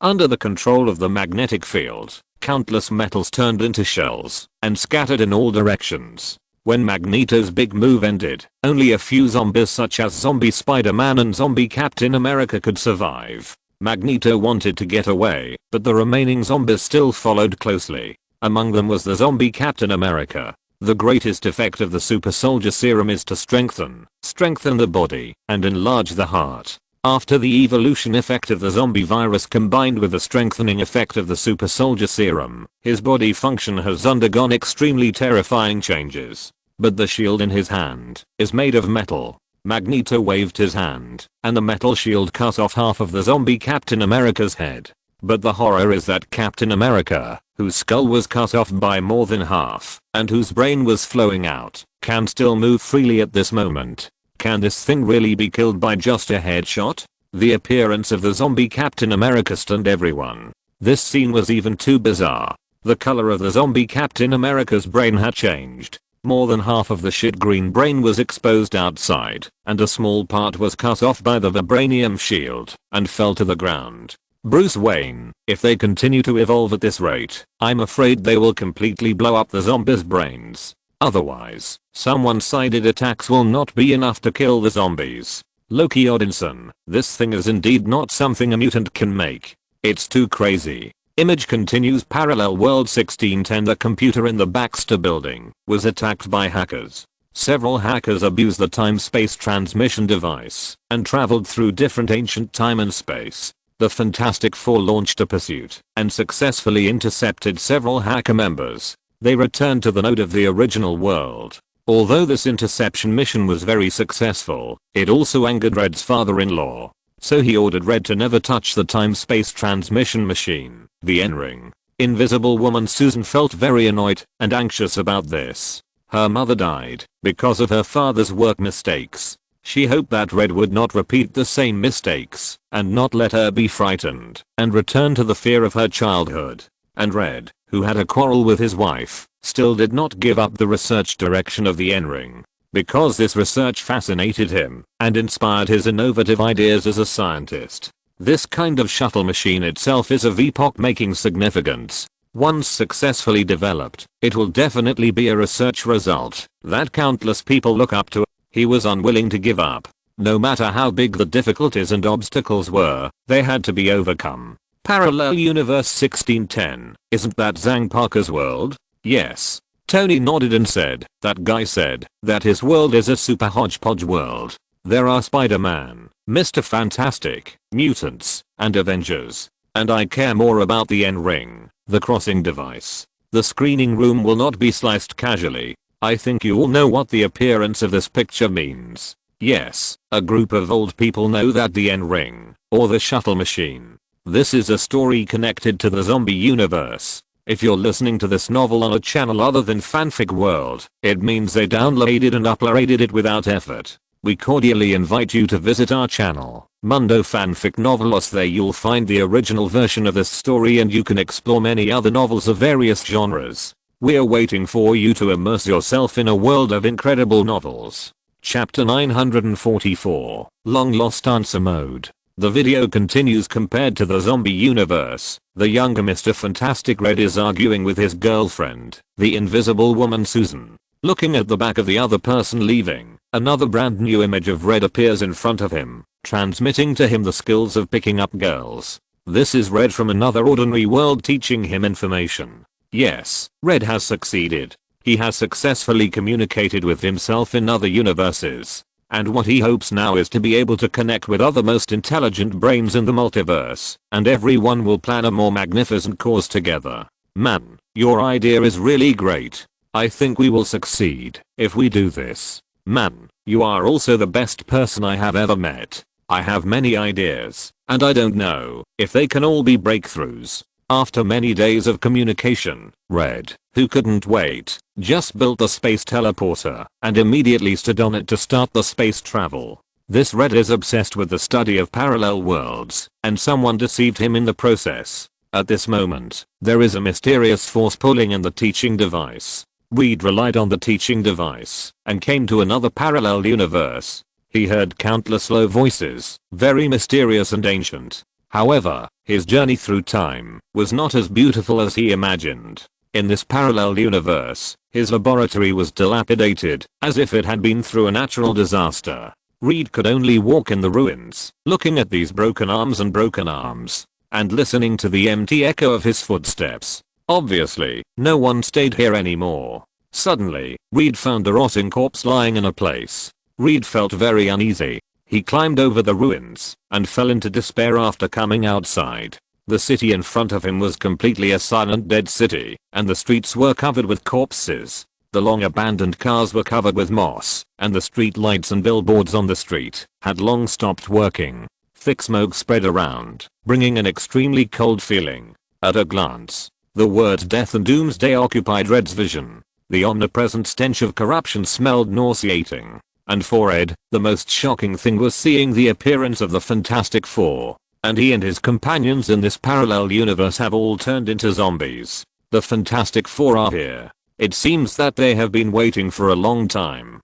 Under the control of the magnetic field, countless metals turned into shells and scattered in all directions. When Magneto's big move ended, only a few zombies such as Zombie Spider-Man and Zombie Captain America could survive. Magneto wanted to get away, but the remaining zombies still followed closely. Among them was the Zombie Captain America. The greatest effect of the super soldier serum is to strengthen the body and enlarge the heart. After the evolution effect of the zombie virus combined with the strengthening effect of the super soldier serum, his body function has undergone extremely terrifying changes. But the shield in his hand is made of metal. Magneto waved his hand, and the metal shield cut off half of the zombie Captain America's head. But the horror is that Captain America, whose skull was cut off by more than half, and whose brain was flowing out, can still move freely at this moment. Can this thing really be killed by just a headshot? The appearance of the zombie Captain America stunned everyone. This scene was even too bizarre. The color of the zombie Captain America's brain had changed. More than half of the shit green brain was exposed outside, and a small part was cut off by the vibranium shield and fell to the ground. Bruce Wayne, if they continue to evolve at this rate, I'm afraid they will completely blow up the zombies' brains. Otherwise, some one-sided attacks will not be enough to kill the zombies. Loki Odinson, this thing is indeed not something a mutant can make. It's too crazy. Image continues. Parallel World 1610. The computer in the Baxter building was attacked by hackers. Several hackers abused the time-space transmission device and traveled through different ancient time and space. The Fantastic Four launched a pursuit and successfully intercepted several hacker members. They returned to the node of the original world. Although this interception mission was very successful, it also angered Red's father-in-law. So he ordered Red to never touch the time-space transmission machine, the N-ring. Invisible Woman Susan felt very annoyed and anxious about this. Her mother died because of her father's work mistakes. She hoped that Red would not repeat the same mistakes and not let her be frightened and return to the fear of her childhood. And Red, who had a quarrel with his wife, still did not give up the research direction of the N-ring. Because this research fascinated him and inspired his innovative ideas as a scientist. This kind of shuttle machine itself is of epoch-making significance. Once successfully developed, it will definitely be a research result that countless people look up to. He was unwilling to give up. No matter how big the difficulties and obstacles were, they had to be overcome. Parallel Universe 1610, isn't that Zhang Parker's world? Yes. Tony nodded and said, that guy said that his world is a super hodgepodge world. There are Spider-Man, Mr. Fantastic, mutants, and Avengers. And I care more about the N-ring, the crossing device. The screening room will not be sliced casually. I think you all know what the appearance of this picture means. Yes, a group of old people know that the N-ring, or the shuttle machine. This is a story connected to the zombie universe. If you're listening to this novel on a channel other than Fanfic World, it means they downloaded and uploaded it without effort. We cordially invite you to visit our channel, Mundo Fanfic Novelos. There you'll find the original version of this story and you can explore many other novels of various genres. We're waiting for you to immerse yourself in a world of incredible novels. Chapter 944, Long Lost Answer Mode. The video continues. Compared to the zombie universe, the younger Mr. Fantastic Red is arguing with his girlfriend, the Invisible Woman Susan. Looking at the back of the other person leaving, another brand new image of Red appears in front of him, transmitting to him the skills of picking up girls. This is Red from another ordinary world teaching him information. Yes, Red has succeeded. He has successfully communicated with himself in other universes. And what he hopes now is to be able to connect with other most intelligent brains in the multiverse, and everyone will plan a more magnificent cause together. Man, your idea is really great. I think we will succeed if we do this. Man, you are also the best person I have ever met. I have many ideas, and I don't know if they can all be breakthroughs. After many days of communication, Red, who couldn't wait, just built the space teleporter and immediately stood on it to start the space travel. This Red is obsessed with the study of parallel worlds, and someone deceived him in the process. At this moment, there is a mysterious force pulling in the teaching device. Reed relied on the teaching device and came to another parallel universe. He heard countless low voices, very mysterious and ancient. However, his journey through time was not as beautiful as he imagined. In this parallel universe, his laboratory was dilapidated, as if it had been through a natural disaster. Reed could only walk in the ruins, looking at these broken arms and listening to the empty echo of his footsteps. Obviously, no one stayed here anymore. Suddenly, Reed found a rotting corpse lying in a place. Reed felt very uneasy. He climbed over the ruins and fell into despair after coming outside. The city in front of him was completely a silent dead city, and the streets were covered with corpses. The long abandoned cars were covered with moss, and the street lights and billboards on the street had long stopped working. Thick smoke spread around, bringing an extremely cold feeling. At a glance, the words death and doomsday occupied Red's vision. The omnipresent stench of corruption smelled nauseating. And for Ed, the most shocking thing was seeing the appearance of the Fantastic Four. And he and his companions in this parallel universe have all turned into zombies. The Fantastic Four are here. It seems that they have been waiting for a long time.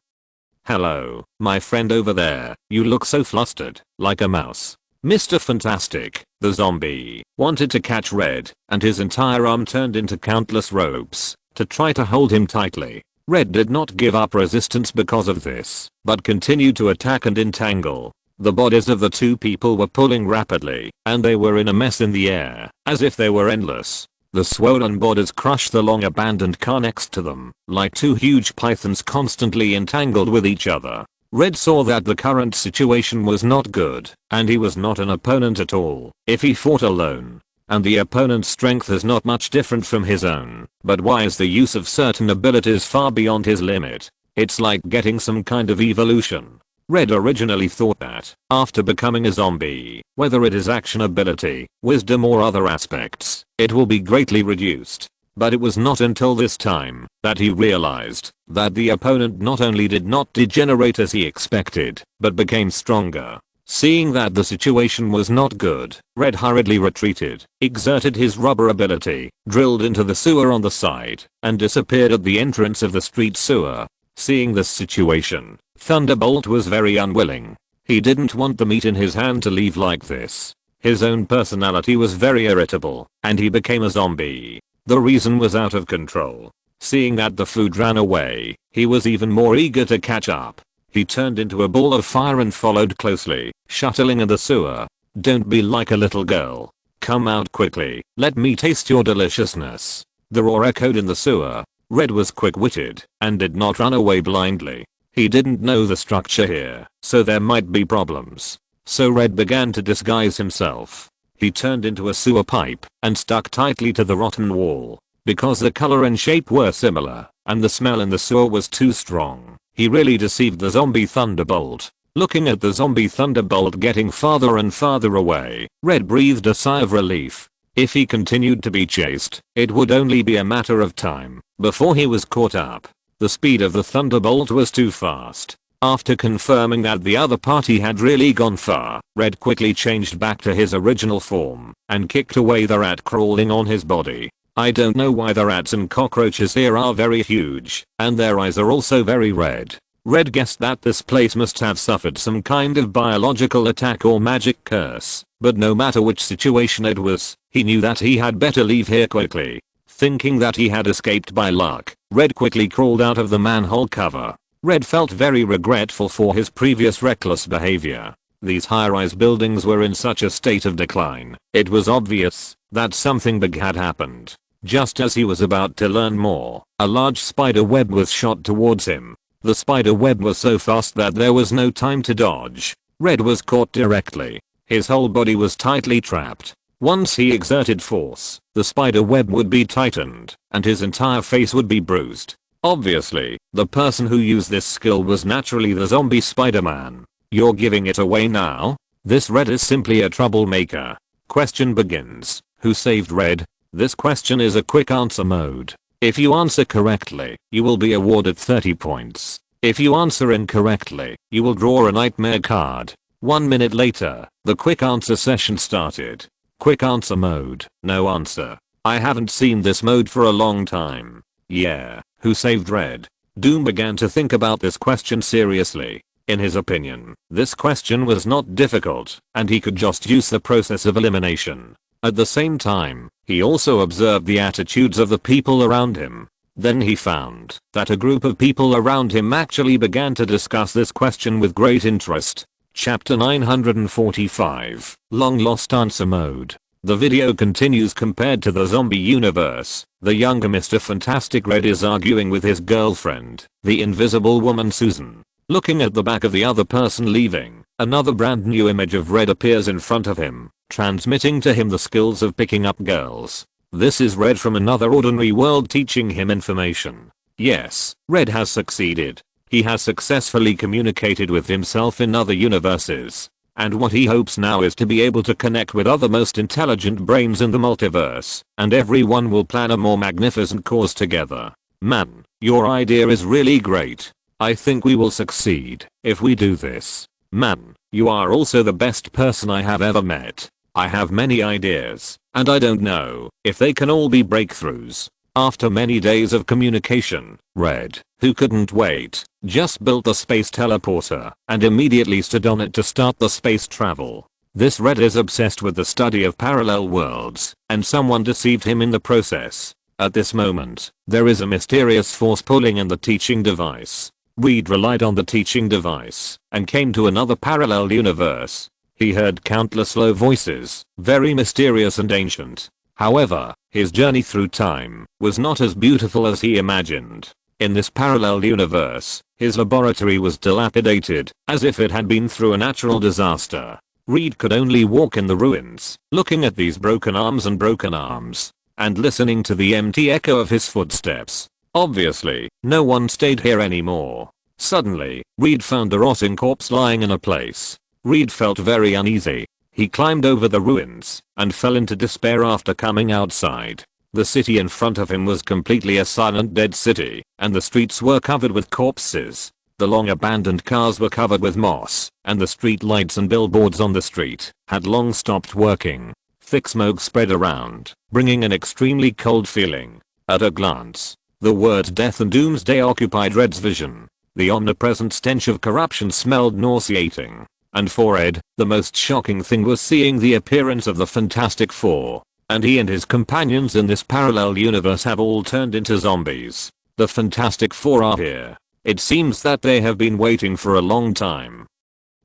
Hello, my friend over there, you look so flustered, like a mouse. Mr. Fantastic, the zombie, wanted to catch Red, and his entire arm turned into countless ropes to try to hold him tightly. Red did not give up resistance because of this, but continued to attack and entangle. The bodies of the two people were pulling rapidly, and they were in a mess in the air, as if they were endless. The swollen bodies crushed the long abandoned car next to them, like two huge pythons constantly entangled with each other. Red saw that the current situation was not good, and he was not an opponent at all if he fought alone. And the opponent's strength is not much different from his own, but why is the use of certain abilities far beyond his limit? It's like getting some kind of evolution. Red originally thought that, after becoming a zombie, whether it is action ability, wisdom or other aspects, it will be greatly reduced. But it was not until this time that he realized that the opponent not only did not degenerate as he expected, but became stronger. Seeing that the situation was not good, Red hurriedly retreated, exerted his rubber ability, drilled into the sewer on the side, and disappeared at the entrance of the street sewer. Seeing this situation, Thunderbolt was very unwilling. He didn't want the meat in his hand to leave like this. His own personality was very irritable, and he became a zombie. The reason was out of control. Seeing that the food ran away, he was even more eager to catch up. He turned into a ball of fire and followed closely, shuttling in the sewer. Don't be like a little girl. Come out quickly, let me taste your deliciousness. The roar echoed in the sewer. Red was quick-witted and did not run away blindly. He didn't know the structure here, so there might be problems. So Red began to disguise himself. He turned into a sewer pipe and stuck tightly to the rotten wall. Because the color and shape were similar, and the smell in the sewer was too strong, he really deceived the zombie Thunderbolt. Looking at the zombie Thunderbolt getting farther and farther away, Red breathed a sigh of relief. If he continued to be chased, it would only be a matter of time before he was caught up. The speed of the Thunderbolt was too fast. After confirming that the other party had really gone far, Red quickly changed back to his original form and kicked away the rat crawling on his body. I don't know why the rats and cockroaches here are very huge, and their eyes are also very red. Red guessed that this place must have suffered some kind of biological attack or magic curse, but no matter which situation it was, he knew that he had better leave here quickly. Thinking that he had escaped by luck, Red quickly crawled out of the manhole cover. Red felt very regretful for his previous reckless behavior. These high-rise buildings were in such a state of decline, it was obvious that something big had happened. Just as he was about to learn more, a large spider web was shot towards him. The spider web was so fast that there was no time to dodge. Red was caught directly. His whole body was tightly trapped. Once he exerted force, the spider web would be tightened, and his entire face would be bruised. Obviously, the person who used this skill was naturally the zombie Spider-Man. You're giving it away now? This Red is simply a troublemaker. Question begins. Who saved Red? This question is a quick answer mode. If you answer correctly, you will be awarded 30 points. If you answer incorrectly, you will draw a nightmare card. 1 minute later, the quick answer session started. Quick answer mode, no answer. I haven't seen this mode for a long time. Yeah, who saved Red? Doom began to think about this question seriously. In his opinion, this question was not difficult, and he could just use the process of elimination. At the same time, he also observed the attitudes of the people around him. Then he found that a group of people around him actually began to discuss this question with great interest. Chapter 945, Long Lost Answer Mode. The video continues. Compared to the zombie universe, the younger Mr. Fantastic Red is arguing with his girlfriend, the invisible woman Susan. Looking at the back of the other person leaving, another brand new image of Red appears in front of him, transmitting to him the skills of picking up girls. This is Red from another ordinary world teaching him information. Yes, Red has succeeded. He has successfully communicated with himself in other universes. And what he hopes now is to be able to connect with other most intelligent brains in the multiverse, and everyone will plan a more magnificent cause together. Man, your idea is really great. I think we will succeed if we do this. Man, you are also the best person I have ever met. I have many ideas, and I don't know if they can all be breakthroughs. After many days of communication, Red, who couldn't wait, just built the space teleporter and immediately stood on it to start the space travel. This Red is obsessed with the study of parallel worlds, and someone deceived him in the process. At this moment, there is a mysterious force pulling in the teaching device. Reed relied on the teaching device and came to another parallel universe. He heard countless low voices, very mysterious and ancient. However, his journey through time was not as beautiful as he imagined. In this parallel universe, his laboratory was dilapidated, as if it had been through a natural disaster. Reed could only walk in the ruins, looking at these broken arms and listening to the empty echo of his footsteps. Obviously, no one stayed here anymore. Suddenly, Reed found a rotting corpse lying in a place. Reed felt very uneasy. He climbed over the ruins and fell into despair after coming outside. The city in front of him was completely a silent dead city, and the streets were covered with corpses. The long abandoned cars were covered with moss, and the street lights and billboards on the street had long stopped working. Thick smoke spread around, bringing an extremely cold feeling. At a glance, the word death and doomsday occupied Red's vision. The omnipresent stench of corruption smelled nauseating. And for Red, the most shocking thing was seeing the appearance of the Fantastic Four. And he and his companions in this parallel universe have all turned into zombies. The Fantastic Four are here. It seems that they have been waiting for a long time.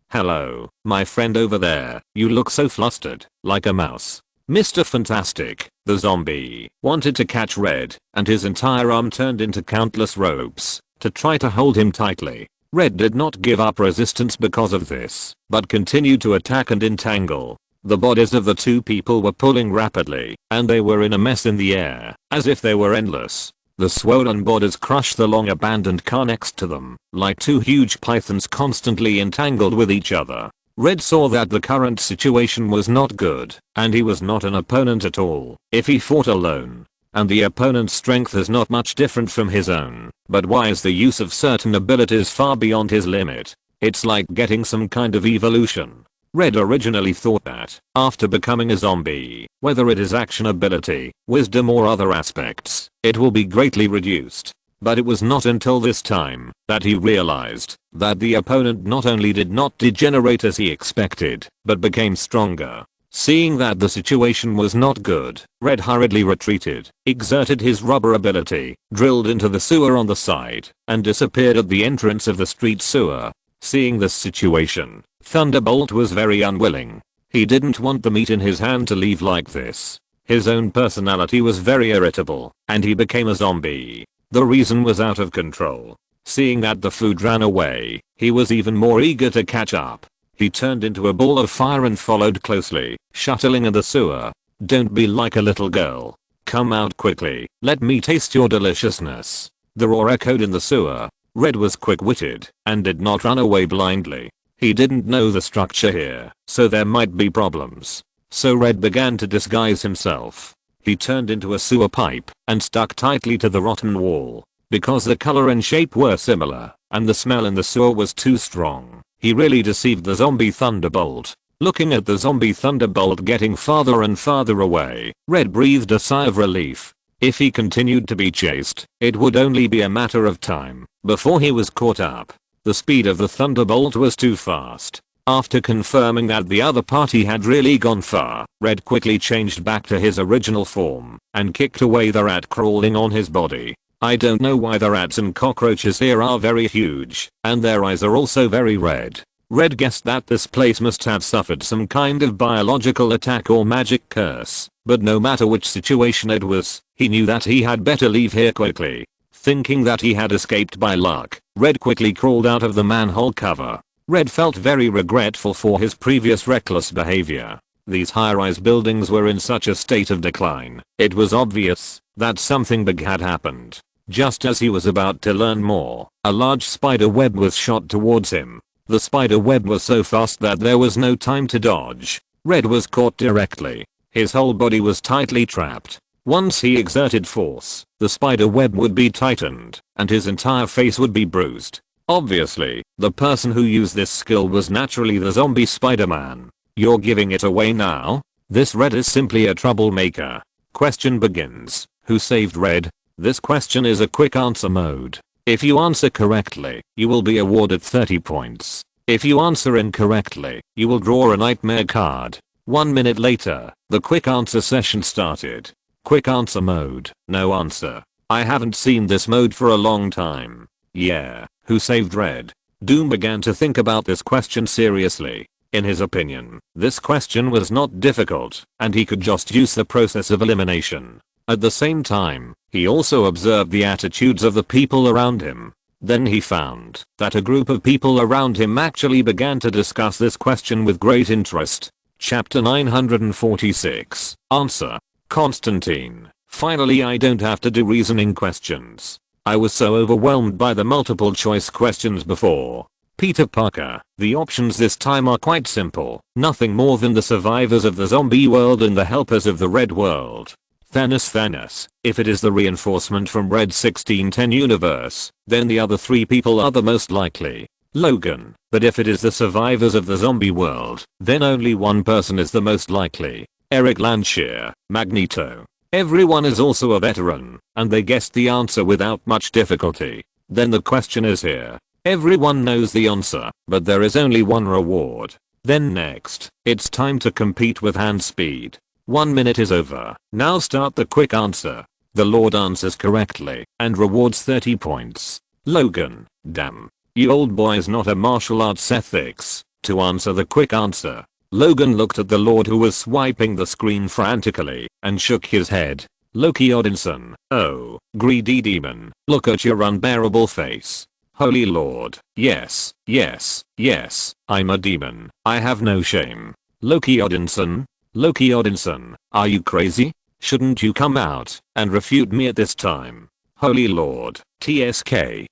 Hello, my friend over there, you look so flustered, like a mouse. Mr. Fantastic, the zombie, wanted to catch Red, and his entire arm turned into countless ropes to try to hold him tightly. Red did not give up resistance because of this, but continued to attack and entangle. The bodies of the two people were pulling rapidly, and they were in a mess in the air, as if they were endless. The swollen bodies crushed the long abandoned car next to them, like two huge pythons constantly entangled with each other. Red saw that the current situation was not good, and he was not an opponent at all if he fought alone. And the opponent's strength is not much different from his own, but why is the use of certain abilities far beyond his limit? It's like getting some kind of evolution. Red originally thought that, after becoming a zombie, whether it is action ability, wisdom or other aspects, it will be greatly reduced. But it was not until this time that he realized that the opponent not only did not degenerate as he expected, but became stronger. Seeing that the situation was not good, Red hurriedly retreated, exerted his rubber ability, drilled into the sewer on the side, and disappeared at the entrance of the street sewer. Seeing this situation, Thunderbolt was very unwilling. He didn't want the meat in his hand to leave like this. His own personality was very irritable, and he became a zombie. The reason was out of control. Seeing that the food ran away, he was even more eager to catch up. He turned into a ball of fire and followed closely, shuttling in the sewer. Don't be like a little girl. Come out quickly, let me taste your deliciousness. The roar echoed in the sewer. Red was quick-witted and did not run away blindly. He didn't know the structure here, so there might be problems. So Red began to disguise himself. He turned into a sewer pipe and stuck tightly to the rotten wall. Because the color and shape were similar, and the smell in the sewer was too strong, he really deceived the zombie Thunderbolt. Looking at the zombie Thunderbolt getting farther and farther away, Red breathed a sigh of relief. If he continued to be chased, it would only be a matter of time before he was caught up. The speed of the Thunderbolt was too fast. After confirming that the other party had really gone far, Red quickly changed back to his original form and kicked away the rat crawling on his body. I don't know why the rats and cockroaches here are very huge, and their eyes are also very red. Red guessed that this place must have suffered some kind of biological attack or magic curse, but no matter which situation it was, he knew that he had better leave here quickly. Thinking that he had escaped by luck, Red quickly crawled out of the manhole cover. Red felt very regretful for his previous reckless behavior. These high-rise buildings were in such a state of decline, it was obvious that something big had happened. Just as he was about to learn more, a large spider web was shot towards him. The spider web was so fast that there was no time to dodge. Red was caught directly. His whole body was tightly trapped. Once he exerted force, the spider web would be tightened, and his entire face would be bruised. Obviously, the person who used this skill was naturally the zombie Spider-Man. You're giving it away now? This Red is simply a troublemaker. Question begins. Who saved Red? This question is a quick answer mode. If you answer correctly, you will be awarded 30 points. If you answer incorrectly, you will draw a nightmare card. 1 minute later, the quick answer session started. Quick answer mode, no answer. I haven't seen this mode for a long time. Yeah, who saved Red? Doom began to think about this question seriously. In his opinion, this question was not difficult, and he could just use the process of elimination. At the same time, he also observed the attitudes of the people around him. Then he found that a group of people around him actually began to discuss this question with great interest. Chapter 946. Answer. Constantine. Finally, I don't have to do reasoning questions. I was so overwhelmed by the multiple choice questions before. Peter Parker. The options this time are quite simple. Nothing more than the survivors of the zombie world and the helpers of the red world. Thanos. If it is the reinforcement from Red 1610 universe, then the other 3 people are the most likely. Logan. But if it is the survivors of the zombie world, then only one person is the most likely. Eric Landshear. Magneto. Everyone is also a veteran, and they guessed the answer without much difficulty. Then the question is here. Everyone knows the answer, but there is only one reward. Then next, it's time to compete with hand speed. 1 minute is over. Now start the quick answer. The Lord answers correctly and rewards 30 points. Logan. Damn. You old boy is not a martial arts ethics. To answer the quick answer, Logan looked at the Lord who was swiping the screen frantically and shook his head. Loki Odinson. Oh, greedy demon. Look at your unbearable face. Holy Lord. Yes, I'm a demon. I have no shame. Loki Odinson. Are you crazy? Shouldn't you come out and refute me at this time? Holy Lord. TSK.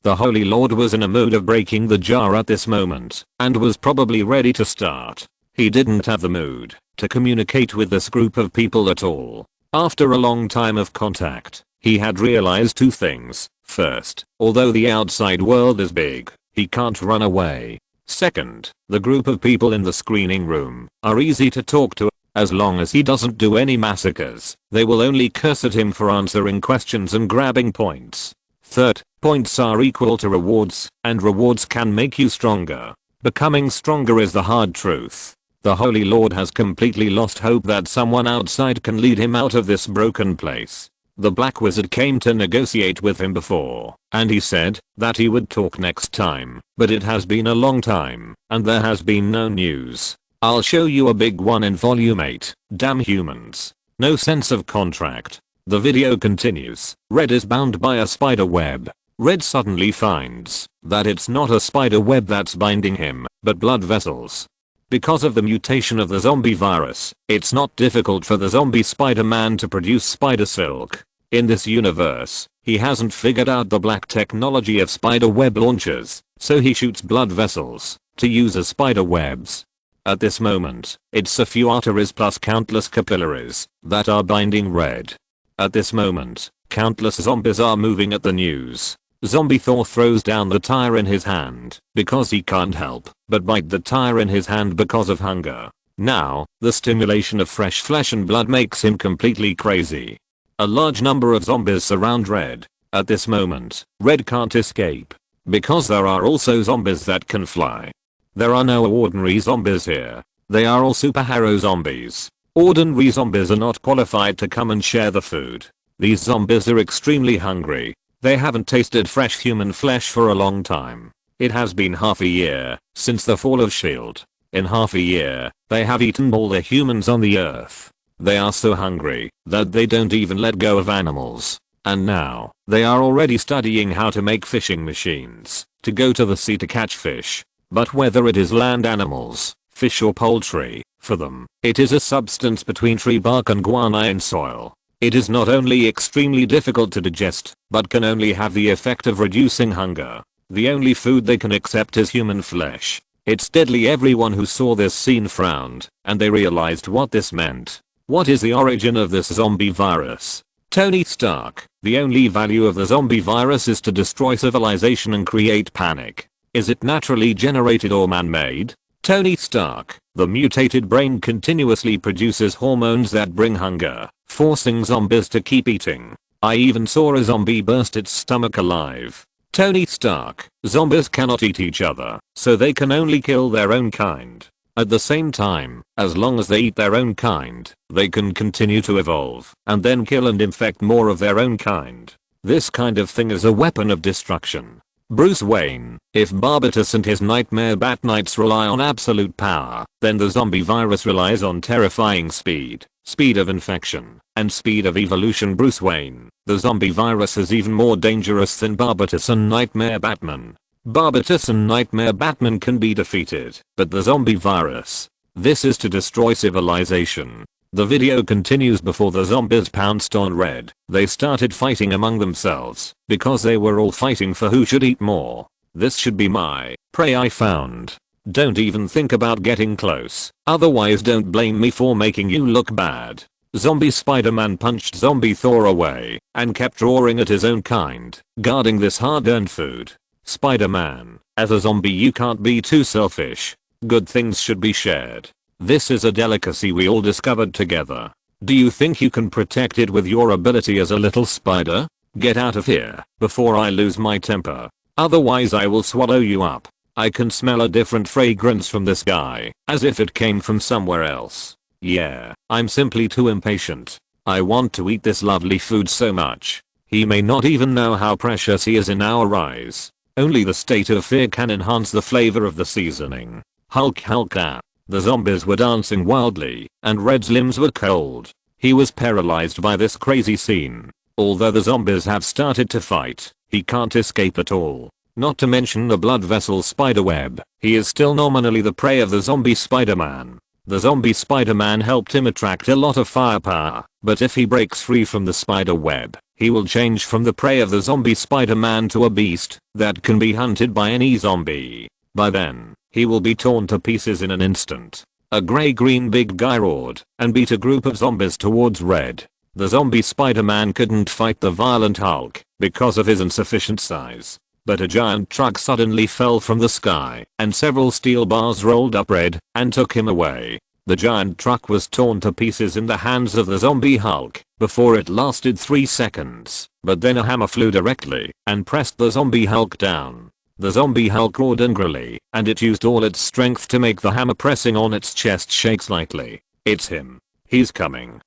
The Holy Lord was in a mood of breaking the jar at this moment and was probably ready to start. He didn't have the mood to communicate with this group of people at all. After a long time of contact, he had realized 2 things. First, although the outside world is big, he can't run away. Second, the group of people in the screening room are easy to talk to. As long as he doesn't do any massacres, they will only curse at him for answering questions and grabbing points. Third, points are equal to rewards, and rewards can make you stronger. Becoming stronger is the hard truth. The Holy Lord has completely lost hope that someone outside can lead him out of this broken place. The Black Wizard came to negotiate with him before, and he said that he would talk next time, but it has been a long time, and there has been no news. I'll show you a big one in volume 8. Damn humans. No sense of contract. The video continues. Red is bound by a spider web. Red suddenly finds that it's not a spider web that's binding him, but blood vessels. Because of the mutation of the zombie virus, it's not difficult for the zombie Spider-Man to produce spider silk. In this universe, he hasn't figured out the black technology of spider web launchers, so he shoots blood vessels to use as spider webs. At this moment, it's a few arteries plus countless capillaries that are binding Red. At this moment, countless zombies are moving at the news. Zombie Thor throws down the tire in his hand because he can't help but bite the tire in his hand because of hunger. Now, the stimulation of fresh flesh and blood makes him completely crazy. A large number of zombies surround Red. At this moment, Red can't escape because there are also zombies that can fly. There are no ordinary zombies here. They are all superhero zombies. Ordinary zombies are not qualified to come and share the food. These zombies are extremely hungry. They haven't tasted fresh human flesh for a long time. It has been half a year since the fall of S.H.I.E.L.D. In half a year, they have eaten all the humans on the earth. They are so hungry that they don't even let go of animals. And now, they are already studying how to make fishing machines to go to the sea to catch fish. But whether it is land animals, fish or poultry, for them, it is a substance between tree bark and guano in soil. It is not only extremely difficult to digest, but can only have the effect of reducing hunger. The only food they can accept is human flesh. It's deadly. Everyone who saw this scene frowned, and they realized what this meant. What is the origin of this zombie virus? Tony Stark. The only value of the zombie virus is to destroy civilization and create panic. Is it naturally generated or man-made? Tony Stark. The mutated brain continuously produces hormones that bring hunger, forcing zombies to keep eating. I even saw a zombie burst its stomach alive. Tony Stark, zombies cannot eat each other, so they can only kill their own kind. At the same time, as long as they eat their own kind, they can continue to evolve and then kill and infect more of their own kind. This kind of thing is a weapon of destruction. Bruce Wayne, if Barbatus and his nightmare Bat Knights rely on absolute power, then the zombie virus relies on terrifying speed, speed of infection, and speed of evolution. Bruce Wayne, the zombie virus is even more dangerous than Barbatus and Nightmare Batman. Barbatus and Nightmare Batman can be defeated, but the zombie virus, this is to destroy civilization. The video continues. Before the zombies pounced on Red, they started fighting among themselves, because they were all fighting for who should eat more. This should be my prey I found. Don't even think about getting close, otherwise don't blame me for making you look bad. Zombie Spider-Man punched zombie Thor away, and kept roaring at his own kind, guarding this hard-earned food. Spider-Man, as a zombie you can't be too selfish. Good things should be shared. This is a delicacy we all discovered together. Do you think you can protect it with your ability as a little spider? Get out of here before I lose my temper. Otherwise I will swallow you up. I can smell a different fragrance from this guy, as if it came from somewhere else. Yeah, I'm simply too impatient. I want to eat this lovely food so much. He may not even know how precious he is in our eyes. Only the state of fear can enhance the flavor of the seasoning. Hulk ah. The zombies were dancing wildly, and Red's limbs were cold. He was paralyzed by this crazy scene. Although the zombies have started to fight, he can't escape at all. Not to mention the blood vessel spiderweb, he is still nominally the prey of the zombie Spider-Man. The zombie Spider-Man helped him attract a lot of firepower, but if he breaks free from the spider web, he will change from the prey of the zombie Spider-Man to a beast that can be hunted by any zombie. By then, he will be torn to pieces in an instant. A grey-green big guy roared and beat a group of zombies towards Red. The zombie Spider-Man couldn't fight the violent Hulk because of his insufficient size. But a giant truck suddenly fell from the sky and several steel bars rolled up Red and took him away. The giant truck was torn to pieces in the hands of the zombie Hulk before it lasted 3 seconds, but then a hammer flew directly and pressed the zombie Hulk down. The zombie Hulk roared angrily, and it used all its strength to make the hammer pressing on its chest shake slightly. It's him. He's coming.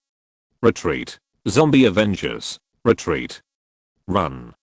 Retreat. Zombie Avengers. Retreat. Run.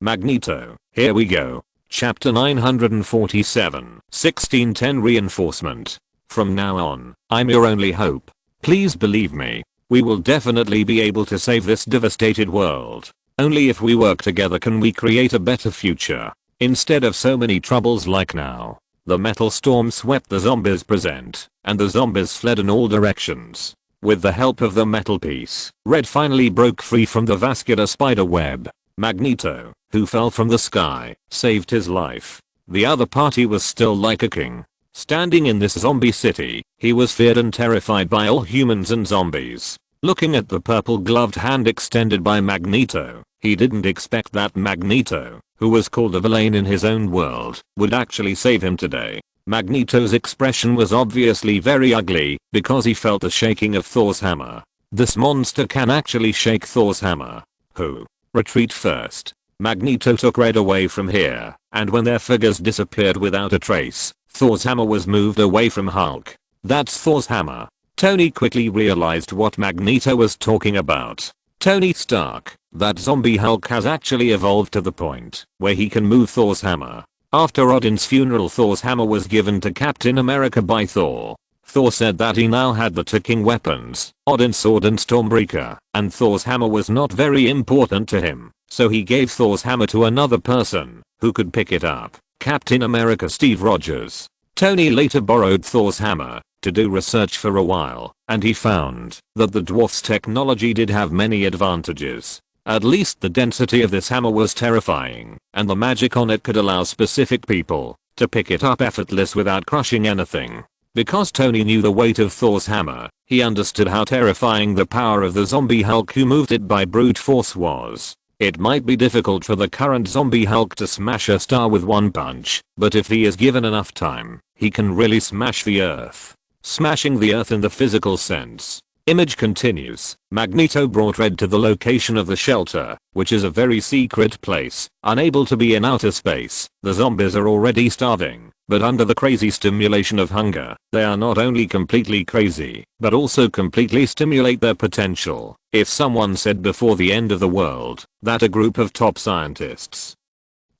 Magneto. Here we go. Chapter 947. 1610 Reinforcement. From now on, I'm your only hope. Please believe me. We will definitely be able to save this devastated world. Only if we work together can we create a better future. Instead of so many troubles like now. The metal storm swept the zombies present, and the zombies fled in all directions. With the help of the metal piece, Red finally broke free from the vascular spider web. Magneto, who fell from the sky, saved his life. The other party was still like a king. Standing in this zombie city, he was feared and terrified by all humans and zombies. Looking at the purple gloved hand extended by Magneto, he didn't expect that Magneto, who was called a villain in his own world, would actually save him today. Magneto's expression was obviously very ugly, because he felt the shaking of Thor's hammer. This monster can actually shake Thor's hammer. Who? Retreat first. Magneto took Red away from here, and when their figures disappeared without a trace, Thor's hammer was moved away from Hulk. That's Thor's hammer. Tony quickly realized what Magneto was talking about. Tony Stark, that zombie Hulk has actually evolved to the point where he can move Thor's hammer. After Odin's funeral, Thor's hammer was given to Captain America by Thor. Thor said that he now had the ticking weapons, Odin's sword and Stormbreaker, and Thor's hammer was not very important to him, so he gave Thor's hammer to another person who could pick it up, Captain America Steve Rogers. Tony later borrowed Thor's hammer to do research for a while, and he found that the dwarf's technology did have many advantages. At least the density of this hammer was terrifying, and the magic on it could allow specific people to pick it up effortless without crushing anything. Because Tony knew the weight of Thor's hammer, he understood how terrifying the power of the zombie Hulk who moved it by brute force was. It might be difficult for the current zombie Hulk to smash a star with one punch, but if he is given enough time, he can really smash the earth. Smashing the earth in the physical sense. Image continues. Magneto brought Red to the location of the shelter, which is a very secret place, unable to be in outer space. The zombies are already starving, but under the crazy stimulation of hunger, they are not only completely crazy, but also completely stimulate their potential. If someone said before the end of the world that a group of top scientists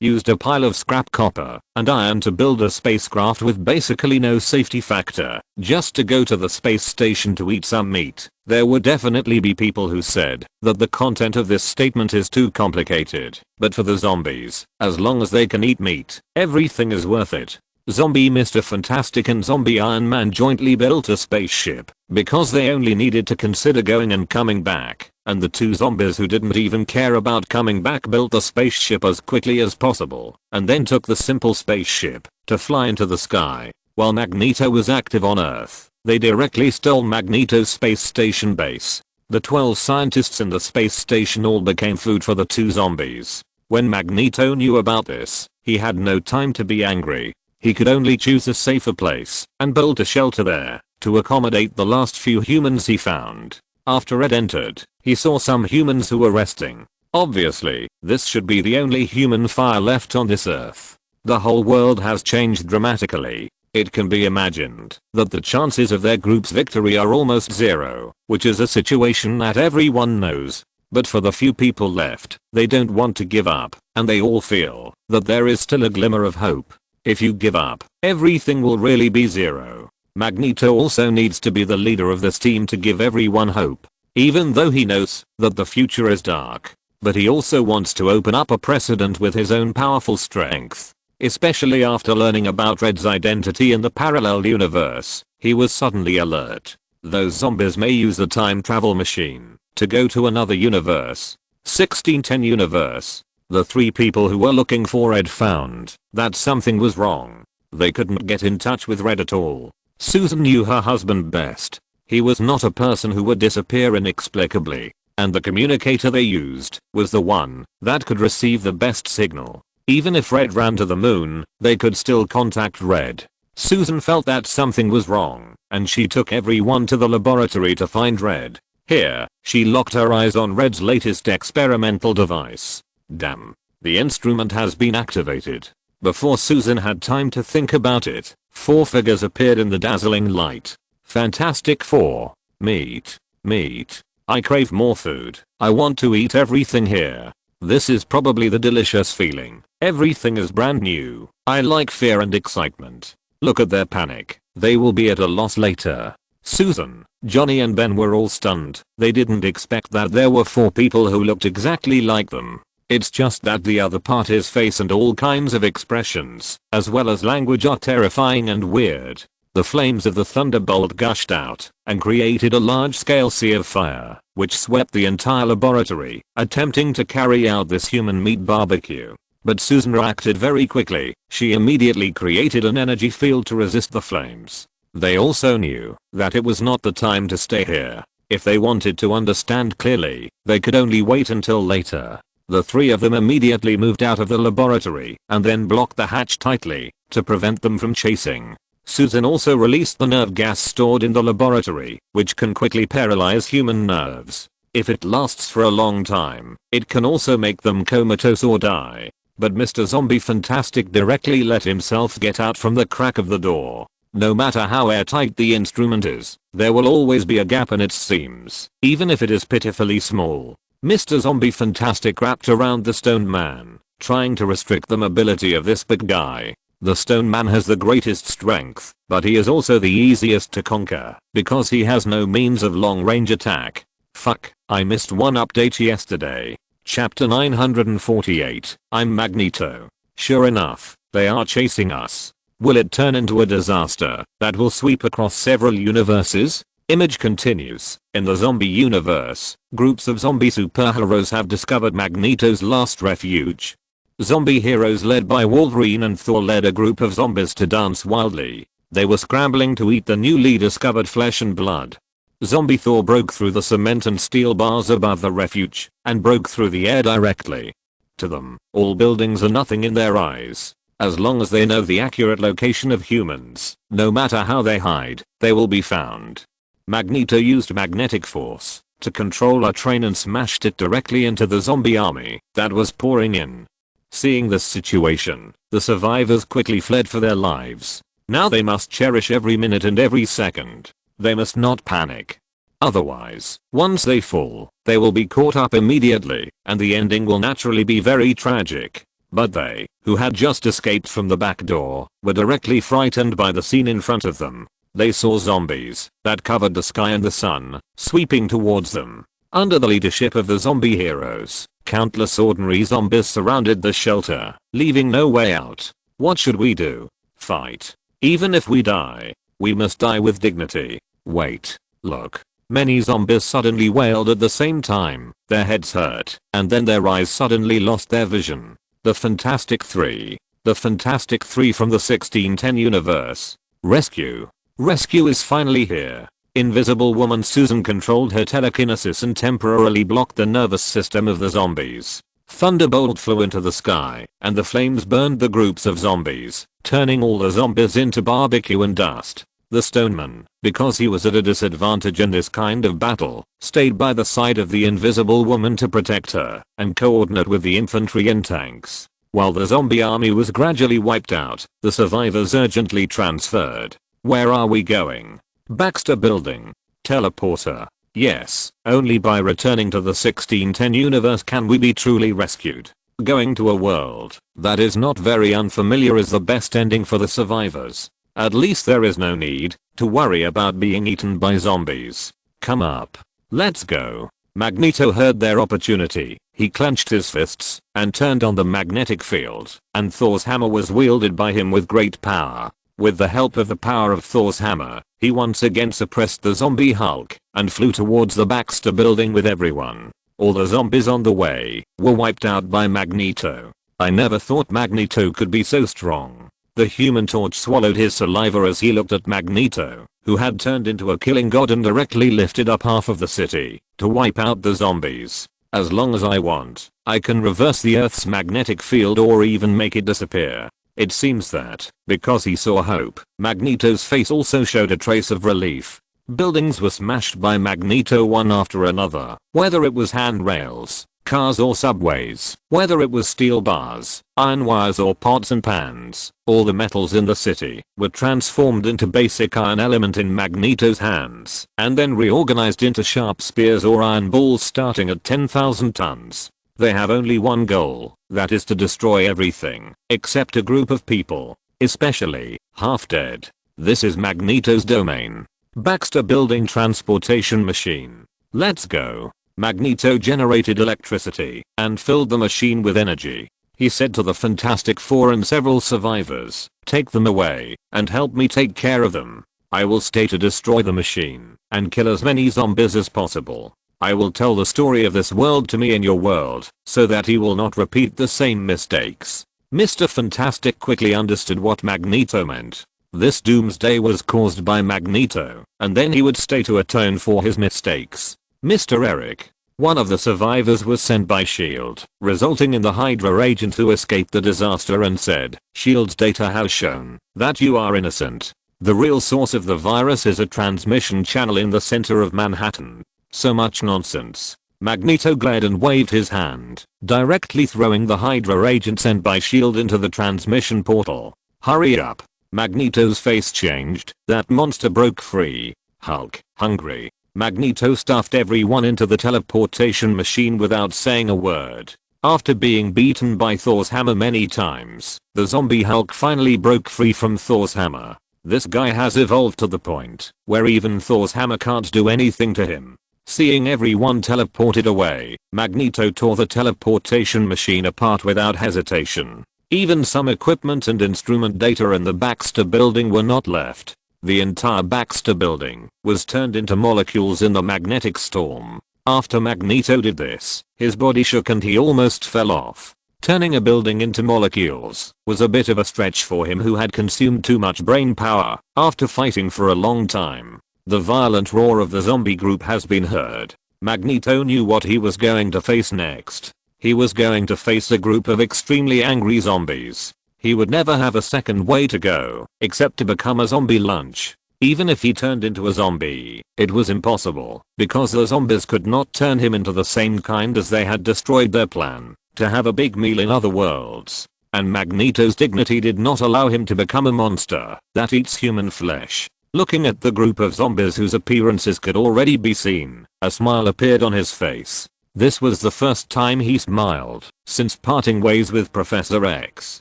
used a pile of scrap copper and iron to build a spacecraft with basically no safety factor, just to go to the space station to eat some meat, there would definitely be people who said that the content of this statement is too complicated. But for the zombies, as long as they can eat meat, everything is worth it. Zombie Mr. Fantastic and Zombie Iron Man jointly built a spaceship because they only needed to consider going and coming back, and the two zombies who didn't even care about coming back built the spaceship as quickly as possible and then took the simple spaceship to fly into the sky. While Magneto was active on Earth, they directly stole Magneto's space station base. The 12 scientists in the space station all became food for the two zombies. When Magneto knew about this, he had no time to be angry. He could only choose a safer place and build a shelter there to accommodate the last few humans he found. After Ed entered, he saw some humans who were resting. Obviously, this should be the only human fire left on this earth. The whole world has changed dramatically. It can be imagined that the chances of their group's victory are almost zero, which is a situation that everyone knows. But for the few people left, they don't want to give up, and they all feel that there is still a glimmer of hope. If you give up, everything will really be zero. Magneto also needs to be the leader of this team to give everyone hope, even though he knows that the future is dark. But he also wants to open up a precedent with his own powerful strength. Especially after learning about Red's identity in the parallel universe, he was suddenly alert. Those zombies may use the time travel machine to go to another universe. 1610 universe. The three people who were looking for Red found that something was wrong. They couldn't get in touch with Red at all. Susan knew her husband best. He was not a person who would disappear inexplicably, and the communicator they used was the one that could receive the best signal. Even if Red ran to the moon, they could still contact Red. Susan felt that something was wrong, and she took everyone to the laboratory to find Red. Here, she locked her eyes on Red's latest experimental device. Damn. The instrument has been activated. Before Susan had time to think about it, 4 figures appeared in the dazzling light. Fantastic Four. Meat. Meat. I crave more food. I want to eat everything here. This is probably the delicious feeling. Everything is brand new. I like fear and excitement. Look at their panic. They will be at a loss later. Susan, Johnny and Ben were all stunned. They didn't expect that there were 4 people who looked exactly like them. It's just that the other party's face and all kinds of expressions, as well as language, are terrifying and weird. The flames of the thunderbolt gushed out and created a large-scale sea of fire, which swept the entire laboratory, attempting to carry out this human meat barbecue. But Susan reacted very quickly. She immediately created an energy field to resist the flames. They also knew that it was not the time to stay here. If they wanted to understand clearly, they could only wait until later. The 3 of them immediately moved out of the laboratory and then blocked the hatch tightly to prevent them from chasing. Susan also released the nerve gas stored in the laboratory, which can quickly paralyze human nerves. If it lasts for a long time, it can also make them comatose or die. But Mr. Zombie Fantastic directly let himself get out from the crack of the door. No matter how airtight the instrument is, there will always be a gap in its seams, even if it is pitifully small. Mr. Zombie Fantastic wrapped around the Stone Man, trying to restrict the mobility of this big guy. The Stone Man has the greatest strength, but he is also the easiest to conquer because he has no means of long-range attack. Fuck, I missed one update yesterday. Chapter 948, I'm Magneto. Sure enough, they are chasing us. Will it turn into a disaster that will sweep across several universes? Image continues. In the zombie universe, groups of zombie superheroes have discovered Magneto's last refuge. Zombie heroes led by Wolverine and Thor led a group of zombies to dance wildly. They were scrambling to eat the newly discovered flesh and blood. Zombie Thor broke through the cement and steel bars above the refuge and broke through the air directly. To them, all buildings are nothing in their eyes. As long as they know the accurate location of humans, no matter how they hide, they will be found. Magneto used magnetic force to control a train and smashed it directly into the zombie army that was pouring in. Seeing this situation, the survivors quickly fled for their lives. Now they must cherish every minute and every second. They must not panic. Otherwise, once they fall, they will be caught up immediately, and the ending will naturally be very tragic. But they, who had just escaped from the back door, were directly frightened by the scene in front of them. They saw zombies that covered the sky and the sun, sweeping towards them. Under the leadership of the zombie heroes, countless ordinary zombies surrounded the shelter, leaving no way out. What should we do? Fight. Even if we die, we must die with dignity. Wait. Look. Many zombies suddenly wailed at the same time. Their heads hurt, and then their eyes suddenly lost their vision. The Fantastic Three. The Fantastic Three from the 1610 universe. Rescue. Rescue is finally here. Invisible Woman Susan controlled her telekinesis and temporarily blocked the nervous system of the zombies. Thunderbolt flew into the sky, and the flames burned the groups of zombies, turning all the zombies into barbecue and dust. The Stoneman, because he was at a disadvantage in this kind of battle, stayed by the side of the Invisible Woman to protect her and coordinate with the infantry and tanks. While the zombie army was gradually wiped out, the survivors urgently transferred. Where are we going? Baxter Building. Teleporter. Yes, only by returning to the 1610 universe can we be truly rescued. Going to a world that is not very unfamiliar is the best ending for the survivors. At least there is no need to worry about being eaten by zombies. Come up. Let's go. Magneto heard their opportunity. He clenched his fists and turned on the magnetic field, and Thor's hammer was wielded by him with great power. With the help of the power of Thor's hammer, he once again suppressed the zombie Hulk and flew towards the Baxter Building with everyone. All the zombies on the way were wiped out by Magneto. I never thought Magneto could be so strong. The Human Torch swallowed his saliva as he looked at Magneto, who had turned into a killing god and directly lifted up half of the city to wipe out the zombies. As long as I want, I can reverse the Earth's magnetic field or even make it disappear. It seems that, because he saw hope, Magneto's face also showed a trace of relief. Buildings were smashed by Magneto one after another, whether it was handrails, cars or subways, whether it was steel bars, iron wires or pots and pans. All the metals in the city were transformed into basic iron element in Magneto's hands, and then reorganized into sharp spears or iron balls starting at 10,000 tons. They have only one goal, that is to destroy everything, except a group of people, especially half-dead. This is Magneto's domain. Baxter Building transportation machine. Let's go. Magneto generated electricity and filled the machine with energy. He said to the Fantastic Four and several survivors, "Take them away and help me take care of them. I will stay to destroy the machine and kill as many zombies as possible. I will tell the story of this world to me in your world, so that he will not repeat the same mistakes." Mr. Fantastic quickly understood what Magneto meant. This doomsday was caused by Magneto, and then he would stay to atone for his mistakes. Mr. Eric, one of the survivors, was sent by S.H.I.E.L.D., resulting in the Hydra agent who escaped the disaster and said, "S.H.I.E.L.D.'s data has shown that you are innocent. The real source of the virus is a transmission channel in the center of Manhattan." So much nonsense. Magneto glared and waved his hand, directly throwing the Hydra agent sent by S.H.I.E.L.D. into the transmission portal. "Hurry up." Magneto's face changed. That monster broke free. Hulk, hungry. Magneto stuffed everyone into the teleportation machine without saying a word. After being beaten by Thor's hammer many times, the zombie Hulk finally broke free from Thor's hammer. This guy has evolved to the point where even Thor's hammer can't do anything to him. Seeing everyone teleported away, Magneto tore the teleportation machine apart without hesitation. Even some equipment and instrument data in the Baxter Building were not left. The entire Baxter Building was turned into molecules in the magnetic storm. After Magneto did this, his body shook and he almost fell off. Turning a building into molecules was a bit of a stretch for him who had consumed too much brain power after fighting for a long time. The violent roar of the zombie group has been heard. Magneto knew what he was going to face next. He was going to face a group of extremely angry zombies. He would never have a second way to go except to become a zombie lunch. Even if he turned into a zombie, it was impossible because the zombies could not turn him into the same kind as they had destroyed their plan to have a big meal in other worlds. And Magneto's dignity did not allow him to become a monster that eats human flesh. Looking at the group of zombies whose appearances could already be seen, a smile appeared on his face. This was the first time he smiled since parting ways with Professor X.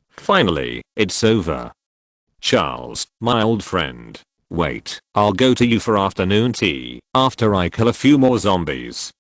Finally, it's over. Charles, my old friend. Wait, I'll go to you for afternoon tea after I kill a few more zombies.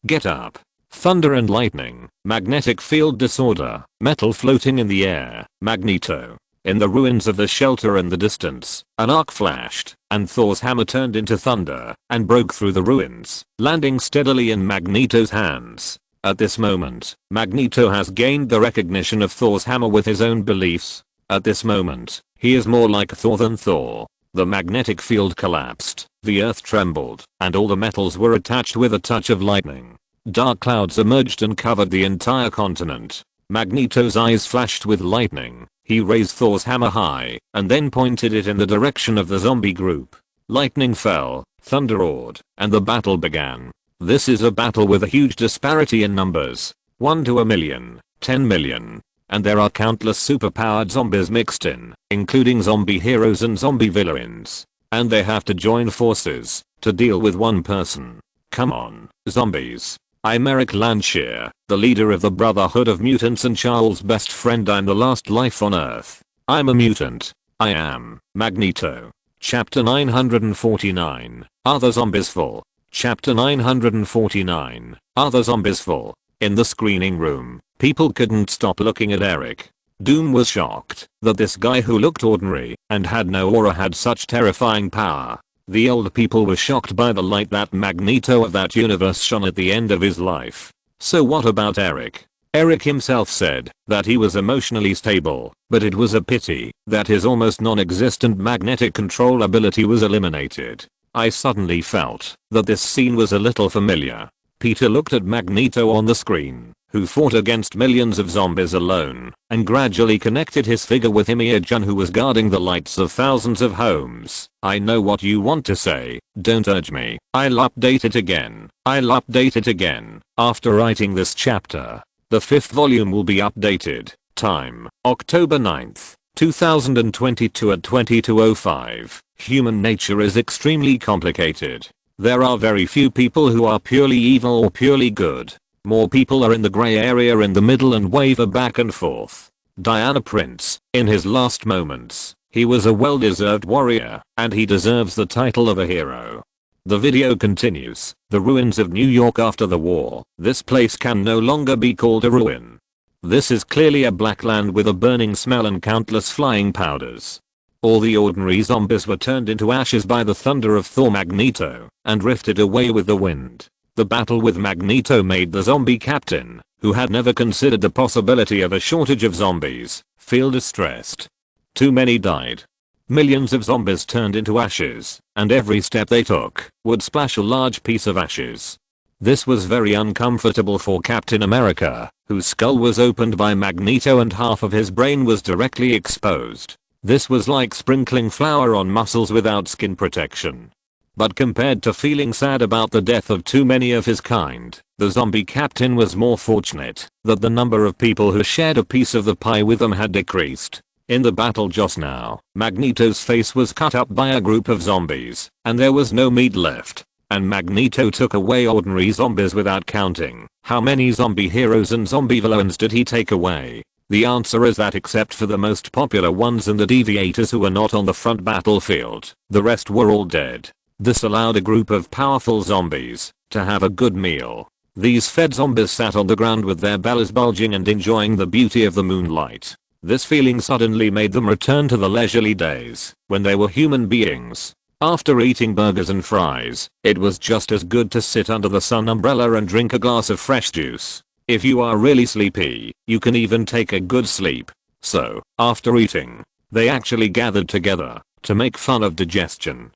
Get up. Thunder and lightning, magnetic field disorder, metal floating in the air, Magneto. In the ruins of the shelter in the distance, an arc flashed, and Thor's hammer turned into thunder and broke through the ruins, landing steadily in Magneto's hands. At this moment, Magneto has gained the recognition of Thor's hammer with his own beliefs. At this moment, he is more like Thor than Thor. The magnetic field collapsed, the earth trembled, and all the metals were attached with a touch of lightning. Dark clouds emerged and covered the entire continent. Magneto's eyes flashed with lightning. He raised Thor's hammer high, and then pointed it in the direction of the zombie group. Lightning fell, thunder roared, and the battle began. This is a battle with a huge disparity in numbers. 1 to a million, 10 million. And there are countless superpowered zombies mixed in, including zombie heroes and zombie villains. And they have to join forces to deal with one person. Come on, zombies. I'm Eric Landshire, the leader of the Brotherhood of Mutants and Charles' best friend. I'm the last life on Earth. I'm a mutant. I am Magneto. Chapter 949. Are the zombies full? Chapter 949. Are the zombies full? In the screening room, people couldn't stop looking at Eric. Doom was shocked that this guy who looked ordinary and had no aura had such terrifying power. The old people were shocked by the light that Magneto of that universe shone at the end of his life. So what about Eric? Eric himself said that he was emotionally stable, but it was a pity that his almost non-existent magnetic control ability was eliminated. I suddenly felt that this scene was a little familiar. Peter looked at Magneto on the screen, who fought against millions of zombies alone, and gradually connected his figure with Imogen, who was guarding the lights of thousands of homes. I know what you want to say, don't urge me. I'll update it again. I'll update it again. After writing this chapter, the 5th volume will be updated. Time, October 9th, 2022 at 22:05. Human nature is extremely complicated. There are very few people who are purely evil or purely good. More people are in the gray area in the middle and waver back and forth. Diana Prince, in his last moments, he was a well-deserved warrior, and he deserves the title of a hero. The video continues. The ruins of New York after the war. This place can no longer be called a ruin. This is clearly a black land with a burning smell and countless flying powders. All the ordinary zombies were turned into ashes by the thunder of Thor Magneto and drifted away with the wind. The battle with Magneto made the zombie captain, who had never considered the possibility of a shortage of zombies, feel distressed. Too many died. Millions of zombies turned into ashes, and every step they took would splash a large piece of ashes. This was very uncomfortable for Captain America, whose skull was opened by Magneto and half of his brain was directly exposed. This was like sprinkling flour on muscles without skin protection. But compared to feeling sad about the death of too many of his kind, the zombie captain was more fortunate that the number of people who shared a piece of the pie with them had decreased. In the battle just now, Magneto's face was cut up by a group of zombies, and there was no meat left. And Magneto took away ordinary zombies without counting. How many zombie heroes and zombie villains did he take away? The answer is that except for the most popular ones and the deviators who were not on the front battlefield, the rest were all dead. This allowed a group of powerful zombies to have a good meal. These fed zombies sat on the ground with their bellies bulging and enjoying the beauty of the moonlight. This feeling suddenly made them return to the leisurely days when they were human beings. After eating burgers and fries, it was just as good to sit under the sun umbrella and drink a glass of fresh juice. If you are really sleepy, you can even take a good sleep. So, after eating, they actually gathered together to make fun of digestion.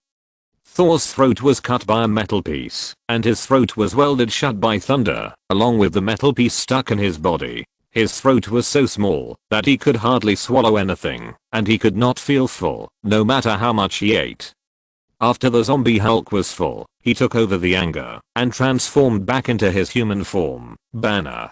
Thor's throat was cut by a metal piece, and his throat was welded shut by thunder, along with the metal piece stuck in his body. His throat was so small that he could hardly swallow anything, and he could not feel full, no matter how much he ate. After the zombie Hulk was full, he took over the anger and transformed back into his human form, Banner.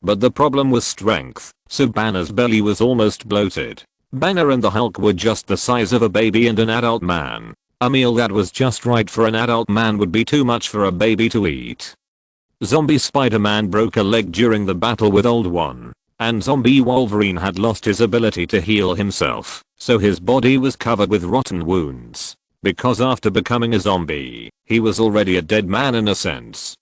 But the problem was strength, so Banner's belly was almost bloated. Banner and the Hulk were just the size of a baby and an adult man. A meal that was just right for an adult man would be too much for a baby to eat. Zombie Spider-Man broke a leg during the battle with Old One, and Zombie Wolverine had lost his ability to heal himself, so his body was covered with rotten wounds. Because after becoming a zombie, he was already a dead man in a sense.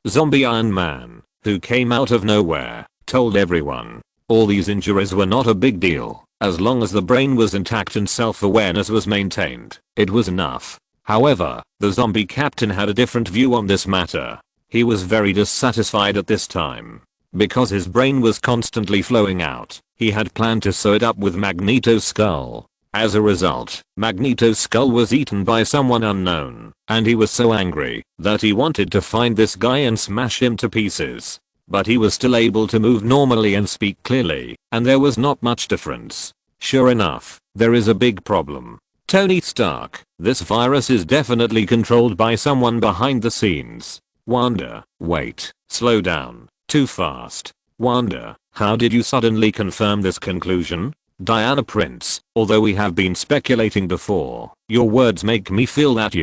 Zombie Iron Man, who came out of nowhere, told everyone all these injuries were not a big deal. As long as the brain was intact and self-awareness was maintained, it was enough. However, the zombie captain had a different view on this matter. He was very dissatisfied at this time. Because his brain was constantly flowing out, he had planned to sew it up with Magneto's skull. As a result, Magneto's skull was eaten by someone unknown, and he was so angry that he wanted to find this guy and smash him to pieces. But he was still able to move normally and speak clearly, and there was not much difference. Sure enough, there is a big problem. Tony Stark, this virus is definitely controlled by someone behind the scenes. Wanda, wait, slow down, too fast. Wanda, how did you suddenly confirm this conclusion? Diana Prince, although we have been speculating before, your words make me feel that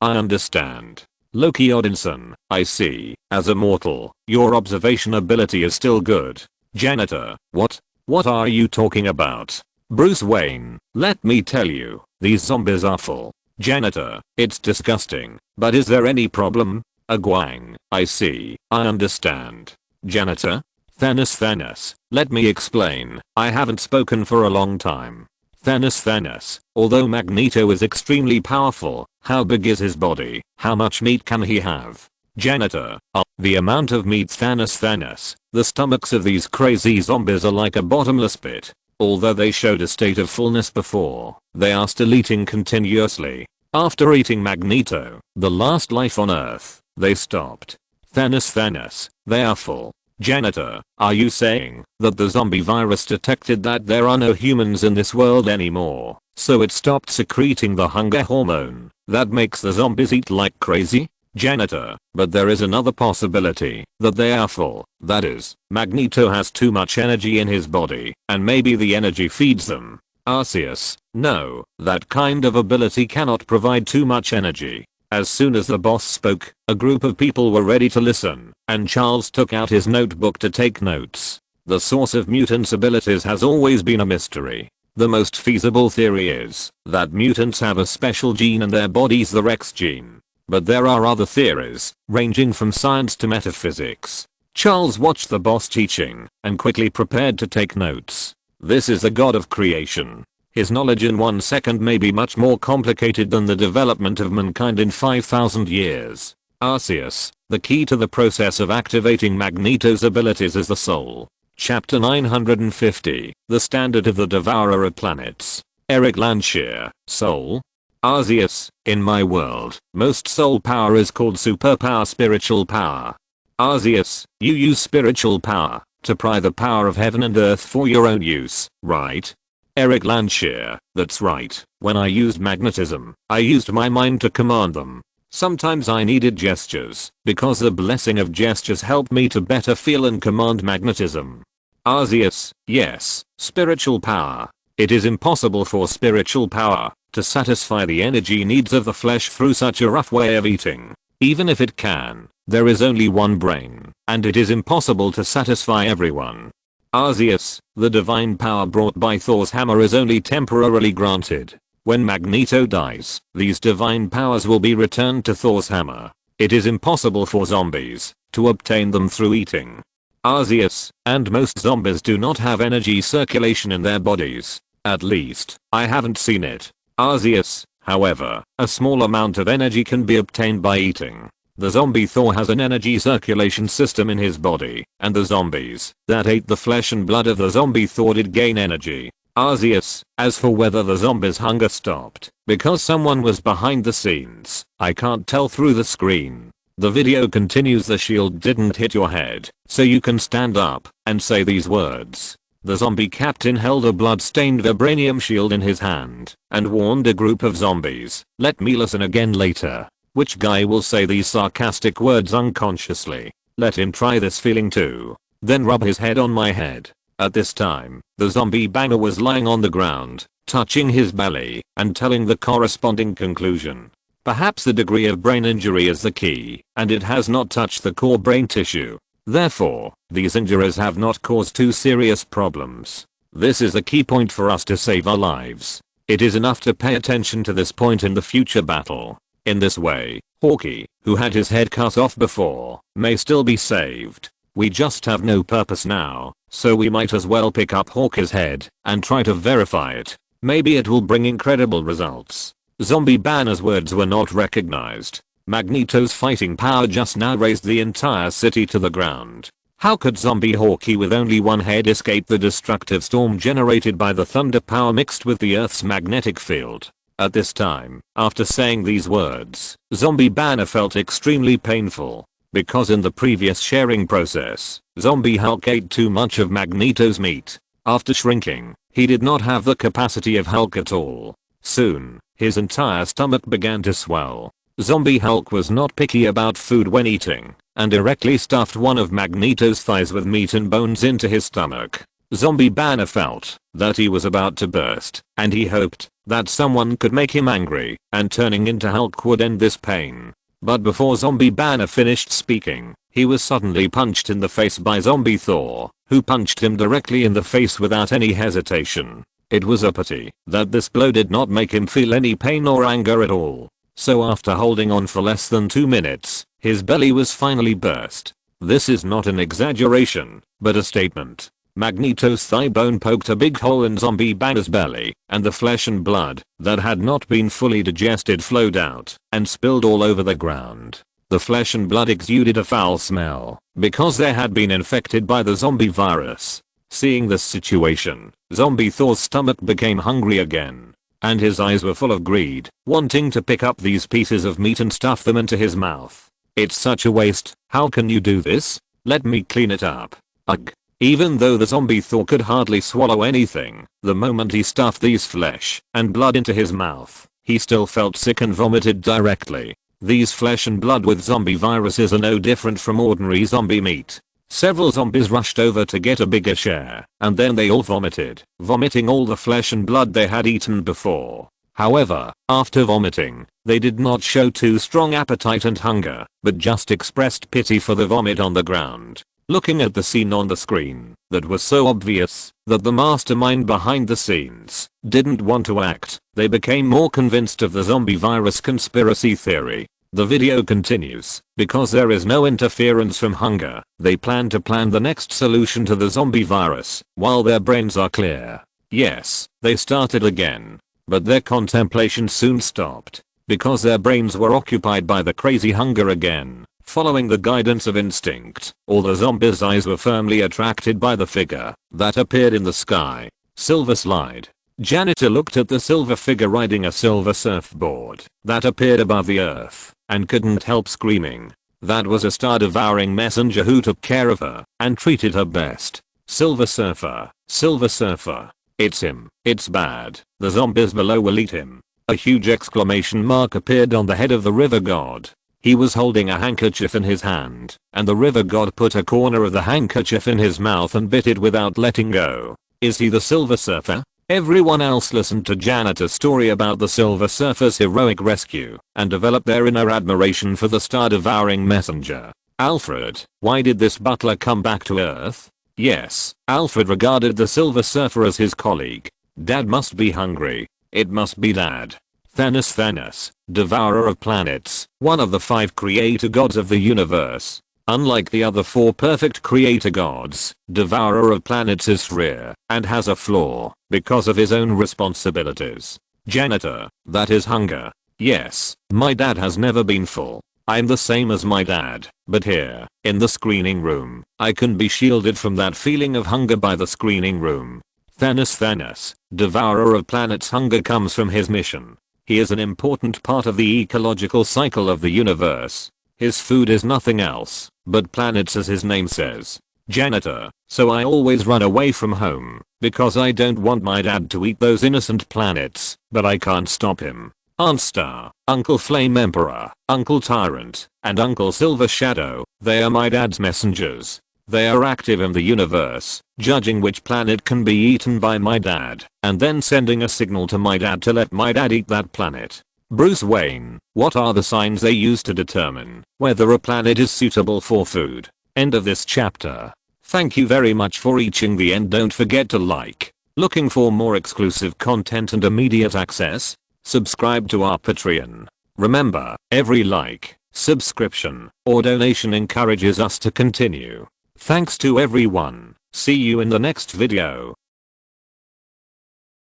I understand. Loki Odinson, I see. As a mortal, your observation ability is still good. Janitor, what? What are you talking about? Bruce Wayne, let me tell you, these zombies are full. Janitor, it's disgusting, but is there any problem? Agwang, I see, I understand. Janitor? Thanos, let me explain, I haven't spoken for a long time. Thanos, although Magneto is extremely powerful, how big is his body? How much meat can he have? Janitor, the amount of meat Thanos, the stomachs of these crazy zombies are like a bottomless pit. Although they showed a state of fullness before, they are still eating continuously. After eating Magneto, the last life on Earth, they stopped. Thanos, they are full. Janitor, are you saying that the zombie virus detected that there are no humans in this world anymore, so it stopped secreting the hunger hormone that makes the zombies eat like crazy? Janitor, but there is another possibility, that they are full. That is, Magneto has too much energy in his body, and maybe the energy feeds them. Arceus, no, that kind of ability cannot provide too much energy. As soon as the boss spoke, a group of people were ready to listen, and Charles took out his notebook to take notes. The source of mutants' abilities has always been a mystery. The most feasible theory is that mutants have a special gene in their bodies, the Rex gene. But there are other theories, ranging from science to metaphysics. Charles watched the boss teaching, and quickly prepared to take notes. This is the god of creation. His knowledge in 1 second may be much more complicated than the development of mankind in 5,000 years. Arceus, the key to the process of activating Magneto's abilities is the soul. Chapter 950, The Standard of the Devourer of Planets. Eric Landshire, Soul. Arceus, in my world, most soul power is called superpower, spiritual power. Arceus, you use spiritual power to pry the power of heaven and earth for your own use, right? Eric Landshire, that's right. When I used magnetism, I used my mind to command them. Sometimes I needed gestures, because the blessing of gestures helped me to better feel and command magnetism. Arceus, yes, spiritual power. It is impossible for spiritual power to satisfy the energy needs of the flesh through such a rough way of eating. Even if it can, there is only one brain, and it is impossible to satisfy everyone. Arceus, the divine power brought by Thor's hammer is only temporarily granted. When Magneto dies, these divine powers will be returned to Thor's hammer. It is impossible for zombies to obtain them through eating. Arceus, and most zombies do not have energy circulation in their bodies. At least, I haven't seen it. Arceus, however, a small amount of energy can be obtained by eating. The zombie Thor has an energy circulation system in his body, and the zombies that ate the flesh and blood of the zombie Thor did gain energy. Arceus, as for whether the zombies' hunger stopped because someone was behind the scenes, I can't tell through the screen. The video continues. The shield didn't hit your head, so you can stand up and say these words. The zombie captain held a blood-stained vibranium shield in his hand and warned a group of zombies, "Let me listen again later." Which guy will say these sarcastic words unconsciously? Let him try this feeling too. Then rub his head on my head. At this time, the zombie banger was lying on the ground, touching his belly and telling the corresponding conclusion. Perhaps the degree of brain injury is the key, and it has not touched the core brain tissue. Therefore, these injuries have not caused too serious problems. This is a key point for us to save our lives. It is enough to pay attention to this point in the future battle. In this way, Hawkeye, who had his head cut off before, may still be saved. We just have no purpose now, so we might as well pick up Hawkeye's head and try to verify it. Maybe it will bring incredible results. Zombie Banner's words were not recognized. Magneto's fighting power just now raised the entire city to the ground. How could zombie Hawkeye with only one head escape the destructive storm generated by the thunder power mixed with the Earth's magnetic field? At this time, after saying these words, Zombie Banner felt extremely painful. Because in the previous sharing process, Zombie Hulk ate too much of Magneto's meat. After shrinking, he did not have the capacity of Hulk at all. Soon, his entire stomach began to swell. Zombie Hulk was not picky about food when eating, and directly stuffed one of Magneto's thighs with meat and bones into his stomach. Zombie Banner felt that he was about to burst, and he hoped that someone could make him angry, and turning into Hulk would end this pain. But before Zombie Banner finished speaking, he was suddenly punched in the face by Zombie Thor, who punched him directly in the face without any hesitation. It was a pity that this blow did not make him feel any pain or anger at all. So after holding on for less than 2 minutes, his belly was finally burst. This is not an exaggeration, but a statement. Magneto's thigh bone poked a big hole in Zombie Banner's belly, and the flesh and blood that had not been fully digested flowed out and spilled all over the ground. The flesh and blood exuded a foul smell because they had been infected by the zombie virus. Seeing this situation, Zombie Thor's stomach became hungry again, and his eyes were full of greed, wanting to pick up these pieces of meat and stuff them into his mouth. It's such a waste. How can you do this? Let me clean it up. Ugh. Even though the zombie Thor could hardly swallow anything, the moment he stuffed these flesh and blood into his mouth, he still felt sick and vomited directly. These flesh and blood with zombie viruses are no different from ordinary zombie meat. Several zombies rushed over to get a bigger share, and then they all vomited, vomiting all the flesh and blood they had eaten before. However, after vomiting, they did not show too strong appetite and hunger, but just expressed pity for the vomit on the ground. Looking at the scene on the screen, that was so obvious that the mastermind behind the scenes didn't want to act, they became more convinced of the zombie virus conspiracy theory. The video continues. Because there is no interference from hunger, they plan the next solution to the zombie virus while their brains are clear. Yes, they started again. But their contemplation soon stopped because their brains were occupied by the crazy hunger again. Following the guidance of instinct, all the zombies' eyes were firmly attracted by the figure that appeared in the sky. Silver Slide. Janitor looked at the silver figure riding a silver surfboard that appeared above the earth and couldn't help screaming. That was a star-devouring messenger who took care of her and treated her best. Silver Surfer. Silver Surfer. It's him. It's bad. The zombies below will eat him. A huge exclamation mark appeared on the head of the river god. He was holding a handkerchief in his hand, and the river god put a corner of the handkerchief in his mouth and bit it without letting go. Is he the Silver Surfer? Everyone else listened to Janitor's story about the Silver Surfer's heroic rescue and developed their inner admiration for the star-devouring messenger. Alfred, why did this butler come back to Earth? Yes, Alfred regarded the Silver Surfer as his colleague. Dad must be hungry. It must be Dad. Thanos, devourer of planets, one of the 5 creator gods of the universe. Unlike the other 4 perfect creator gods, devourer of planets is rare and has a flaw because of his own responsibilities. Janitor, that is hunger. Yes, my dad has never been full. I'm the same as my dad, but here, in the screening room, I can be shielded from that feeling of hunger by the screening room. Thanos, devourer of planets, hunger comes from his mission. He is an important part of the ecological cycle of the universe. His food is nothing else but planets, as his name says. Janitor, so I always run away from home because I don't want my dad to eat those innocent planets, but I can't stop him. Aunt Star, Uncle Flame Emperor, Uncle Tyrant, and Uncle Silver Shadow, they are my dad's messengers. They are active in the universe, judging which planet can be eaten by my dad, and then sending a signal to my dad to let my dad eat that planet. Bruce Wayne, what are the signs they use to determine whether a planet is suitable for food? End of this chapter. Thank you very much for reaching the end. Don't forget to like. Looking for more exclusive content and immediate access? Subscribe to our Patreon. Remember, every like, subscription, or donation encourages us to continue. Thanks to everyone. See you in the next video.